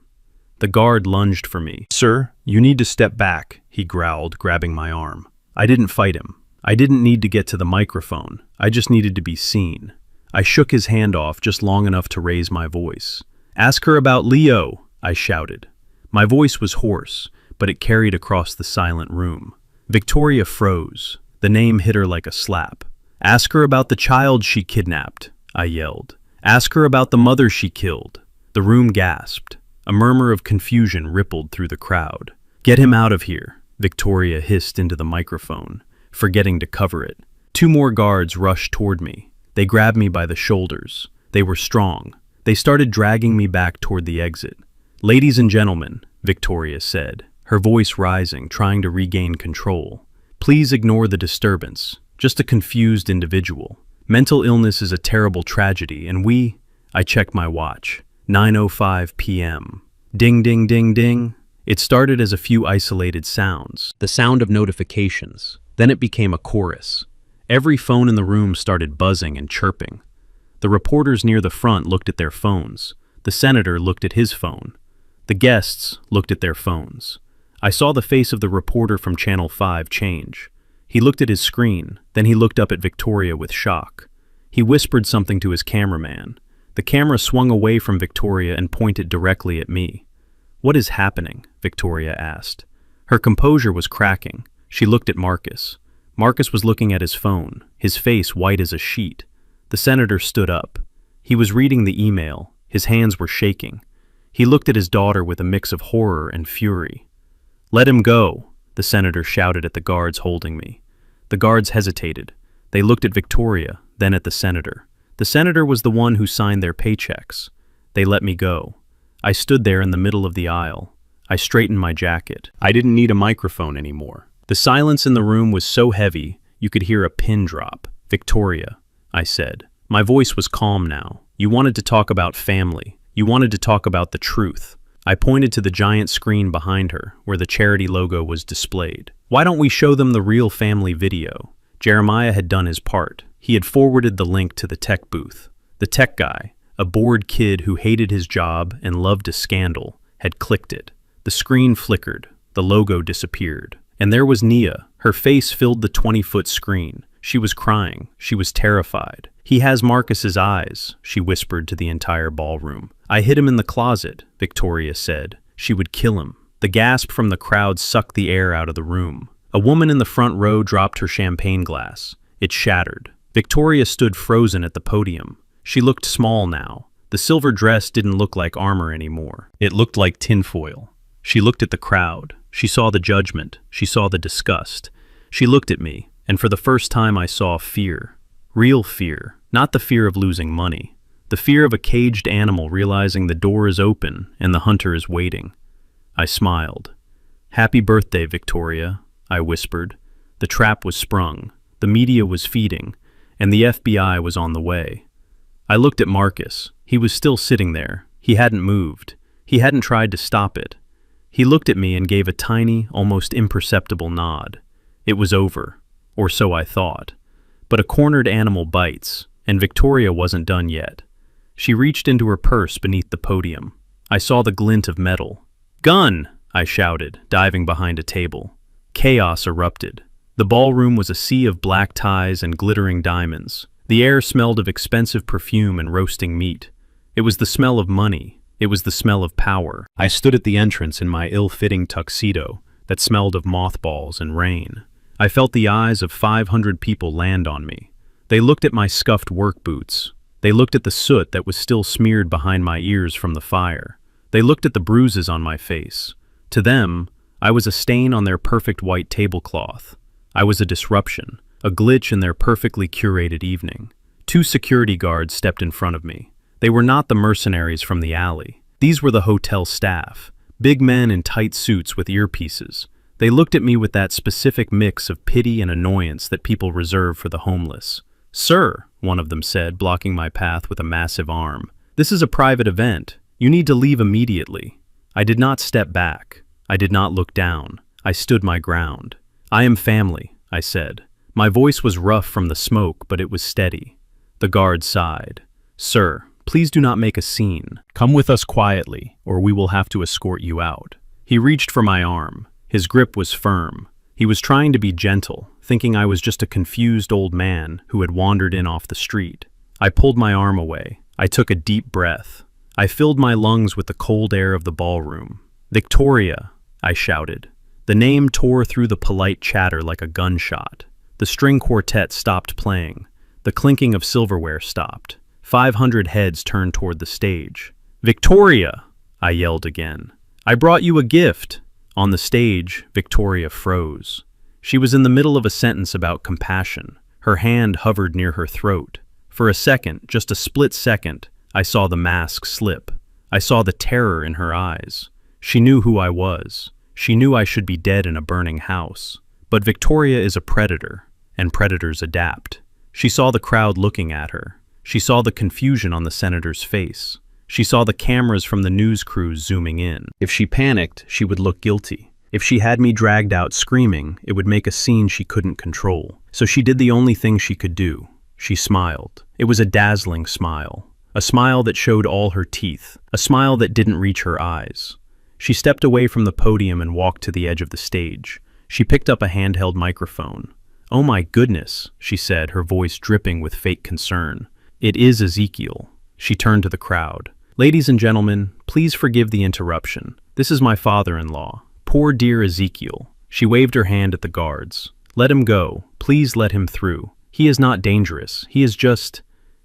The guard lunged for me. "Sir, you need to step back," he growled, grabbing my arm. I didn't fight him. I didn't need to get to the microphone. I just needed to be seen. I shook his hand off just long enough to raise my voice. "Ask her about Leo," I shouted. My voice was hoarse, but it carried across the silent room. Victoria froze. The name hit her like a slap. "Ask her about the child she kidnapped," I yelled. "Ask her about the mother she killed." The room gasped. A murmur of confusion rippled through the crowd. "Get him out of here," Victoria hissed into the microphone, forgetting to cover it. 2 more guards rushed toward me. They grabbed me by the shoulders. They were strong. They started dragging me back toward the exit. "Ladies and gentlemen," Victoria said, her voice rising, trying to regain control. "Please ignore the disturbance. Just a confused individual. Mental illness is a terrible tragedy, and I checked my watch. 9:05 p.m. Ding, ding, ding, ding. It started as a few isolated sounds, the sound of notifications. Then it became a chorus. Every phone in the room started buzzing and chirping. The reporters near the front looked at their phones. The senator looked at his phone. The guests looked at their phones. I saw the face of the reporter from Channel 5 change. He looked at his screen, then he looked up at Victoria with shock. He whispered something to his cameraman. The camera swung away from Victoria and pointed directly at me. "What is happening?" Victoria asked. Her composure was cracking. She looked at Marcus. Marcus was looking at his phone, his face white as a sheet. The senator stood up. He was reading the email. His hands were shaking. He looked at his daughter with a mix of horror and fury. "Let him go," the senator shouted at the guards holding me. The guards hesitated. They looked at Victoria, then at the senator. The senator was the one who signed their paychecks. They let me go. I stood there in the middle of the aisle. I straightened my jacket. I didn't need a microphone anymore. The silence in the room was so heavy, you could hear a pin drop. "Victoria," I said. My voice was calm now. "You wanted to talk about family. You wanted to talk about the truth." I pointed to the giant screen behind her, where the charity logo was displayed. "Why don't we show them the real family video?" Jeremiah had done his part. He had forwarded the link to the tech booth. The tech guy, A bored kid who hated his job and loved a scandal had clicked it. The screen flickered, the logo disappeared. And there was Nia. Her face filled the 20-foot screen. She was crying. She was terrified. "He has Marcus's eyes," she whispered to the entire ballroom. "I hid him in the closet," Victoria said. "She would kill him." The gasp from the crowd sucked the air out of the room. A woman in the front row dropped her champagne glass. It shattered. Victoria stood frozen at the podium. She looked small now. The silver dress didn't look like armor anymore. It looked like tinfoil. She looked at the crowd. She saw the judgment. She saw the disgust. She looked at me, and for the first time I saw fear. Real fear, not the fear of losing money. The fear of a caged animal realizing the door is open and the hunter is waiting. I smiled. "Happy birthday, Victoria," I whispered. The trap was sprung. The media was feeding, and the FBI was on the way. I looked at Marcus. He was still sitting there. He hadn't moved. He hadn't tried to stop it. He looked at me and gave a tiny, almost imperceptible nod. It was over, or so I thought. But a cornered animal bites, and Victoria wasn't done yet. She reached into her purse beneath the podium. I saw the glint of metal. "Gun!" I shouted, diving behind a table. Chaos erupted. The ballroom was a sea of black ties and glittering diamonds. The air smelled of expensive perfume and roasting meat. It was the smell of money. It was the smell of power. I stood at the entrance in my ill-fitting tuxedo that smelled of mothballs and rain. I felt the eyes of 500 people land on me. They looked at my scuffed work boots. They looked at the soot that was still smeared behind my ears from the fire. They looked at the bruises on my face. To them, I was a stain on their perfect white tablecloth. I was a disruption, a glitch in their perfectly curated evening. 2 security guards stepped in front of me. They were not the mercenaries from the alley. These were the hotel staff, big men in tight suits with earpieces. They looked at me with that specific mix of pity and annoyance that people reserve for the homeless. "Sir," one of them said, blocking my path with a massive arm, "this is a private event. You need to leave immediately." I did not step back. I did not look down. I stood my ground. "I am family," I said. My voice was rough from the smoke, but it was steady. The guard sighed. "Sir, please do not make a scene. Come with us quietly, or we will have to escort you out." He reached for my arm. His grip was firm. He was trying to be gentle, thinking I was just a confused old man who had wandered in off the street. I pulled my arm away. I took a deep breath. I filled my lungs with the cold air of the ballroom. "Victoria," I shouted. The name tore through the polite chatter like a gunshot. The string quartet stopped playing. The clinking of silverware stopped. 500 heads turned toward the stage. "Victoria!" I yelled again. "I brought you a gift." On the stage, Victoria froze. She was in the middle of a sentence about compassion. Her hand hovered near her throat. For a second, just a split second, I saw the mask slip. I saw the terror in her eyes. She knew who I was. She knew I should be dead in a burning house. But Victoria is a predator, and predators adapt. She saw the crowd looking at her. She saw the confusion on the senator's face. She saw the cameras from the news crews zooming in. If she panicked, she would look guilty. If she had me dragged out screaming, it would make a scene she couldn't control. So she did the only thing she could do. She smiled. It was a dazzling smile. A smile that showed all her teeth. A smile that didn't reach her eyes. She stepped away from the podium and walked to the edge of the stage. She picked up a handheld microphone. "Oh my goodness," she said, her voice dripping with fake concern. "It is Ezekiel." She turned to the crowd. "Ladies and gentlemen, please forgive the interruption. This is my father-in-law. Poor dear Ezekiel." She waved her hand at the guards. "Let him go. Please let him through. He is not dangerous. He is just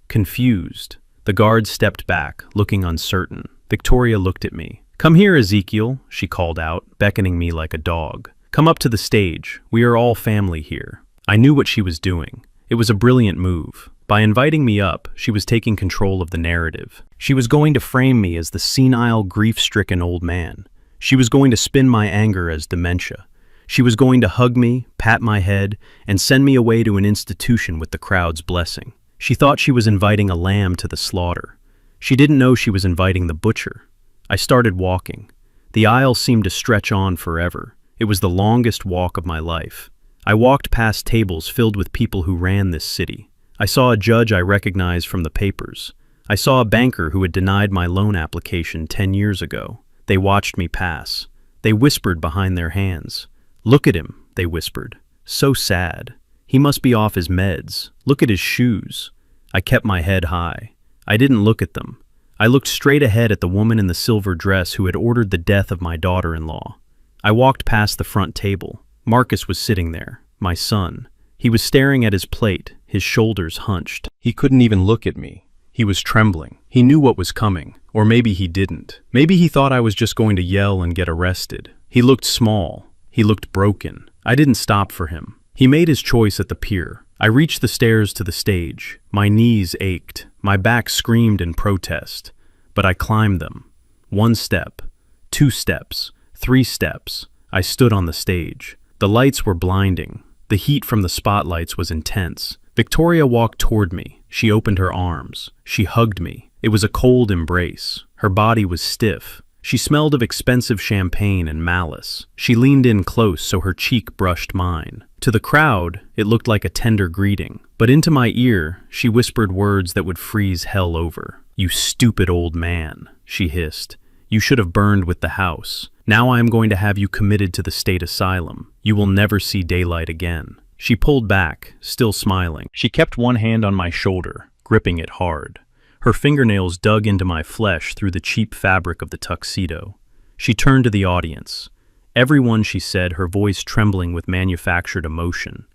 confused." The guards stepped back, looking uncertain. Victoria looked at me. "Come here, Ezekiel," she called out, beckoning me like a dog. "Come up to the stage. We are all family here." I knew what she was doing. It was a brilliant move. By inviting me up, she was taking control of the narrative. She was going to frame me as the senile, grief-stricken old man. She was going to spin my anger as dementia. She was going to hug me, pat my head, and send me away to an institution with the crowd's blessing. She thought she was inviting a lamb to the slaughter. She didn't know she was inviting the butcher. I started walking. The aisle seemed to stretch on forever. It was the longest walk of my life. I walked past tables filled with people who ran this city. I saw a judge I recognized from the papers. I saw a banker who had denied my loan application 10 years ago. They watched me pass. They whispered behind their hands. "Look at him," they whispered. "So sad. He must be off his meds. Look at his shoes." I kept my head high. I didn't look at them. I looked straight ahead at the woman in the silver dress who had ordered the death of my daughter-in-law. I walked past the front table. Marcus was sitting there, my son. He was staring at his plate, his shoulders hunched. He couldn't even look at me. He was trembling. He knew what was coming, or maybe he didn't. Maybe he thought I was just going to yell and get arrested. He looked small. He looked broken. I didn't stop for him. He made his choice at the pier. I reached the stairs to the stage. My knees ached. My back screamed in protest. But I climbed them. 1 step, 2 steps, 3 steps. I stood on the stage. The lights were blinding. The heat from the spotlights was intense. Victoria walked toward me. She opened her arms. She hugged me. It was a cold embrace. Her body was stiff. She smelled of expensive champagne and malice. She leaned in close so her cheek brushed mine. To the crowd, it looked like a tender greeting. But into my ear, she whispered words that would freeze hell over. "You stupid old man," she hissed. "You should have burned with the house. Now I am going to have you committed to the state asylum. You will never see daylight again." She pulled back, still smiling. She kept one hand on my shoulder, gripping it hard. Her fingernails dug into my flesh through the cheap fabric of the tuxedo. She turned to the audience. "Everyone," she said, her voice trembling with manufactured emotion.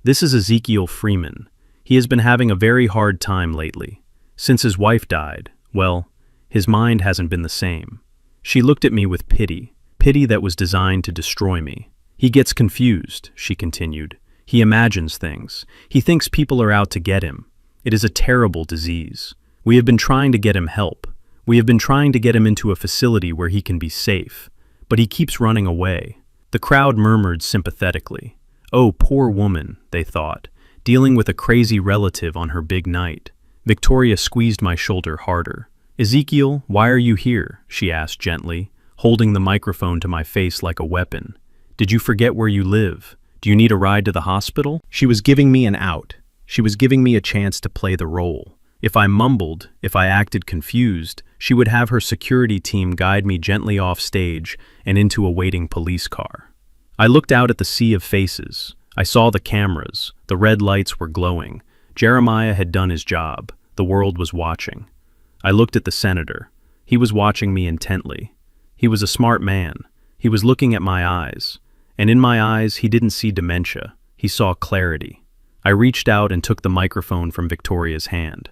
"This is Ezekiel Freeman. He has been having a very hard time lately. Since his wife died, well, his mind hasn't been the same." She looked at me with pity that was designed to destroy me. "He gets confused," she continued. "He imagines things. He thinks people are out to get him. It is a terrible disease. We have been trying to get him help. We have been trying to get him into a facility where he can be safe. But he keeps running away." The crowd murmured sympathetically. "Oh, poor woman," they thought, dealing with a crazy relative on her big night. Victoria squeezed my shoulder harder. "Ezekiel, why are you here?" she asked gently, holding the microphone to my face like a weapon. "Did you forget where you live? Do you need a ride to the hospital?" She was giving me an out. She was giving me a chance to play the role. If I mumbled, if I acted confused, she would have her security team guide me gently off stage and into a waiting police car. I looked out at the sea of faces. I saw the cameras. The red lights were glowing. Jeremiah had done his job. The world was watching. I looked at the senator. He was watching me intently. He was a smart man. He was looking at my eyes. And in my eyes, he didn't see dementia. He saw clarity. I reached out and took the microphone from Victoria's hand.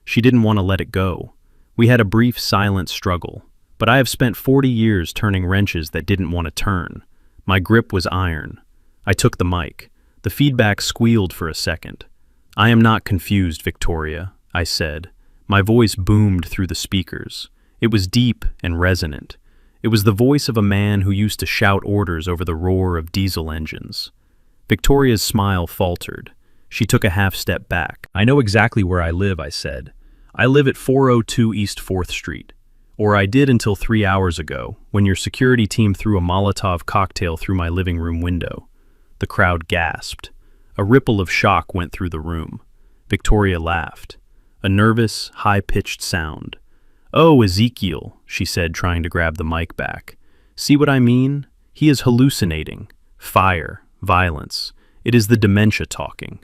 She didn't want to let it go. We had a brief, silent struggle. But I have spent 40 years turning wrenches that didn't want to turn. My grip was iron. I took the mic. The feedback squealed for a second. "I am not confused, Victoria," I said. My voice boomed through the speakers. It was deep and resonant. It was the voice of a man who used to shout orders over the roar of diesel engines. Victoria's smile faltered. She took a half step back. "I know exactly where I live," I said. "I live at 402 East 4th Street. Or I did until 3 hours ago, when your security team threw a Molotov cocktail through my living room window." The crowd gasped. A ripple of shock went through the room. Victoria laughed. A nervous, high-pitched sound. "Oh, Ezekiel," she said, trying to grab the mic back. "See what I mean? He is hallucinating. Fire, violence. It is the dementia talking."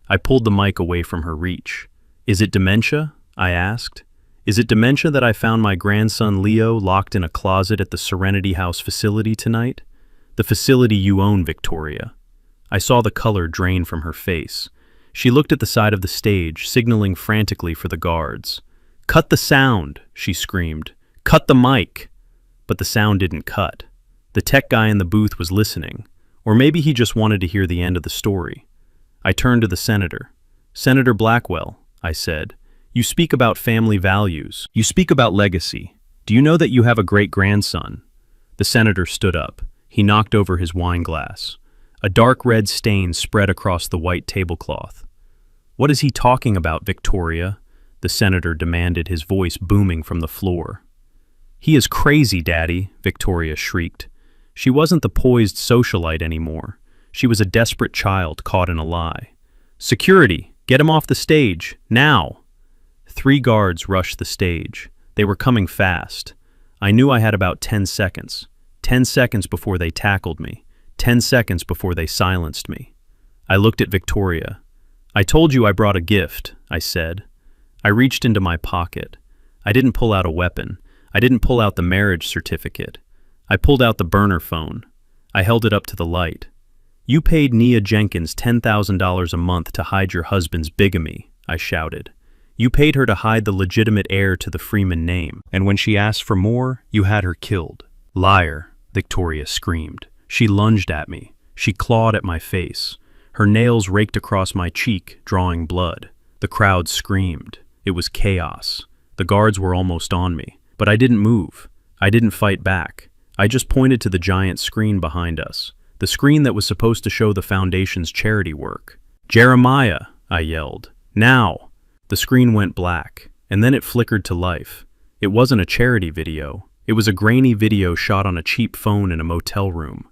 I pulled the mic away from her reach. "Is it dementia?" I asked. "Is it dementia that I found my grandson Leo locked in a closet at the Serenity House facility tonight? The facility you own, Victoria." I saw the color drain from her face. She looked at the side of the stage, signaling frantically for the guards. "Cut the sound," she screamed. "Cut the mic." But the sound didn't cut. The tech guy in the booth was listening, or maybe he just wanted to hear the end of the story. I turned to the senator. "Senator Blackwell," I said, "you speak about family values. You speak about legacy. Do you know that you have a great-grandson?" The senator stood up. He knocked over his wine glass. A dark red stain spread across the white tablecloth. "What is he talking about, Victoria?" the senator demanded, his voice booming from the floor. "He is crazy, Daddy," Victoria shrieked. She wasn't the poised socialite anymore. She was a desperate child caught in a lie. "Security, get him off the stage, now!" 3 guards rushed the stage. They were coming fast. I knew I had about 10 seconds. 10 seconds before they tackled me. 10 seconds before they silenced me. I looked at Victoria. "I told you I brought a gift," I said. I reached into my pocket. I didn't pull out a weapon. I didn't pull out the marriage certificate. I pulled out the burner phone. I held it up to the light. "You paid Nia Jenkins $10,000 a month to hide your husband's bigamy," I shouted. "You paid her to hide the legitimate heir to the Freeman name, and when she asked for more, you had her killed." "Liar," Victoria screamed. She lunged at me. She clawed at my face. Her nails raked across my cheek, drawing blood. The crowd screamed. It was chaos. The guards were almost on me, but I didn't move. I didn't fight back. I just pointed to the giant screen behind us, the screen that was supposed to show the Foundation's charity work. "Jeremiah," I yelled. "Now!" The screen went black, and then it flickered to life. It wasn't a charity video. It was a grainy video shot on a cheap phone in a motel room.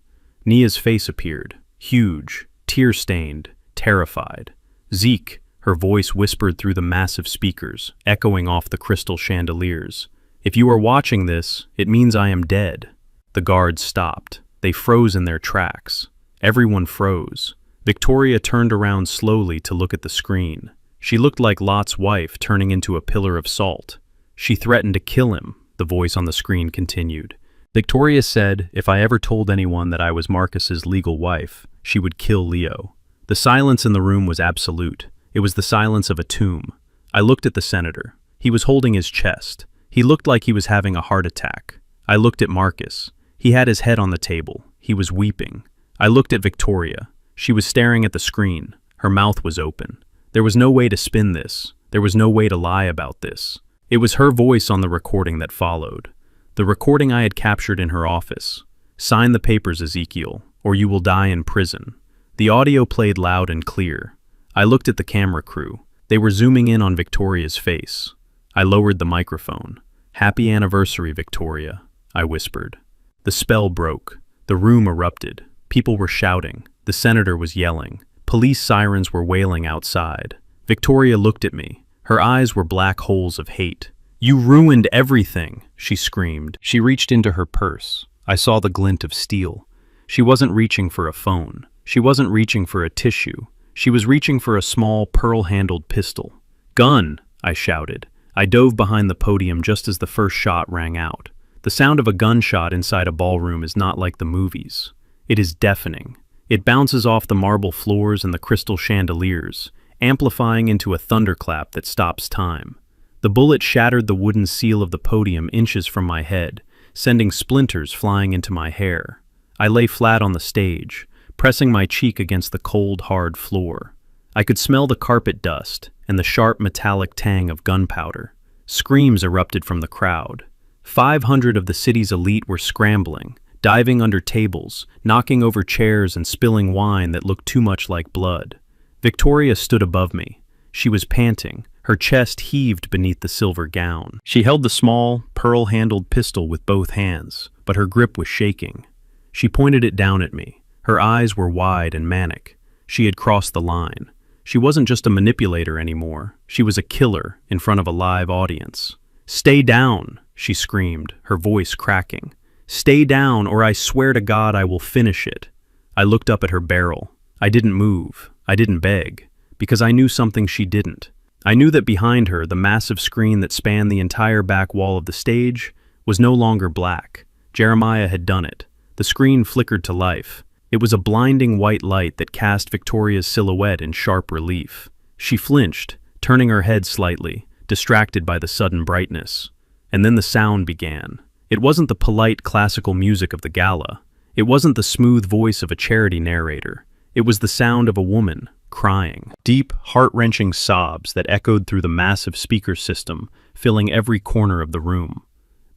Nia's face appeared, huge, tear-stained, terrified. "Zeke," her voice whispered through the massive speakers, echoing off the crystal chandeliers. "If you are watching this, it means I am dead." The guards stopped. They froze in their tracks. Everyone froze. Victoria turned around slowly to look at the screen. She looked like Lot's wife turning into a pillar of salt. "She threatened to kill him," the voice on the screen continued. "Victoria said if I ever told anyone that I was Marcus's legal wife, she would kill Leo." The silence in the room was absolute. It was the silence of a tomb. I looked at the senator. He was holding his chest. He looked like he was having a heart attack. I looked at Marcus. He had his head on the table. He was weeping. I looked at Victoria. She was staring at the screen. Her mouth was open. There was no way to spin this. There was no way to lie about this. It was her voice on the recording that followed. The recording I had captured in her office. "Sign the papers, Ezekiel, or you will die in prison." The audio played loud and clear. I looked at the camera crew. They were zooming in on Victoria's face. I lowered the microphone. "Happy anniversary, Victoria," I whispered. The spell broke. The room erupted. People were shouting. The senator was yelling. Police sirens were wailing outside. Victoria looked at me. Her eyes were black holes of hate. "You ruined everything," she screamed. She reached into her purse. I saw the glint of steel. She wasn't reaching for a phone. She wasn't reaching for a tissue. She was reaching for a small, pearl-handled pistol. "Gun!" I shouted. I dove behind the podium just as the first shot rang out. The sound of a gunshot inside a ballroom is not like the movies. It is deafening. It bounces off the marble floors and the crystal chandeliers, amplifying into a thunderclap that stops time. The bullet shattered the wooden seal of the podium inches from my head, sending splinters flying into my hair. I lay flat on the stage, pressing my cheek against the cold, hard floor. I could smell the carpet dust and the sharp metallic tang of gunpowder. Screams erupted from the crowd. 500 of the city's elite were scrambling, diving under tables, knocking over chairs and spilling wine that looked too much like blood. Victoria stood above me. She was panting. Her chest heaved beneath the silver gown. She held the small, pearl-handled pistol with both hands, but her grip was shaking. She pointed it down at me. Her eyes were wide and manic. She had crossed the line. She wasn't just a manipulator anymore. She was a killer in front of a live audience. "Stay down," she screamed, her voice cracking. "Stay down, or I swear to God I will finish it." I looked up at her barrel. I didn't move. I didn't beg, because I knew something she didn't. I knew that behind her, the massive screen that spanned the entire back wall of the stage was no longer black. Jeremiah had done it. The screen flickered to life. It was a blinding white light that cast Victoria's silhouette in sharp relief. She flinched, turning her head slightly, distracted by the sudden brightness. And then the sound began. It wasn't the polite classical music of the gala. It wasn't the smooth voice of a charity narrator. It was the sound of a woman, crying. Deep, heart-wrenching sobs that echoed through the massive speaker system, filling every corner of the room.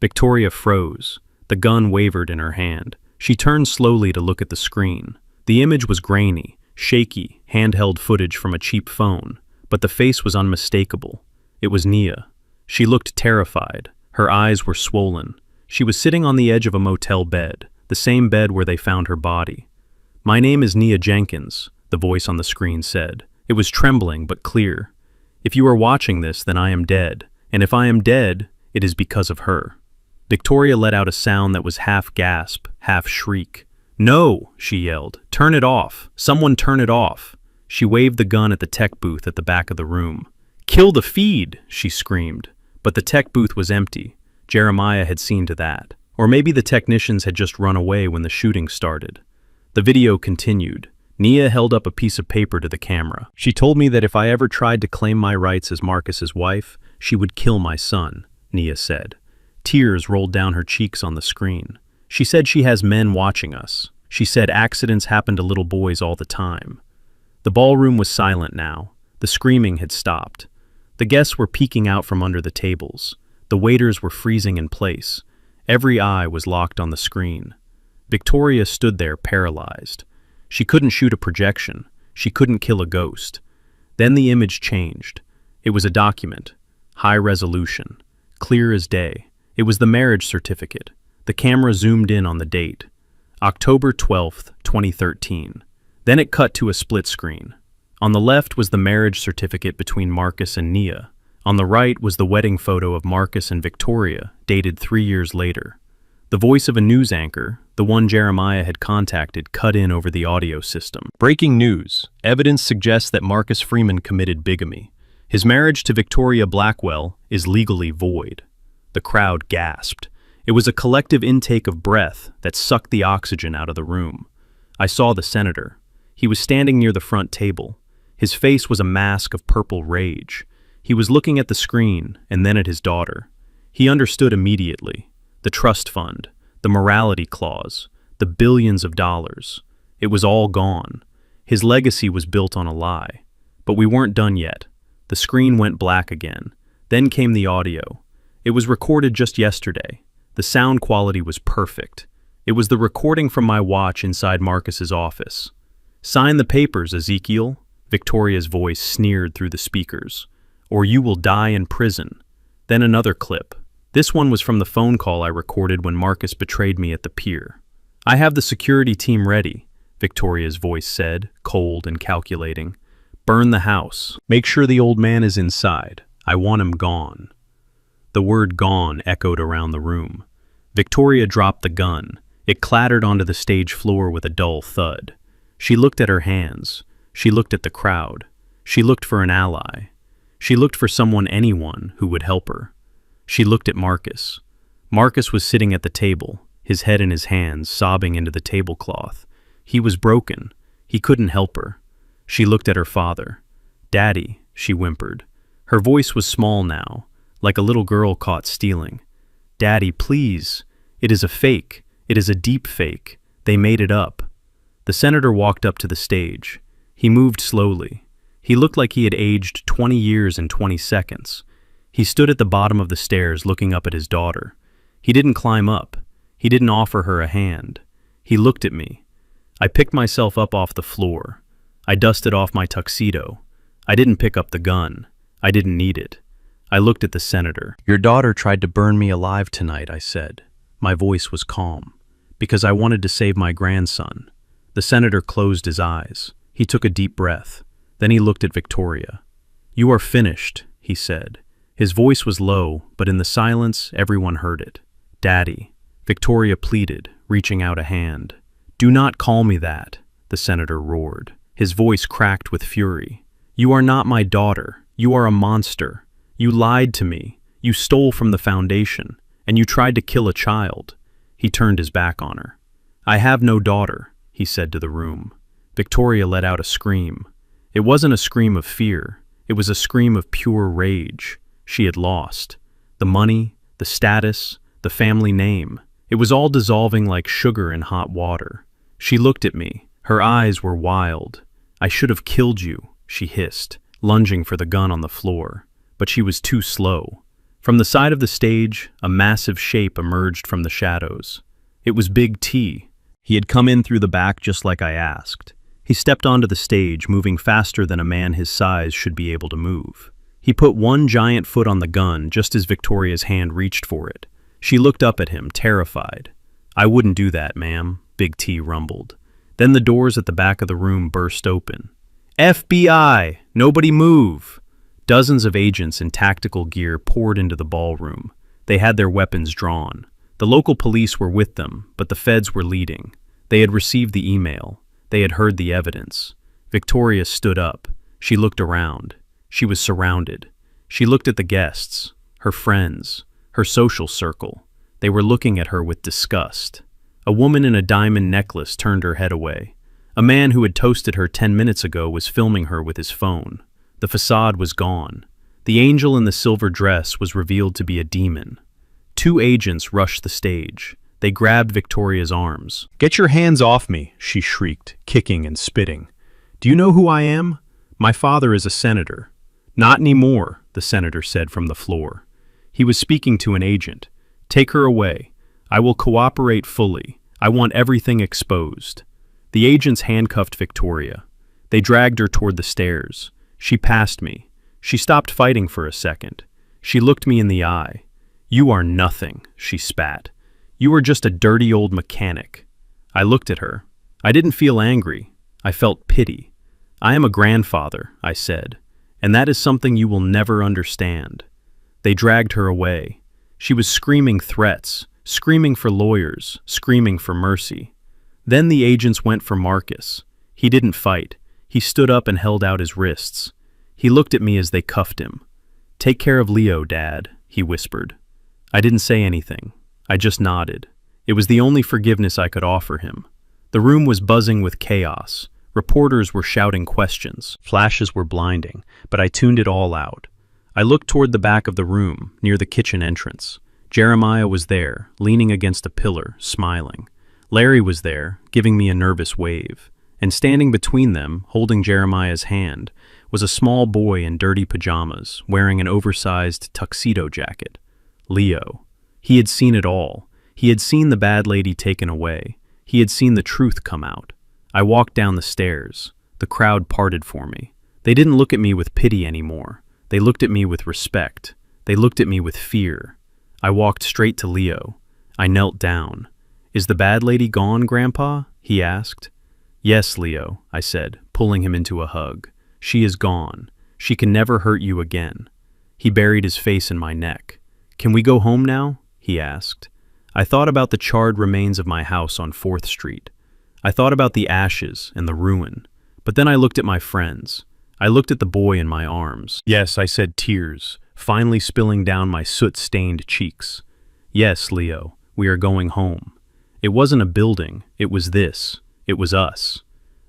Victoria froze. The gun wavered in her hand. She turned slowly to look at the screen. The image was grainy, shaky, handheld footage from a cheap phone, but the face was unmistakable. It was Nia. She looked terrified. Her eyes were swollen. She was sitting on the edge of a motel bed, the same bed where they found her body. "My name is Nia Jenkins," the voice on the screen said. It was trembling but clear. If you are watching this, then I am dead, and if I am dead, it is because of her." Victoria let out a sound that was half gasp, half shriek. "No," she yelled. "Turn it off. Someone turn it off." She waved the gun at the tech booth at the back of the room. "Kill the feed," she screamed. But the tech booth was empty. Jeremiah had seen to that. Or maybe the technicians had just run away when the shooting started. The video continued. Nia held up a piece of paper to the camera. "She told me that if I ever tried to claim my rights as Marcus's wife, she would kill my son," Nia said. Tears rolled down her cheeks on the screen. "She said she has men watching us. She said accidents happen to little boys all the time." The ballroom was silent now. The screaming had stopped. The guests were peeking out from under the tables. The waiters were freezing in place. Every eye was locked on the screen. Victoria stood there paralyzed. She couldn't shoot a projection. She couldn't kill a ghost. Then the image changed. It was a document. High resolution. Clear as day. It was the marriage certificate. The camera zoomed in on the date. October 12th, 2013. Then it cut to a split screen. On the left was the marriage certificate between Marcus and Nia. On the right was the wedding photo of Marcus and Victoria, dated 3 years later. The voice of a news anchor, the one Jeremiah had contacted, cut in over the audio system. "Breaking news. Evidence suggests that Marcus Freeman committed bigamy. His marriage to Victoria Blackwell is legally void." The crowd gasped. It was a collective intake of breath that sucked the oxygen out of the room. I saw the senator. He was standing near the front table. His face was a mask of purple rage. He was looking at the screen and then at his daughter. He understood immediately. The trust fund, the morality clause, the billions of dollars. It was all gone. His legacy was built on a lie. But we weren't done yet. The screen went black again. Then came the audio. It was recorded just yesterday. The sound quality was perfect. It was the recording from my watch inside Marcus's office. "Sign the papers, Ezekiel," Victoria's voice sneered through the speakers. "Or you will die in prison." Then another clip. This one was from the phone call I recorded when Marcus betrayed me at the pier. "I have the security team ready," Victoria's voice said, cold and calculating. "Burn the house. Make sure the old man is inside. I want him gone." The word "gone" echoed around the room. Victoria dropped the gun. It clattered onto the stage floor with a dull thud. She looked at her hands. She looked at the crowd. She looked for an ally. She looked for anyone who would help her. She looked at Marcus. Marcus was sitting at the table, his head in his hands, sobbing into the tablecloth. He was broken. He couldn't help her. She looked at her father. "Daddy," she whimpered. Her voice was small now, like a little girl caught stealing. "Daddy, please. It is a fake. It is a deep fake. They made it up." The senator walked up to the stage. He moved slowly. He looked like he had aged 20 years in 20 seconds. He stood at the bottom of the stairs looking up at his daughter. He didn't climb up. He didn't offer her a hand. He looked at me. I picked myself up off the floor. I dusted off my tuxedo. I didn't pick up the gun. I didn't need it. I looked at the senator. "Your daughter tried to burn me alive tonight," I said. My voice was calm, because I wanted to save my grandson. The senator closed his eyes. He took a deep breath. Then he looked at Victoria. "You are finished," he said. His voice was low, but in the silence, everyone heard it. "Daddy," Victoria pleaded, reaching out a hand. "Do not call me that," the senator roared. His voice cracked with fury. "You are not my daughter. You are a monster. You lied to me. You stole from the foundation, and you tried to kill a child." He turned his back on her. "I have no daughter," he said to the room. Victoria let out a scream. It wasn't a scream of fear. It was a scream of pure rage. She had lost. The money, the status, the family name. It was all dissolving like sugar in hot water. She looked at me. Her eyes were wild. "I should have killed you," she hissed, lunging for the gun on the floor. But she was too slow. From the side of the stage, a massive shape emerged from the shadows. It was Big T. He had come in through the back just like I asked. He stepped onto the stage, moving faster than a man his size should be able to move. He put one giant foot on the gun just as Victoria's hand reached for it. She looked up at him, terrified. "I wouldn't do that, ma'am," Big T rumbled. Then the doors at the back of the room burst open. "FBI! Nobody move!" Dozens of agents in tactical gear poured into the ballroom. They had their weapons drawn. The local police were with them, but the feds were leading. They had received the email. They had heard the evidence. Victoria stood up. She looked around. She was surrounded. She looked at the guests, her friends, her social circle. They were looking at her with disgust. A woman in a diamond necklace turned her head away. A man who had toasted her 10 minutes ago was filming her with his phone. The facade was gone. The angel in the silver dress was revealed to be a demon. 2 agents rushed the stage. They grabbed Victoria's arms. "Get your hands off me," she shrieked, kicking and spitting. "Do you know who I am? My father is a senator." "Not anymore," the senator said from the floor. He was speaking to an agent. "Take her away. I will cooperate fully. I want everything exposed." The agents handcuffed Victoria. They dragged her toward the stairs. She passed me. She stopped fighting for a second. She looked me in the eye. "You are nothing," she spat. "You are just a dirty old mechanic." I looked at her. I didn't feel angry. I felt pity. "I am a grandfather," I said, "and that is something you will never understand." They dragged her away. She was screaming threats, screaming for lawyers, screaming for mercy. Then the agents went for Marcus. He didn't fight. He stood up and held out his wrists. He looked at me as they cuffed him. "Take care of Leo, Dad," he whispered. I didn't say anything. I just nodded. It was the only forgiveness I could offer him. The room was buzzing with chaos. Reporters were shouting questions. Flashes were blinding, but I tuned it all out. I looked toward the back of the room, near the kitchen entrance. Jeremiah was there, leaning against a pillar, smiling. Larry was there, giving me a nervous wave. And standing between them, holding Jeremiah's hand, was a small boy in dirty pajamas, wearing an oversized tuxedo jacket. Leo. He had seen it all. He had seen the bad lady taken away. He had seen the truth come out. I walked down the stairs. The crowd parted for me. They didn't look at me with pity anymore. They looked at me with respect. They looked at me with fear. I walked straight to Leo. I knelt down. "Is the bad lady gone, Grandpa?" he asked. "Yes, Leo," I said, pulling him into a hug. "She is gone. She can never hurt you again." He buried his face in my neck. "Can we go home now?" he asked. I thought about the charred remains of my house on 4th Street. I thought about the ashes and the ruin. But then I looked at my friends. I looked at the boy in my arms. "Yes," I said, tears finally spilling down my soot-stained cheeks. "Yes, Leo, we are going home." It wasn't a building. It was this. It was us.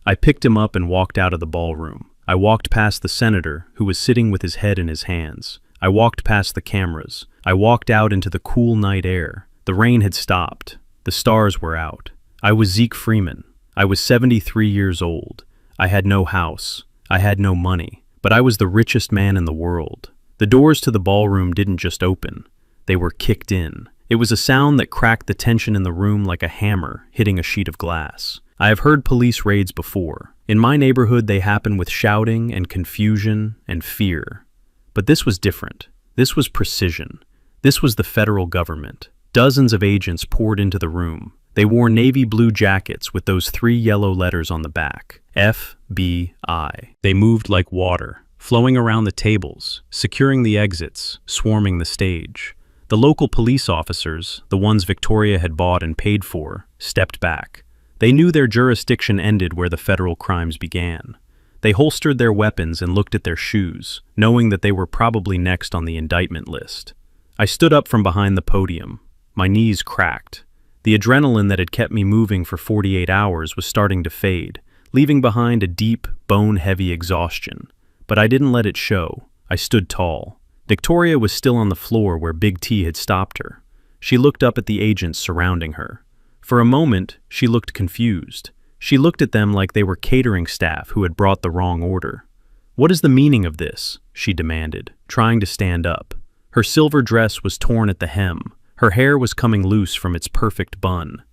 I picked him up and walked out of the ballroom. I walked past the senator, who was sitting with his head in his hands. I walked past the cameras. I walked out into the cool night air. The rain had stopped. The stars were out. I was Zeke Freeman. I was 73 years old. I had no house. I had no money. But I was the richest man in the world. The doors to the ballroom didn't just open. They were kicked in. It was a sound that cracked the tension in the room like a hammer hitting a sheet of glass. I have heard police raids before. In my neighborhood, they happen with shouting and confusion and fear. But this was different. This was precision. This was the federal government. Dozens of agents poured into the room. They wore navy blue jackets with those 3 yellow letters on the back. FBI. They moved like water, flowing around the tables, securing the exits, swarming the stage. The local police officers, the ones Victoria had bought and paid for, stepped back. They knew their jurisdiction ended where the federal crimes began. They holstered their weapons and looked at their shoes, knowing that they were probably next on the indictment list. I stood up from behind the podium. My knees cracked. The adrenaline that had kept me moving for 48 hours was starting to fade, leaving behind a deep, bone-heavy exhaustion. But I didn't let it show. I stood tall. Victoria was still on the floor where Big T had stopped her. She looked up at the agents surrounding her. For a moment, she looked confused. She looked at them like they were catering staff who had brought the wrong order. "What is the meaning of this?" she demanded, trying to stand up. Her silver dress was torn at the hem. Her hair was coming loose from its perfect bun.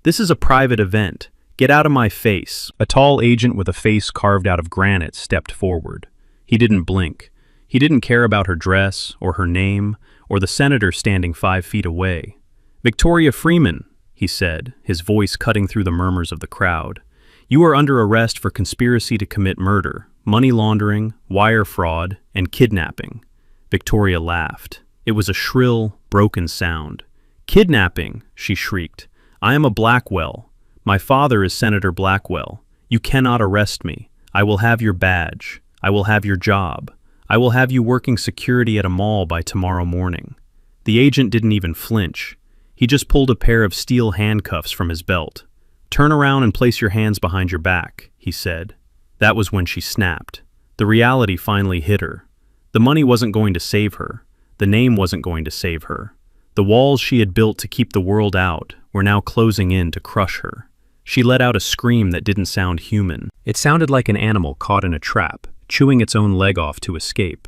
"This is a private event. Get out of my face." A tall agent with a face carved out of granite stepped forward. He didn't blink. He didn't care about her dress, or her name, or the senator standing 5 feet away. "Victoria Freeman," he said, his voice cutting through the murmurs of the crowd. "You are under arrest for conspiracy to commit murder, money laundering, wire fraud, and kidnapping. Victoria laughed. It was a shrill, broken sound. Kidnapping, she shrieked. I am a Blackwell. My father is Senator Blackwell. You cannot arrest me. I will have your badge. I will have your job. I will have you working security at a mall by tomorrow morning. The agent didn't even flinch. He just pulled a pair of steel handcuffs from his belt. Turn around and place your hands behind your back, he said. That was when she snapped. The reality finally hit her. The money wasn't going to save her. The name wasn't going to save her. The walls she had built to keep the world out were now closing in to crush her. She let out a scream that didn't sound human. It sounded like an animal caught in a trap, chewing its own leg off to escape.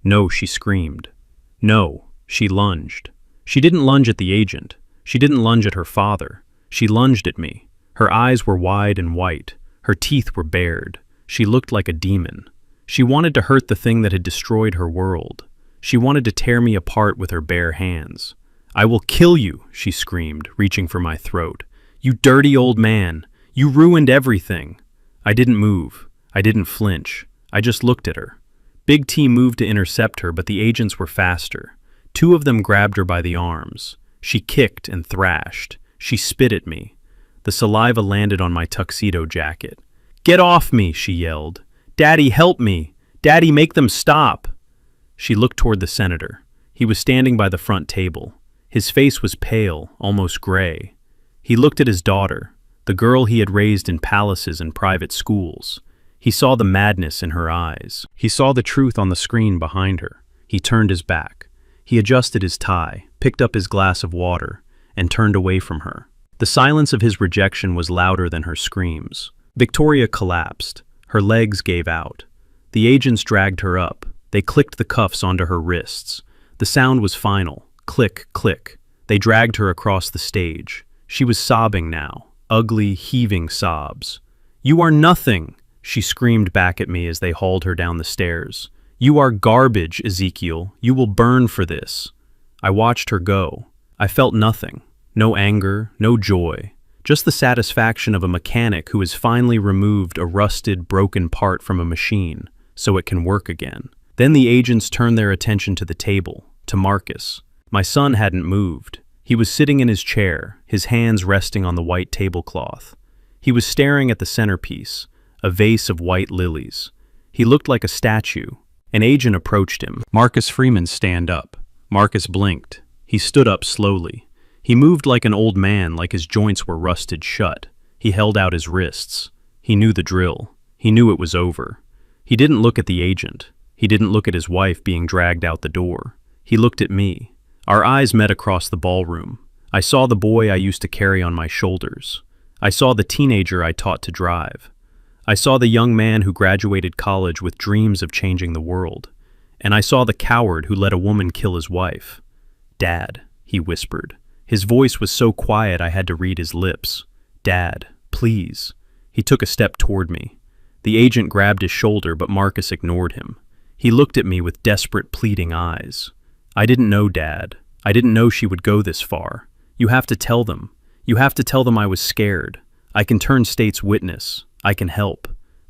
No, she screamed. No, she lunged. She didn't lunge at the agent. She didn't lunge at her father. She lunged at me. Her eyes were wide and white. Her teeth were bared. She looked like a demon. She wanted to hurt the thing that had destroyed her world. She wanted to tear me apart with her bare hands. I will kill you, she screamed, reaching for my throat. You dirty old man. You ruined everything. I didn't move. I didn't flinch. I just looked at her. Big T moved to intercept her, but the agents were faster. Two of them grabbed her by the arms. She kicked and thrashed. She spit at me. The saliva landed on my tuxedo jacket. Get off me, she yelled. Daddy, help me. Daddy, make them stop. She looked toward the senator. He was standing by the front table. His face was pale, almost gray. He looked at his daughter, the girl he had raised in palaces and private schools. He saw the madness in her eyes. He saw the truth on the screen behind her. He turned his back. He adjusted his tie, picked up his glass of water, and turned away from her. The silence of his rejection was louder than her screams. Victoria collapsed. Her legs gave out. The agents dragged her up. They clicked the cuffs onto her wrists. The sound was final. Click, click. They dragged her across the stage. She was sobbing now, ugly, heaving sobs. You are nothing, she screamed back at me as they hauled her down the stairs. You are garbage, Ezekiel. You will burn for this. I watched her go. I felt nothing. No anger, no joy. Just the satisfaction of a mechanic who has finally removed a rusted, broken part from a machine so it can work again. Then the agents turned their attention to the table, to Marcus. My son hadn't moved. He was sitting in his chair, his hands resting on the white tablecloth. He was staring at the centerpiece, a vase of white lilies. He looked like a statue. An agent approached him. Marcus Freeman, stand up. Marcus blinked. He stood up slowly. He moved like an old man, like his joints were rusted shut. He held out his wrists. He knew the drill. He knew it was over. He didn't look at the agent. He didn't look at his wife being dragged out the door. He looked at me. Our eyes met across the ballroom. I saw the boy I used to carry on my shoulders. I saw the teenager I taught to drive. I saw the young man who graduated college with dreams of changing the world. And I saw the coward who let a woman kill his wife. Dad, he whispered. His voice was so quiet I had to read his lips. Dad, please. He took a step toward me. The agent grabbed his shoulder, but Marcus ignored him. He looked at me with desperate, pleading eyes. I didn't know, Dad. I didn't know she would go this far. You have to tell them. You have to tell them I was scared. I can turn state's witness. I can help.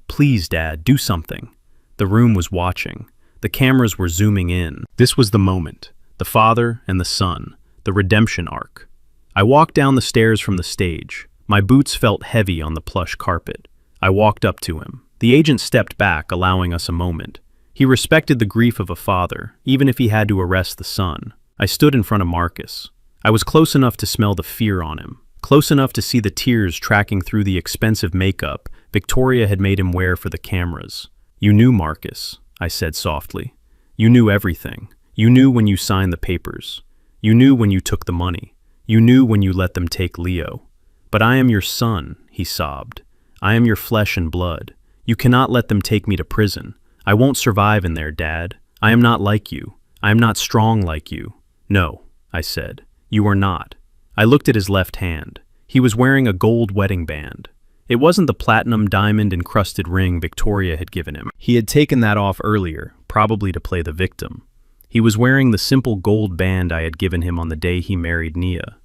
Please, Dad, do something. The room was watching. The cameras were zooming in. This was the moment. The father and the son. The redemption arc. I walked down the stairs from the stage. My boots felt heavy on the plush carpet. I walked up to him. The agent stepped back, allowing us a moment. He respected the grief of a father, even if he had to arrest the son. I stood in front of Marcus. I was close enough to smell the fear on him, close enough to see the tears tracking through the expensive makeup Victoria had made him wear for the cameras. You knew, Marcus, I said softly. You knew everything. You knew when you signed the papers. You knew when you took the money. You knew when you let them take Leo. But I am your son, he sobbed. I am your flesh and blood. You cannot let them take me to prison. I won't survive in there, Dad. I am not like you. I am not strong like you. No, I said. You are not. I looked at his left hand. He was wearing a gold wedding band. It wasn't the platinum diamond-encrusted ring Victoria had given him. He had taken that off earlier, probably to play the victim. He was wearing the simple gold band I had given him on the day he married Nia.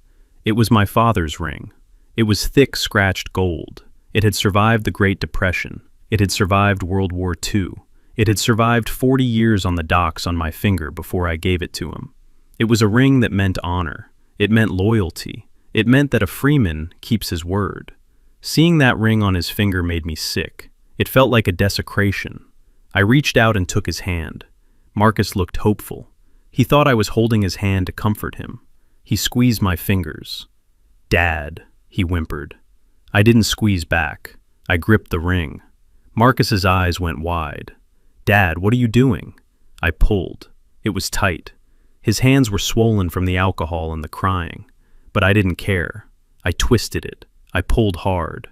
It was my father's ring. It was thick, scratched gold. It had survived the Great Depression. It had survived World War II. It had survived 40 years on the docks on my finger before I gave it to him. It was a ring that meant honor. It meant loyalty. It meant that a freeman keeps his word. Seeing that ring on his finger made me sick. It felt like a desecration. I reached out and took his hand. Marcus looked hopeful. He thought I was holding his hand to comfort him. He squeezed my fingers. "Dad," he whimpered. I didn't squeeze back. I gripped the ring. Marcus's eyes went wide. "Dad, what are you doing?" I pulled. It was tight. His hands were swollen from the alcohol and the crying. But I didn't care. I twisted it. I pulled hard.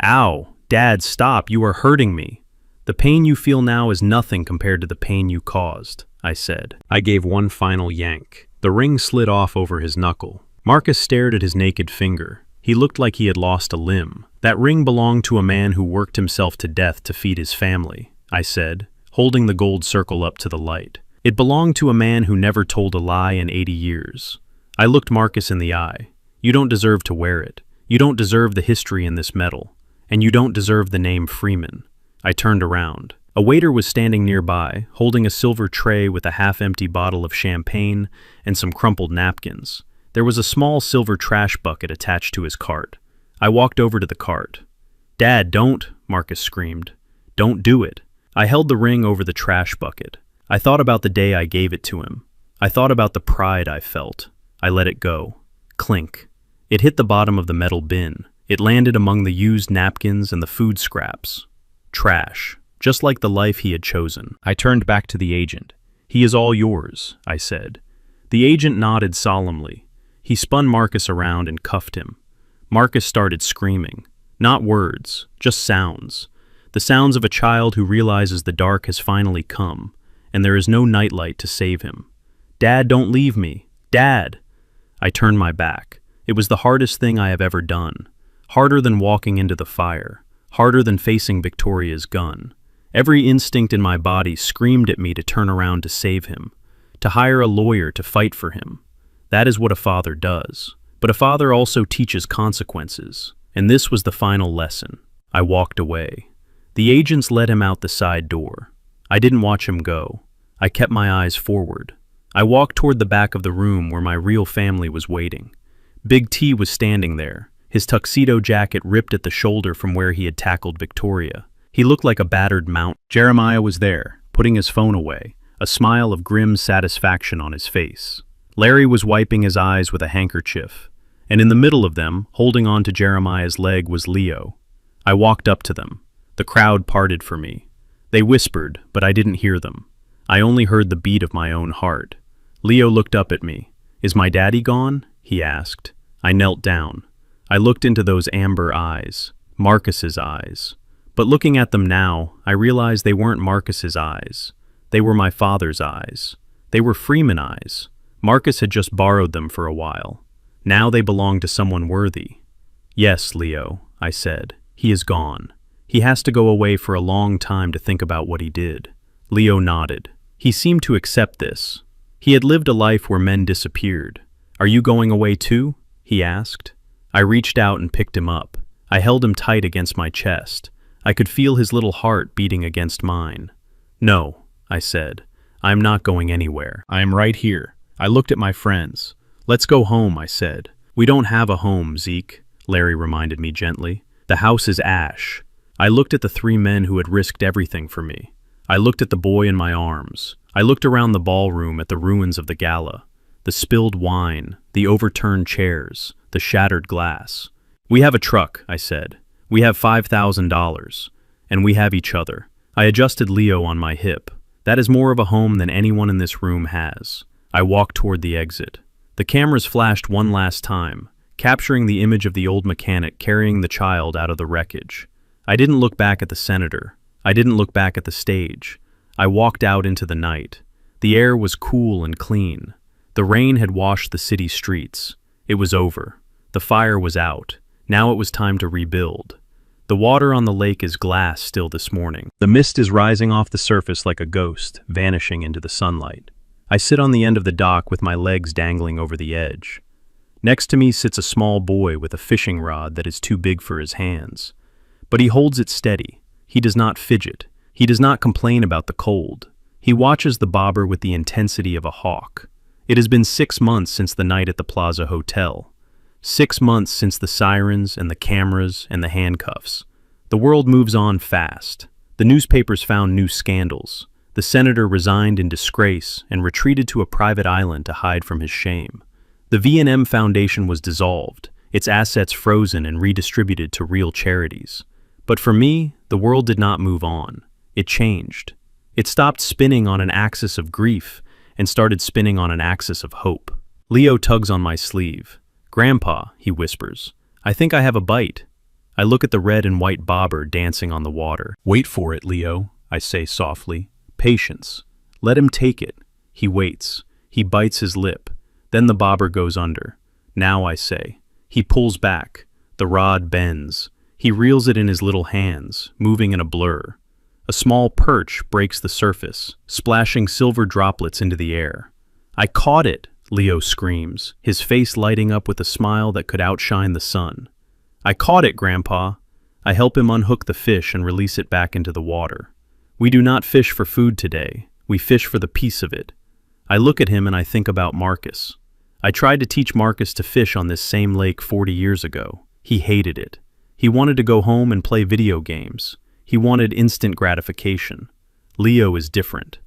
"Ow! Dad, stop! You are hurting me!" "The pain you feel now is nothing compared to the pain you caused," I said. I gave one final yank. The ring slid off over his knuckle. Marcus stared at his naked finger. He looked like he had lost a limb. "That ring belonged to a man who worked himself to death to feed his family," I said, holding the gold circle up to the light. "It belonged to a man who never told a lie in 80 years. I looked Marcus in the eye. "You don't deserve to wear it. You don't deserve the history in this metal. And you don't deserve the name Freeman." I turned around. A waiter was standing nearby, holding a silver tray with a half-empty bottle of champagne and some crumpled napkins. There was a small silver trash bucket attached to his cart. I walked over to the cart. "Dad, don't!" Marcus screamed. "Don't do it." I held the ring over the trash bucket. I thought about the day I gave it to him. I thought about the pride I felt. I let it go. Clink. It hit the bottom of the metal bin. It landed among the used napkins and the food scraps. Trash. Just like the life he had chosen. I turned back to the agent. "He is all yours," I said. The agent nodded solemnly. He spun Marcus around and cuffed him. Marcus started screaming. Not words, just sounds. The sounds of a child who realizes the dark has finally come, and there is no nightlight to save him. "Dad, don't leave me. Dad!" I turned my back. It was the hardest thing I have ever done. Harder than walking into the fire. Harder than facing Victoria's gun. Every instinct in my body screamed at me to turn around to save him, to hire a lawyer to fight for him. That is what a father does. But a father also teaches consequences, and this was the final lesson. I walked away. The agents led him out the side door. I didn't watch him go. I kept my eyes forward. I walked toward the back of the room where my real family was waiting. Big T was standing there, his tuxedo jacket ripped at the shoulder from where he had tackled Victoria. He looked like a battered mount. Jeremiah was there, putting his phone away, a smile of grim satisfaction on his face. Larry was wiping his eyes with a handkerchief, and in the middle of them, holding on to Jeremiah's leg, was Leo. I walked up to them. The crowd parted for me. They whispered, but I didn't hear them. I only heard the beat of my own heart. Leo looked up at me. "Is my daddy gone?" he asked. I knelt down. I looked into those amber eyes, Marcus's eyes. But looking at them now, I realized they weren't Marcus's eyes. They were my father's eyes. They were Freeman eyes. Marcus had just borrowed them for a while. Now they belonged to someone worthy. "Yes, Leo," I said. "He is gone. He has to go away for a long time to think about what he did." Leo nodded. He seemed to accept this. He had lived a life where men disappeared. "Are you going away too?" he asked. I reached out and picked him up. I held him tight against my chest. I could feel his little heart beating against mine. "No," I said. "I am not going anywhere. I am right here." I looked at my friends. "Let's go home," I said. "We don't have a home, Zeke," Larry reminded me gently. "The house is ash." I looked at the three men who had risked everything for me. I looked at the boy in my arms. I looked around the ballroom at the ruins of the gala. The spilled wine, the overturned chairs, the shattered glass. "We have a truck," I said. "We have $5,000. And we have each other." I adjusted Leo on my hip. "That is more of a home than anyone in this room has." I walked toward the exit. The cameras flashed one last time, capturing the image of the old mechanic carrying the child out of the wreckage. I didn't look back at the senator. I didn't look back at the stage. I walked out into the night. The air was cool and clean. The rain had washed the city streets. It was over. The fire was out. Now it was time to rebuild. The water on the lake is glass still this morning. The mist is rising off the surface like a ghost, vanishing into the sunlight. I sit on the end of the dock with my legs dangling over the edge. Next to me sits a small boy with a fishing rod that is too big for his hands. But he holds it steady. He does not fidget. He does not complain about the cold. He watches the bobber with the intensity of a hawk. It has been 6 months since the night at the Plaza Hotel. 6 months since the sirens and the cameras and the handcuffs. The world moves on fast. The newspapers found new scandals. The senator resigned in disgrace and retreated to a private island to hide from his shame. The V&M Foundation was dissolved, its assets frozen and redistributed to real charities. But for me, the world did not move on. It changed. It stopped spinning on an axis of grief and started spinning on an axis of hope. Leo tugs on my sleeve. "Grandpa," he whispers, "I think I have a bite." I look at the red and white bobber dancing on the water. "Wait for it, Leo," I say softly. Patience. Let him take it. He waits. He bites his lip. Then the bobber goes under. Now, I say. He pulls back. The rod bends. He reels it in his little hands, moving in a blur. A small perch breaks the surface, splashing silver droplets into the air. "I caught it," Leo screams, his face lighting up with a smile that could outshine the sun. "I caught it, Grandpa." I help him unhook the fish and release it back into the water. We do not fish for food today. We fish for the peace of it. I look at him and I think about Marcus. I tried to teach Marcus to fish on this same lake 40 years ago. He hated it. He wanted to go home and play video games. He wanted instant gratification. Leo is different.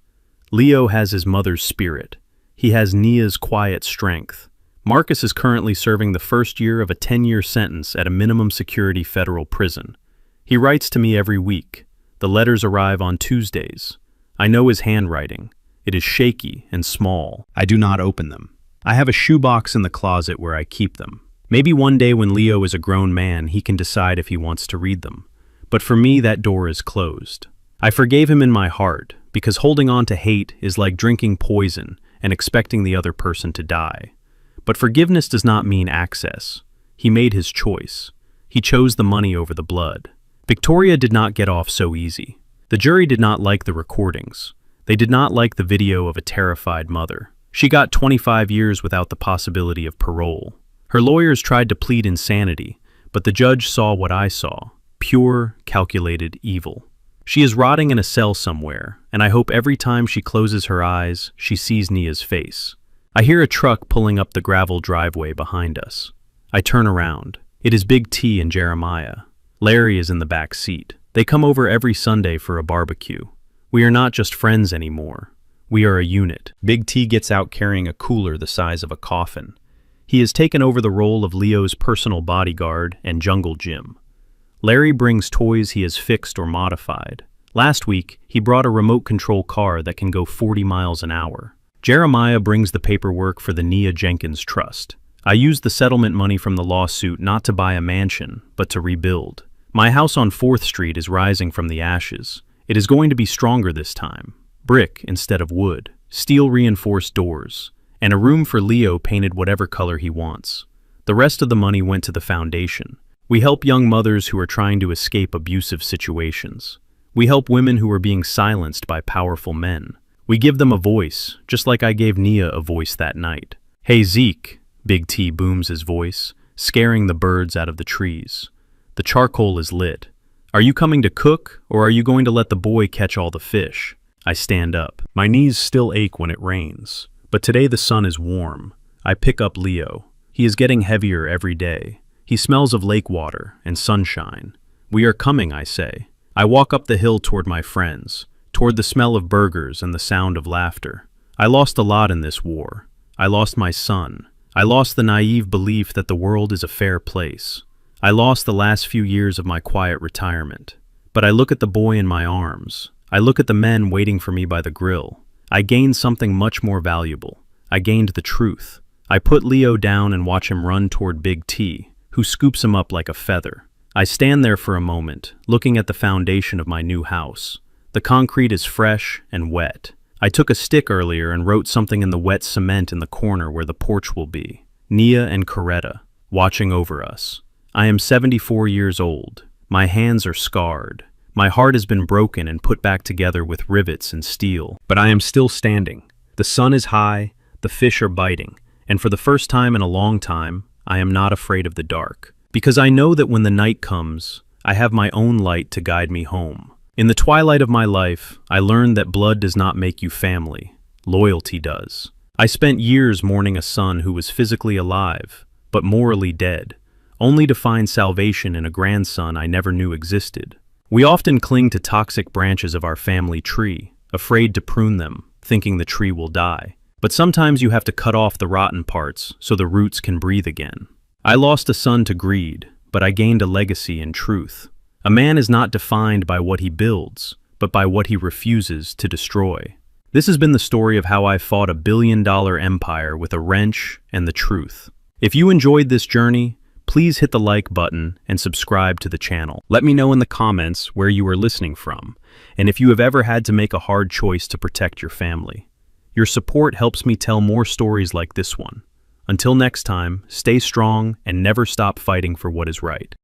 Leo has his mother's spirit. He has Nia's quiet strength. Marcus is currently serving the first year of a 10-year sentence at a minimum security federal prison. He writes to me every week. The letters arrive on Tuesdays. I know his handwriting. It is shaky and small. I do not open them. I have a shoebox in the closet where I keep them. Maybe one day when Leo is a grown man, he can decide if he wants to read them. But for me, that door is closed. I forgave him in my heart, because holding on to hate is like drinking poison and expecting the other person to die. But forgiveness does not mean access. He made his choice. He chose the money over the blood. Victoria did not get off so easy. The jury did not like the recordings. They did not like the video of a terrified mother. She got 25 years without the possibility of parole. Her lawyers tried to plead insanity, but the judge saw what I saw: pure, calculated evil. She is rotting in a cell somewhere, and I hope every time she closes her eyes, she sees Nia's face. I hear a truck pulling up the gravel driveway behind us. I turn around. It is Big T and Jeremiah. Larry is in the back seat. They come over every Sunday for a barbecue. We are not just friends anymore. We are a unit. Big T gets out carrying a cooler the size of a coffin. He has taken over the role of Leo's personal bodyguard and jungle gym. Larry brings toys he has fixed or modified. Last week, he brought a remote control car that can go 40 miles an hour. Jeremiah brings the paperwork for the Nia Jenkins Trust. I used the settlement money from the lawsuit not to buy a mansion, but to rebuild. My house on 4th Street is rising from the ashes. It is going to be stronger this time. Brick instead of wood, steel-reinforced doors, and a room for Leo painted whatever color he wants. The rest of the money went to the foundation. We help young mothers who are trying to escape abusive situations. We help women who are being silenced by powerful men. We give them a voice, just like I gave Nia a voice that night. "Hey Zeke," Big T booms his voice, scaring the birds out of the trees. The charcoal is lit. "Are you coming to cook, or are you going to let the boy catch all the fish?" I stand up. My knees still ache when it rains, but today the sun is warm. I pick up Leo. He is getting heavier every day. He smells of lake water and sunshine. "We are coming," I say. I walk up the hill toward my friends, toward the smell of burgers and the sound of laughter. I lost a lot in this war. I lost my son. I lost the naive belief that the world is a fair place. I lost the last few years of my quiet retirement. But I look at the boy in my arms. I look at the men waiting for me by the grill. I gained something much more valuable. I gained the truth. I put Leo down and watch him run toward Big T, who scoops him up like a feather. I stand there for a moment, looking at the foundation of my new house. The concrete is fresh and wet. I took a stick earlier and wrote something in the wet cement in the corner where the porch will be. Nia and Coretta, watching over us. I am 74 years old. My hands are scarred. My heart has been broken and put back together with rivets and steel. But I am still standing. The sun is high, the fish are biting, and for the first time in a long time, I am not afraid of the dark. Because I know that when the night comes, I have my own light to guide me home. In the twilight of my life, I learned that blood does not make you family. Loyalty does. I spent years mourning a son who was physically alive, but morally dead, only to find salvation in a grandson I never knew existed. We often cling to toxic branches of our family tree, afraid to prune them, thinking the tree will die. But sometimes you have to cut off the rotten parts so the roots can breathe again. I lost a son to greed, but I gained a legacy in truth. A man is not defined by what he builds, but by what he refuses to destroy. This has been the story of how I fought a billion-dollar empire with a wrench and the truth. If you enjoyed this journey, please hit the like button and subscribe to the channel. Let me know in the comments where you are listening from, and if you have ever had to make a hard choice to protect your family. Your support helps me tell more stories like this one. Until next time, stay strong and never stop fighting for what is right.